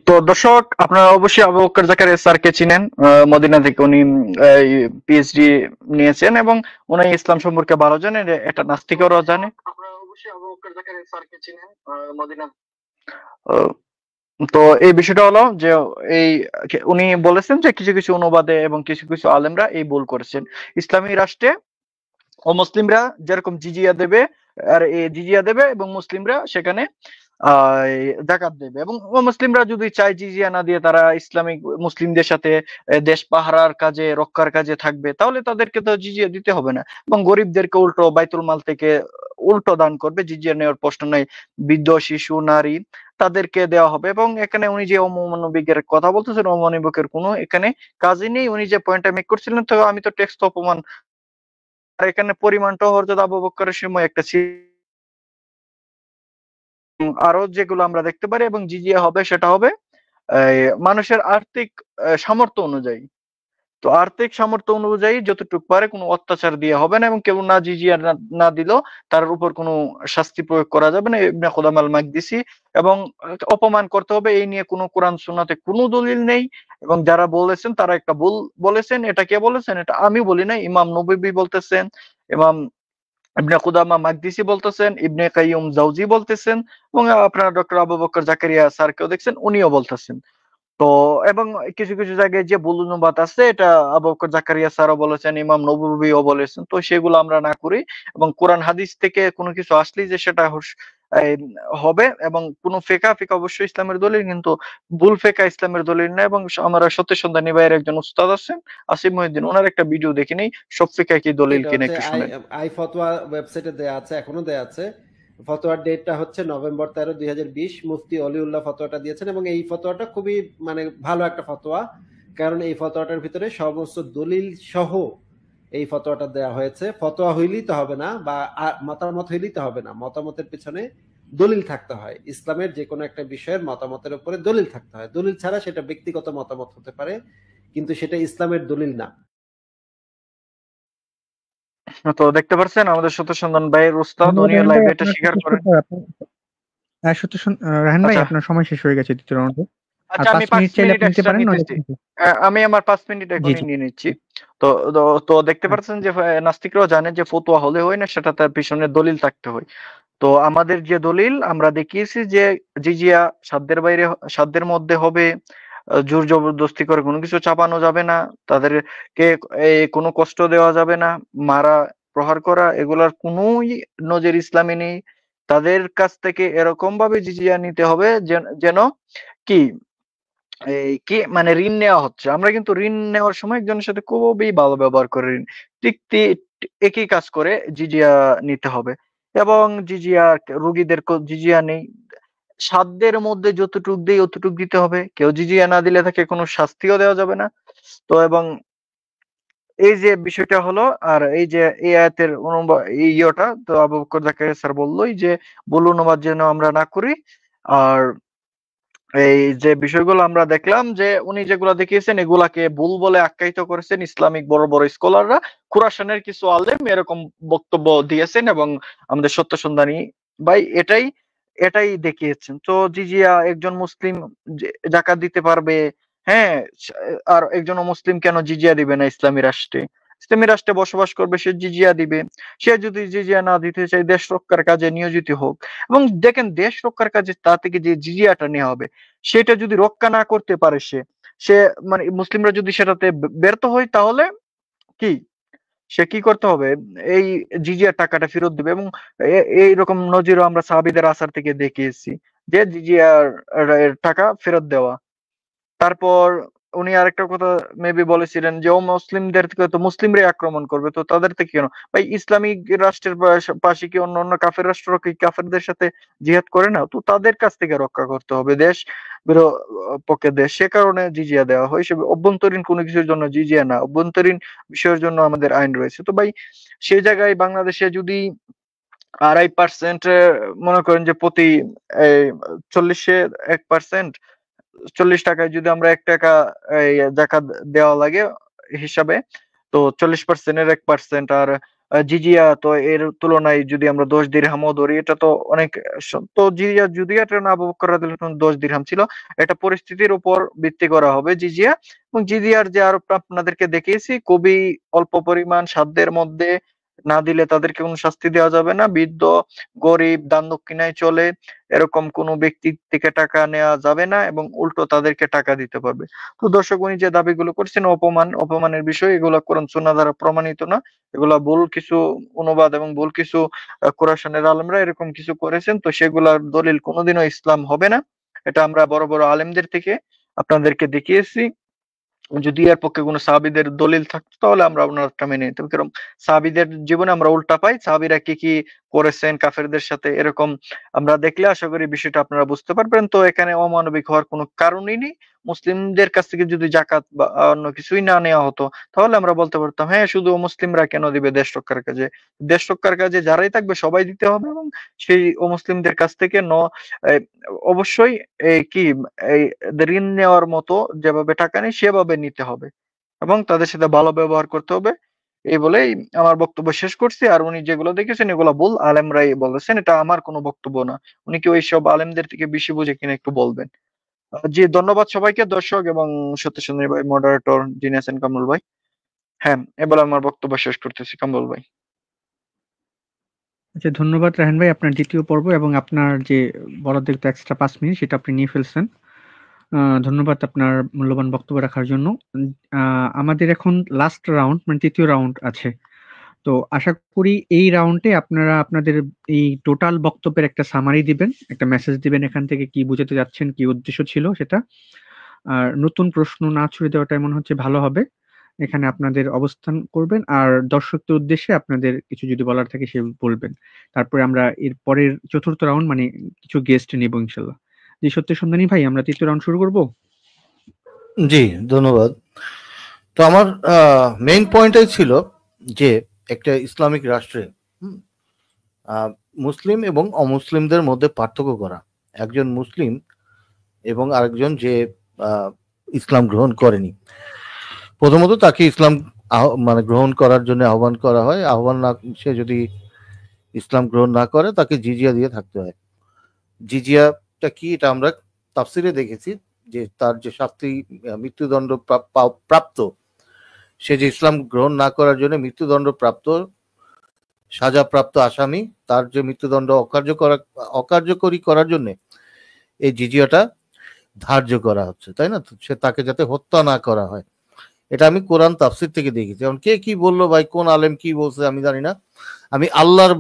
Speaker 3: তো দর্শক, আপনারা অবশ্যই আবু বকর জাকারিয়া স্যারকে চিনেন, মদিনা থেকে উনি পিএইচডি নিয়েছেন এবং উনি ইসলাম সম্পর্কে ভালো জানেন, এটা নাস্তিকরাও জানে। আপনারা অবশ্যই আবু বকর জাকারিয়া স্যারকে চিনেন, মদিনা। তো এই বিষয়টা হলো যে উনি বলেছেন যে কিছু কিছু অনুবাদে এবং কিছু কিছু আলেমরা এই ভুল করেছেন। ইসলামী রাষ্ট্রে অমুসলিমরা যেরকম জিজিয়া দেবে, আর এই জিজিয়া দেবে এবং মুসলিমরা সেখানে জাকাত দেবে, এবং মুসলিমরা যদি চায় জিজিয়া না দিয়ে তারা ইসলামিক মুসলিমদের সাথে দেশ পাহারার কাজে, রক্ষার কাজে থাকবে, তাহলে তাদেরকে তো জিজিয়া দিতে হবে না, এবং গরিবদেরকে উল্টো বাইতুল মাল থেকে উল্টো দান করবে, জিজিয়া নেওয়ার প্রশ্ন নাই। বৃদ্ধ, শিশু, নারী তাদেরকে দেওয়া হবে। এবং এখানে উনি যে অমানবিকের কথা বলতেছেন, অমানবিকের কোনো এখানে কাজই নেই। উনি যে পয়েন্টটা মেক করছিলেন, তো আমি তো টেক্সট অপমান, আর এখানে পরিমাণটাও হযরত আবু বকরের সময় একটা ছিল, আরো যেগুলো আমরা দেখতে পারি। এবং জিজিয়া হবে সেটা হবে মানুষের আর্থিক সামর্থ্য অনুযায়ী। তো আর্থিক সামর্থ্য অনুযায়ী যতটুকু পারে কোনো অত্যাচার দিয়ে হবে না, এবং কেউ না জিজিয়া না দিলেও তার উপর কোনো শাস্তি প্রয়োগ করা যাবে না, ইবনে কুদামা আল মাকদিসি। এবং অপমান করতে হবে এই নিয়ে কোনো কোরআন সুন্নাতে কোনো দলিল নেই। এবং যারা বলেছেন তারা একটা ভুল বলেছেন। এটা কে বলেছেন? এটা আমি বলি না, ইমাম নববী বলতেছেন, ইমাম ইবনে কুদামা মাকদিসি বলতেছেন, ইবনে কাইয়ুম জাওজি বলতেছেন, এবং আপনারা ডক্টর আবু বকর জাকারিয়া স্যারকেও দেখছেন, উনিও বলতেছেন। তো এবং কিছু কিছু জায়গায় যে ভুল অনুবাদ আছে এটা আবু বকর জাকারিয়া স্যারও বলেছেন, ইমাম নববীও বলেছেন। তো সেগুলো আমরা না করি, এবং কোরআন হাদিস থেকে কোনো কিছু আসলেই যে সেটা এই হবে, এবং কোনো ফেকা অবশ্যই ইসলামের দলিল, কিন্তু ভুল ফেকা ইসলামের দলিল না। এবং আমরা সত্য সন্ধানী ভাইয়ের একজন উস্তাদ আছেন আসিফ মহিউদ্দিন, ওনার একটা ভিডিও দেখে নেই সব ফেকা কি দলিল
Speaker 6: এটা
Speaker 3: কিনা,
Speaker 6: হচ্ছে
Speaker 3: একটু শুনেন।
Speaker 6: আই ফতোয়া ওয়েবসাইটে দেয়া আছে, এখনো দেয়া আছে। ফতোয়ার ডেটটা হচ্ছে নভেম্বর 13, 2020। মুফতি অলিউল্লাহ ফতোয়াটা দিয়েছেন, এবং এই ফতোয়াটা খুবই মানে ভালো একটা ফতোয়া, কারণ এই ফতোয়াটার ভিতরে সমস্ত দলিল সহ এই ফতোয়াটা দেয়া হয়েছে। ফতোয়া হইলেই তো হবে না, বা মতামত হইলেই তো হবে না, মতামতের পিছনে দলিল থাকতে হয়। ইসলামের যে কোনো একটা বিষয়ের মতামতের উপরে দলিল থাকতে হয়। দলিল ছাড়া সেটা ব্যক্তিগত মতামত হতে পারে, কিন্তু সেটা ইসলামের দলিল না।
Speaker 3: তো দেখতে পাচ্ছেন আমাদের সত্য সন্ধান ভাইয়ের উস্তাদ,
Speaker 1: ধন্যবাদ
Speaker 3: উনিও
Speaker 1: রায়হান ভাই,
Speaker 3: লাইভে এটা
Speaker 1: আপনার
Speaker 3: স্বীকার
Speaker 1: শেষ
Speaker 3: করেন।
Speaker 1: করতে হবে। রায়হান ভাই,
Speaker 3: আচ্ছা
Speaker 1: আপনার সময় শেষ হয়ে গেছে দ্বিতীয় রাউন্ডে। আর
Speaker 3: আচ্ছা, আমি
Speaker 1: 5 মিনিট
Speaker 3: 5
Speaker 1: চাইলে
Speaker 3: মিনিট
Speaker 1: আপনি নিতে
Speaker 3: এক্সট্রা
Speaker 1: পারেন, নইলে
Speaker 3: নিতেছি। আমি আমার 5 মিনিট
Speaker 1: জি
Speaker 3: এখনই
Speaker 1: জি।
Speaker 3: নিয়ে নিচ্ছি। তো তো তো দেখতে পাচ্ছেন যে নাস্তিকরাও জানে যে ফতোয়া হলে হয় না, সেটা তার পিছনে দলিল থাকতে হয়। তো আমাদের যে দলিল আমরা দেখিয়েছি যে জিজিয়া সাধ্যের মধ্যে হবে, জোর জবরদস্তি করে কোনো কিছু চাপানো যাবে না, তাদেরকে কোনো কষ্ট দেওয়া যাবে না, মারা প্রহার করা এগুলার কোনোই নজির ইসলামে নেই। তাদের কাছ থেকে এরকম ভাবে জিজিয়া নিতে হবে যেন কি কি মানে ঋণ নেওয়া হচ্ছে। আমরা কিন্তু ঋণ নেওয়ার সময় একজনের সাথে খুবই ভালো ব্যবহার করে ঋণ ঠিক একই কাজ করে জিজিয়া নিতে হবে। এবং জিজিয়া রোগীদের জিজিয়া নেই, সাধ্যের মধ্যে যতটুক দেই অতটুক দিতে হবে। কেউ জিজিয়া না দিলে তাকে কোনো শাস্তিও দেওয়া যাবে না। তো এবং এই যে বিষয়টা হলো, আর এই যে এই আয়াতের এই ইয়েটা তো আবু বকর জাকারিয়া স্যার বললোই যে ভুল অনুবাদ যেন আমরা না করি। আর এই যে বিষয়গুলো আমরা দেখলাম যে উনি যেগুলা দেখিয়েছেন এগুলাকে ভুল বলে আখ্যায়িত করেছেন ইসলামিক বড় বড় স্কলাররা, খুরাসানের কিছু আলেম এরকম বক্তব্য দিয়েছেন, এবং আমাদের সত্য সন্ধানী ভাই এটাই দেখিয়েছেন। তো জিজিয়া একজন মুসলিম জাকাত দিতে পারবে, হ্যাঁ, আর একজন মুসলিম কেন জিজিয়া দিবে না? ইসলামী রাষ্ট্রে বসবাস করবে, সে জিজিয়া দিবে। সে যদি জিজিয়া না দিতে চায় দেশ রক্ষার কাজে নিয়োজিত হোক। এবং দেখেন দেশ রক্ষার কাজে তা থেকে যে জিজিয়াটা নেওয়া হবে সেটা যদি রক্ষা না করতে পারে, সে মানে মুসলিমরা যদি সেটাতে ব্যর্থ হয়, তাহলে কি সে কি করতে হবে? এই জিজিয়ার টাকাটা ফেরত দিবে। এবং এইরকম নজিরও আমরা সাহাবীদের আসার থেকে দেখিয়েছি যে জিজিয়ার টাকা ফেরত দেওয়া। তারপর উনি আরেকটা কথা মেবি বলেছিলেন যে মুসলিমদেরকে তো মুসলিমরাই আক্রমণ করবে, তো তাদের থেকে কেন? ভাই ইসলামিক রাষ্ট্রের পাশে কি অন্য কাফের রাষ্ট্র কি কাফেরদের সাথে জিহাদ করে না? তো তাদের কাছ থেকে রক্ষা করতে হবে দেশ পক্ষে দেশ, সে কারণে জিজিয়া দেওয়া হয়। সে অভ্যন্তরীণ কোনো কিছুর জন্য জিজিয়া না, অভ্যন্তরীণ বিষয়ের জন্য আমাদের আইন রয়েছে। তো ভাই সেই জায়গায় বাংলাদেশে যদি 2.5% মনে করেন যে প্রতি 40% 40 টাকায় যদি আমরা 1 টাকা যাকাত দেওয়া লাগে হিসাবে, তো 40% এর 1%, আর জিজিয়া তো এর তুলনায় যদি আমরা 10 দিরহামও ধরি, এটা তো অনেক। তো জিজিয়া যদি এটা না আবু বকর রাদিয়াল্লাহু আনহু 10 দিরহাম ছিল, এটা পরিস্থিতির উপর ভিত্তি করা হবে জিজিয়া। এবং জিজিয়ার যে আরোপটা আপনাদেরকে দেখিয়েছি খুবই অল্প পরিমাণ, সাধ্যের মধ্যে, না দিলে তাদেরকে কোনো শাস্তি দেওয়া যাবে না। বৃদ্ধ, গরিব, দান দক্ষিণায় চলে এরকম কোনো ব্যক্তির থেকে টাকা নেওয়া যাবে না, এবং উল্টো তাদেরকে টাকা দিতে পারবে। তো দর্শক, উনি যে দাবিগুলো করছেন অপমানের বিষয়, এগুলো কোরআন সুন্নাহ দ্বারা প্রমাণিত না। এগুলা ভুল কিছু অনুবাদ এবং ভুল কিছু কুরাইশের আলেমরা এরকম কিছু করেছেন। তো সেগুলার দলিল কোনোদিনও ইসলাম হবে না। এটা আমরা বড় বড় আলেমদের থেকে আপনাদেরকে দেখিয়েছি। যদি এর পক্ষে কোনো সাহাবীদের দলিল থাকতো তাহলে আমরা ওনারটা মেনে নিতাম। কারণ সাহাবীদের জীবনে আমরা উল্টা পাই, সাহাবীরা কি কি করেছেন কাফেরদের সাথে, এরকম আমরা দেখলে আশা করি বিষয়টা আপনারা বুঝতে পারবেন। তো এখানে অমানবিক হওয়ার কোনো কারণই নেই। মুসলিমদের কাছ থেকে যদি জাকাত বা অন্য কিছুই না নেওয়া হতো, তাহলে আমরা বলতে পারতাম হ্যাঁ শুধু মুসলিমরা কেন দিবে দেশ রক্ষার কাজে? দেশ রক্ষার কাজে যারাই থাকবে সবাই দিতে হবে, এবং সেই অমুসলিমদের কাছ থেকে অবশ্যই এই কি এই ঋণ নেওয়ার মতো যেভাবে টাকা নেই সেভাবে নিতে হবে। এবং তাদের সাথে ভালো ব্যবহার করতে হবে। এই বলেই আমার বক্তব্য শেষ করছি। আর উনি যেগুলো দেখেছেন এগুলো ভুল, আলেমরাই বলেছেন, এটা আমার কোনো বক্তব্য না। উনি কি ওইসব আলেমদের থেকে বেশি বুঝে কিনা একটু বলবেন। জি, ধন্যবাদ সবাইকে, দর্শক এবং সত্য সুন্দরী ভাই, মডারেটর যিনি আছেন কামরুল ভাই। হ্যাঁ, এবার আমার বক্তব্য শেষ করতেছি, কামরুল ভাই।
Speaker 1: আচ্ছা, ধন্যবাদ রাহেন ভাই, আপনার দ্বিতীয় পর্ব এবং আপনার যে বরাদ্দকৃত এক্সট্রা 5 মিনিট সেটা আপনি নিয়ে ফেলছেন। ধন্যবাদ আপনার মূল্যবান বক্তব্য রাখার জন্য। আমাদের এখন লাস্ট রাউন্ড, মানে তৃতীয় রাউন্ড আছে। তো আশা করি এই রাউন্ডে আপনারা আপনাদের এই টোটাল বক্তব্যের একটা সামারি দিবেন, একটা মেসেজ দিবেন এখান থেকে কি বুঝাতে যাচ্ছেন, কি উদ্দেশ্য ছিল সেটা। আর নতুন প্রশ্ন না ছুড়ে দেওয়াটাই মনে হচ্ছে ভালো হবে। এখানে আপনাদের অবস্থান করবেন আর দর্শকদের উদ্দেশ্যে আপনাদের কিছু যদি বলার থাকে সে বলবেন। তারপরে আমরা এর পরের চতুর্থ রাউন্ড মানে কিছু গেস্ট নেব ইনশাল্লাহ। জি সত্য সন্ধানী ভাই, আমরা তৃতীয় রাউন্ড শুরু করব।
Speaker 2: জি ধন্যবাদ। তো আমার মেইন পয়েন্টটাই ছিল যে একটা ইসলামিক রাষ্ট্রে মুসলিম এবং অমুসলিমদের মধ্যে পার্থক্য করা, একজন মুসলিম এবং আরেকজন যে ইসলাম গ্রহণ করেনি, প্রথমত তাকে ইসলাম মানে গ্রহণ করার জন্য আহ্বান করা হয়। আহ্বান না, সে যদি ইসলাম গ্রহণ না করে তাকে জিজিয়া দিয়ে থাকতে হয়। জিজিয়াটা কি এটা আমরা তাফসিরে দেখেছি যে তার যে শাস্তি মৃত্যুদণ্ড প্রাপ্ত, সে যে ইসলাম গ্রহণ না করার জন্য মৃত্যুদণ্ড প্রাপ্ত সাজাপ্রাপ্ত আসামি, তার যে মৃত্যুদণ্ড অকার্যকরী করার জন্য এই জিজিয়াটা ধার্য করা হচ্ছে, তাই না? সে তাকে যাতে হত্যা না করা হয়। এটা আমি কোরআন তাফসির থেকে দেখেছি। এখন কে কি বললো ভাই, কোন আলেম কি বলছে আমি জানি না। আমি আল্লাহর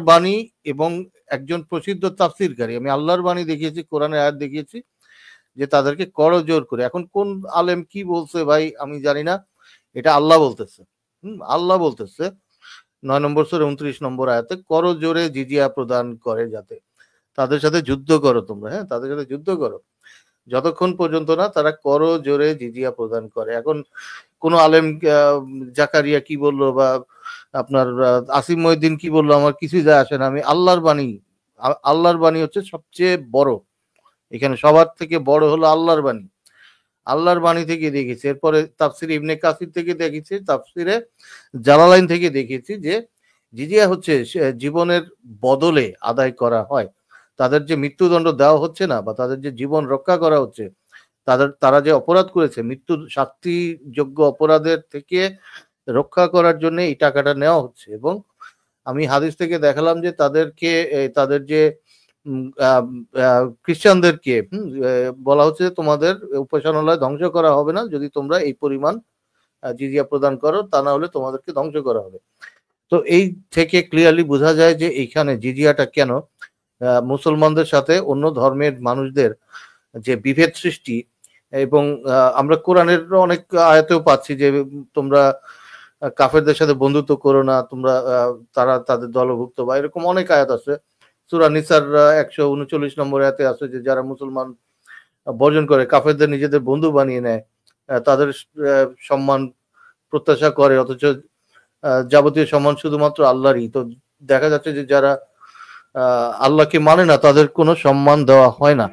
Speaker 2: বাণী এবং একজন প্রসিদ্ধ তাফসিরকারী, আমি আল্লাহর বাণী দেখিয়েছি, কোরআনের আয়াত দেখিয়েছি যে তাদেরকে করজোর করে। এখন কোন আলেম কি বলছে ভাই আমি জানি না, এটা আল্লাহ বলতেছে। আল্লাহ বলতেছে 9 নম্বর সূরা 29 নম্বর আয়াতে, করজোরে জিজিয়া প্রদান করে, যাতে তাদের সাথে যুদ্ধ করো তোমরা, হ্যাঁ তাদের সাথে যুদ্ধ করো যতক্ষণ পর্যন্ত না তারা করজোরে জিজিয়া প্রদান করে। এখন কোন আলেম জাকারিয়া কি বললো বা আপনার আসিম মহিউদ্দিন কি বললো আমার কিছুই যায় আসে না। আমি আল্লাহর বাণী হচ্ছে সবচেয়ে বড়, এখানে সবার থেকে বড় হলো আল্লাহর বাণী থেকে দেখেছি। এরপরে তাফসিরে ইবনে কাসির থেকে দেখেছি, তাফসিরে জালালাইন থেকে দেখেছি যে জিজিয়া হচ্ছে জীবনের বদলে আদায় করা হয়। তাদের যে মৃত্যুদণ্ড দেওয়া হচ্ছে না বা তাদের যে জীবন রক্ষা করা হচ্ছে, তারা যে অপরাধ করেছে, মৃত্যু শাস্তিযোগ্য অপরাধের থেকে রক্ষা করার জন্য এই টাকাটা নেওয়া হচ্ছে। এবং আমি হাদিস থেকে দেখালাম যে তাদেরকে, তাদের যে খ্রিস্টানদেরকে বলা হচ্ছে তোমাদের উপাসনালয় ধ্বংস করা হবে না যদি তোমরা এই পরিমাণ জিজিয়া প্রদান করো, তা না হলে তোমাদেরকে ধ্বংস করা হবে। তো এই থেকে ক্লিয়ারলি বোঝা যায় যে এইখানে জিজিয়াটা কেন মুসলমানদের সাথে অন্য ধর্মের মানুষদের যে বিভেদ সৃষ্টি। এবং আমরা কোরআনের অনেক আয়াতেও পাচ্ছি যে তোমরা কাফেরদের সাথে বন্ধুত্ব করো না, তোমরা তারা তাদের দলভুক্ত, বা এরকম অনেক আয়াত আছে। সূরা নিসার 139 নম্বর আয়াতে আছে যে যারা মুসলমান বর্জন করে, কাফেরদের নিজেদের বন্ধু বানিয়ে নেয়, তাদের সম্মান প্রত্যাশা করে, অথচ যাবতীয় সম্মান শুধুমাত্র আল্লাহরই। তো দেখা যাচ্ছে যে যারা আল্লাহকে মানে না তাদের কোনো সম্মান দেওয়া হয় না।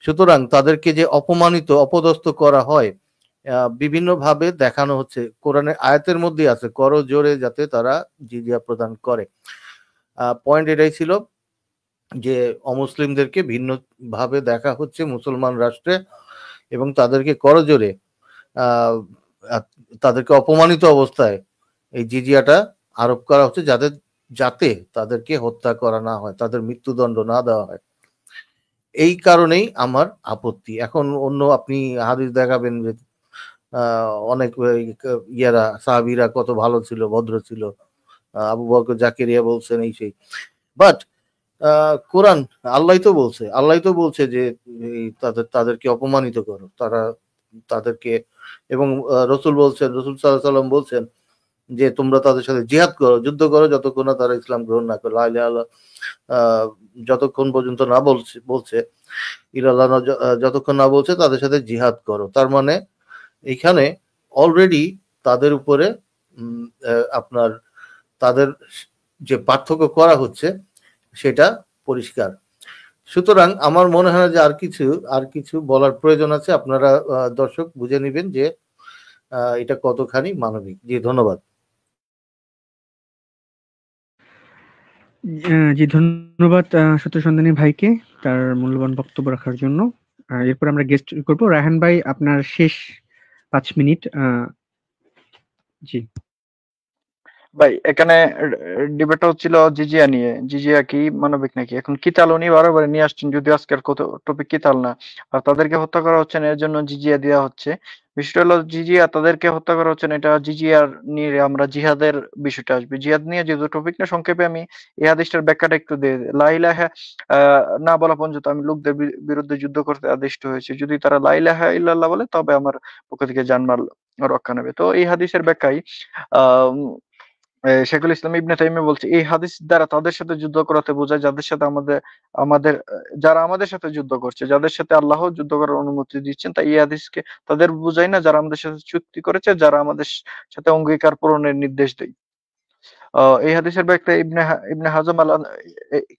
Speaker 2: সুতরাং তাদেরকে যে অপমানিত অপদস্থ করা হয় বিভিন্ন ভাবে দেখানো হচ্ছে। কোরআনের আয়াতের মধ্যে আছে করজোরে যাতে তারা জিজিয়া প্রদান করে। পয়েন্ট এটাই ছিল যে অমুসলিমদেরকে ভিন্ন ভাবে দেখা হচ্ছে মুসলমান রাষ্ট্রে এবং তাদেরকে করজোরে তাদেরকে অপমানিত অবস্থায় এই জিজিয়াটা আরোপ করা হচ্ছে যাতে তাদেরকে হত্যা করা না হয়, তাদের মৃত্যুদণ্ড না দেওয়া হয়। এই কারণেই আমার আপত্তি। এখন অন্য আপনি হাদিস দেখাবেন যে অনেক ইয়ারা সাহাবীরা কত ভালো ছিল, ভদ্র ছিল, আবু বকর জাকেরিয়া বলছেন এই সেই, বাট কোরআন আল্লাহ তো বলছে যে তাদেরকে অপমানিত করো, তাদেরকে, এবং রসুল সাল্লাল্লাহু আলাইহি সাল্লাম বলছেন যে তোমরা তাদের সাথে জিহাদ করো, যুদ্ধ করো যতক্ষণ না তারা ইসলাম গ্রহণ না করে, লা ইলাহা ইল্লাল্লাহ যতক্ষণ পর্যন্ত না বলছে ইলাল্লাহ যতক্ষণ না বলছে তাদের সাথে জিহাদ করো। তার মানে এখানে অলরেডি তাদের উপরে আপনার তাদের যে পার্থক্য করা হচ্ছে সেটা পরিষ্কার। সুতরাং আমার মনে হয় যে আর কিছু বলার প্রয়োজন আছে। আপনারা দর্শক বুঝে নেবেন যে এটা কতখানি মানবিক। জি, ধন্যবাদ।
Speaker 1: জি, ধন্যবাদ সত্য সন্ধানী ভাইকে তার মূল্যবান বক্তব্য রাখার জন্য। এরপর আমরা গেস্ট করব। রায়হান ভাই, আপনার শেষ 5 মিনিট। জি।
Speaker 3: ভাই এখানে ডিবেটটা হচ্ছিল জিজিয়া নিয়ে। জিজিয়া কি মানবিক নাকি? এখন কিতাল উনি বারবার নিয়ে আসছেন, যদিও আজকের টপিক কিতাল না। আর তাদেরকে হত্যা করা হচ্ছে না, এর জন্য জিজিয়া দেওয়া হচ্ছে। বিষয়টা হলো জিজিয়া তাদেরকে হত্যা করা হচ্ছে না, এটা জিজিয়ার নিয়ে আমরা জিহাদের বিষয়টা আসবে। জিহাদ নিয়ে যেহেতু টপিক না, সংক্ষেপে আমি এই হাদিসটার ব্যাখ্যাটা একটু দিয়ে দিই। লা ইলাহা না বলা পর্যন্ত আমি লোকদের বিরুদ্ধে যুদ্ধ করতে আদিষ্ট হয়েছি। যদি তারা লা ইলাহা ইল্লাল্লাহ বলে তবে আমার পক্ষ থেকে জানমাল রক্ষা নেবে। তো এই হাদিসের ব্যাখ্যায় আহ শেখুল ইসলাম ইবনে তাইমিয়া বলছে এই হাদিস দ্বারা তাদের সাথে যুদ্ধ করাতে বোঝায় যাদের সাথে আমাদের যারা আমাদের সাথে যুদ্ধ করছে, যাদের সাথে আল্লাহ যুদ্ধ করার অনুমতি দিচ্ছেন, তাই এই হাদিসকে তাদের বোঝায় না যারা আমাদের সাথে চুক্তি করেছে, যারা আমাদের সাথে অঙ্গীকার পূরণের নির্দেশ দেয়। এই হাদিসের ব্যাখ্যা ইবনে হাজম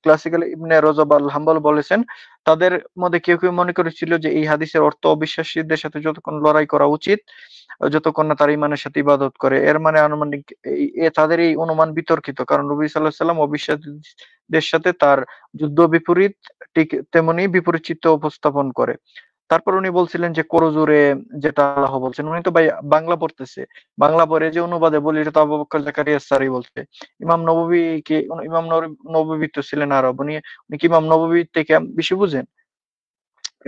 Speaker 3: ক্লাসিক্যাল ইবনে রজব আল হাম্বল বলেছেন, তাদের মধ্যে কেউ কেউ মনে করেছিল যে এই হাদিসের অর্থ অবিশ্বাসীদের সাথে যতক্ষণ লড়াই করা উচিত যতক্ষণ না তার ইমানের সাথে ইবাদত করে। এর মানে আনুমানিক তাদের এই অনুমান বিতর্কিত, কারণ নবী সাল্লাল্লাহু আলাইহি ওয়াসাল্লাম অবিশ্বাসীদের সাথে তার যুদ্ধ বিপরীত ঠিক তেমনি বিপরীত চিত্র উপস্থাপন করে। তারপর উনি বলছিলেন যে করজোরে যেটা আল্লাহ বলছেন, উনি তো ভাই বাংলা পড়তেছে, বাংলা পড়ে যে অনুবাদে বলি এটা তো আবু বকর জাকারিয়া স্যারই বলছে। ইমাম নববী তো ছিলেন আরব, উনি কি ইমাম নববী থেকে বেশি বুঝেন?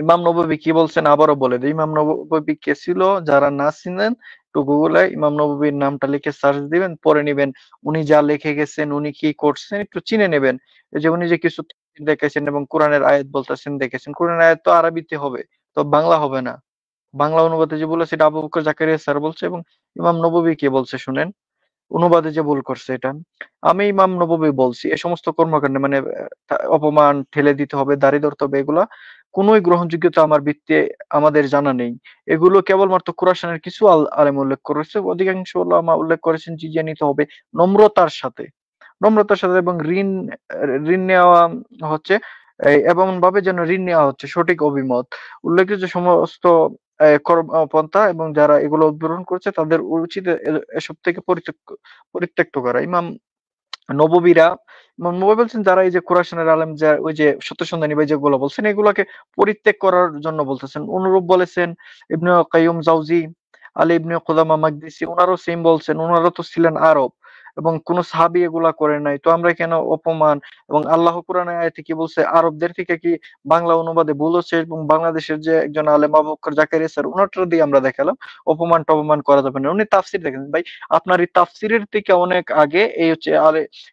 Speaker 3: ইমাম নববী কি বলছেন আবারও বলে দিই। ইমাম নববী কে ছিল? যারা না চিনেন একটু গুগলে ইমাম নববীর নামটা লিখে সার্চ দিবেন, পরে নিবেন উনি যা লিখে গেছেন, উনি কি করছেন একটু চিনে নেবেন। এই যে উনি যে কিছু তাফসীর দেখেছেন এবং কোরআনের আয়াত বলতেছেন দেখেছেন, কোরআনের আয়াত তো আরবিতে হবে, তো বাংলা হবে না। বাংলা অনুবাদে যে বলেছে এটা আবু বকর জাকারিয়া স্যার বলছে, এবং ইমাম নববী কে বলছে শুনেন, অনুবাদে যে ভুল করছে এটা। আমি ইমাম নববী বলছি এ সমস্ত কর্মকাণ্ডে মানে অপমান ঠেলে দিতে হবে, দাড়ি ধরতে হবে, এগুলা কোনোই গ্রহণযোগ্যতা আমার ভিত্তি আমাদের জানা নেই। এগুলো কেবলমাত্র কুরাইশের কিছু আলেম উল্লেখ করেছে, অধিকাংশ উলামা উল্লেখ করেছেন জিজিয়া নিতে হবে নম্রতার সাথে। নম্রতার সাথে এবং ঋণ নেওয়া হচ্ছে এমন ভাবে যেন ঋণ নেওয়া হচ্ছে সঠিক অভিমত। উল্লেখিত সমস্ত কর্মপন্থা এবং যারা এগুলো উদ্ভাবন করছে তাদের উচিত এসব থেকে পরিত্যক্ত করা। নববীরা ইমাম নববী বলছেন যারা এই যে কুরাইশের আলেম যা ওই যে সত্য সন্ধানী ভাই যেগুলো বলছেন এগুলাকে পরিত্যাগ করার জন্য বলতেছেন। অনুরূপ বলেছেন ইবনে কাইয়ুম জাওজি, আলী ইবনে কুদামা মাকদিসি, ওনারাও সেম বলছেন। ওনারা তো ছিলেন আরব এবং কোন সাহাবী এগুলা করে নাই, তো আমরা কেন অপমান? এবং আল্লাহ কোরআনের আয়াতে কি বলছে, আরবদের থেকে কি বাংলা অনুবাদে ভুল হচ্ছে, এবং বাংলাদেশের যে একজন আলেম আবু বকর জাকারিয়া স্যার ওনারটা দিয়ে আমরা দেখালাম অপমান টপমান করা যাবে না। উনি তাফসির দেখেন ভাই, আপনার এই তাফসিরের থেকে অনেক আগে এই হচ্ছে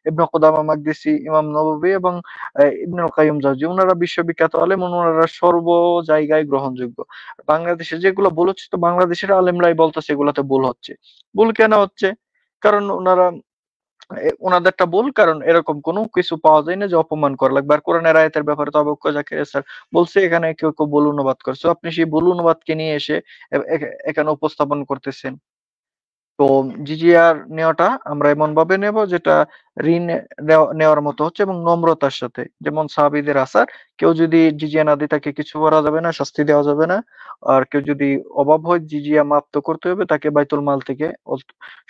Speaker 3: ইবনে কুদামা মাকদিসি, ইমাম নববী এবং ইবনুল কাইয়্যিম জাওজি, উনারা বিশ্ববিখ্যাত আলেম, উনারা সর্ব জায়গায় গ্রহণযোগ্য। বাংলাদেশে যেগুলো ভুল হচ্ছে তো বাংলাদেশের আলেমরাই বলতেছে এগুলাতে ভুল হচ্ছে। ভুল কেন হচ্ছে? কারণ উনাদেরটা ভুল, কারণ এরকম কোনো কিছু পাওয়া যায় না যে অপমান করা লাগবে। আর কোরআনের আয়াতের ব্যাপারে তো আবু বকর জাকারিয়া স্যার বলছে এখানে কেউ ভুল অনুবাদ করছে, আপনি সেই ভুল অনুবাদকে নিয়ে এসে এখানে উপস্থাপন করতেছেন। তো জিজিআর নেওয়াটা আমরা এমন ভাবে নেব যেটা ঋণ নেওয়ার মতো হচ্ছে এবং নম্রতার সাথে, যেমন সাহাবীদের আসার, কেউ যদি জিজিয়া না দিয়ে তাকে কিছু করা যাবে না, শাস্তি দেওয়া যাবে না। আর কেউ যদি অভাব হয় জিজিয়া মাফ তো করতে হবে, তাকে বাইতুল মাল থেকে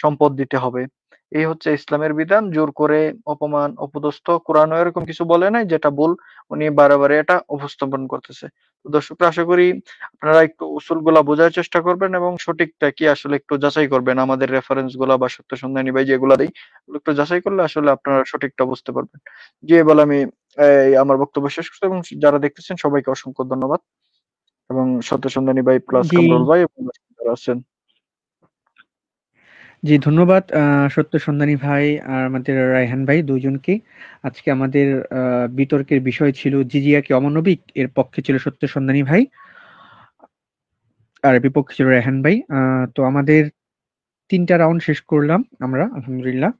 Speaker 3: সম্পদ দিতে হবে। এই হচ্ছে ইসলামের বিধান। জোর করে অপমান অপদস্থ কোরআনও এরকম কিছু বলে নাই যেটা ভুল, উনি বারে এটা উপস্থাপন করতেছে। তো দর্শকরা আশা করি আপনারা একটু উসুলগুলা বোঝার চেষ্টা করবেন এবং সঠিকটা কি আসলে একটু যাচাই করবেন। আমাদের রেফারেন্স গুলা বা সত্য সন্ধানী ভাই যেগুলা দেই ওগুলো একটু যাচাই করলে আসলে আপনারা সঠিকটা বুঝতে পারবেন। জি, বলে আমি আমার বক্তব্য শেষ করছি, এবং যারা দেখতেছেন সবাইকে অসংখ্য ধন্যবাদ, এবং সত্য সন্ধানী ভাই প্লাস
Speaker 1: জি,
Speaker 3: কামরুল ভাই এবং যারা আছেন।
Speaker 1: জি, ধন্যবাদ সত্য সন্ধানী ভাই আর আমাদের রায়হান ভাই দুইজনকে। আজকে আমাদের বিতর্কের বিষয় ছিল জিজিয়া কি অমানবিক, এর পক্ষে ছিল সত্য সন্ধানী ভাই আর বিপক্ষে ছিল রায়হান ভাই। তো আমাদের 3টা রাউন্ড শেষ করলাম আমরা, আলহামদুলিল্লাহ।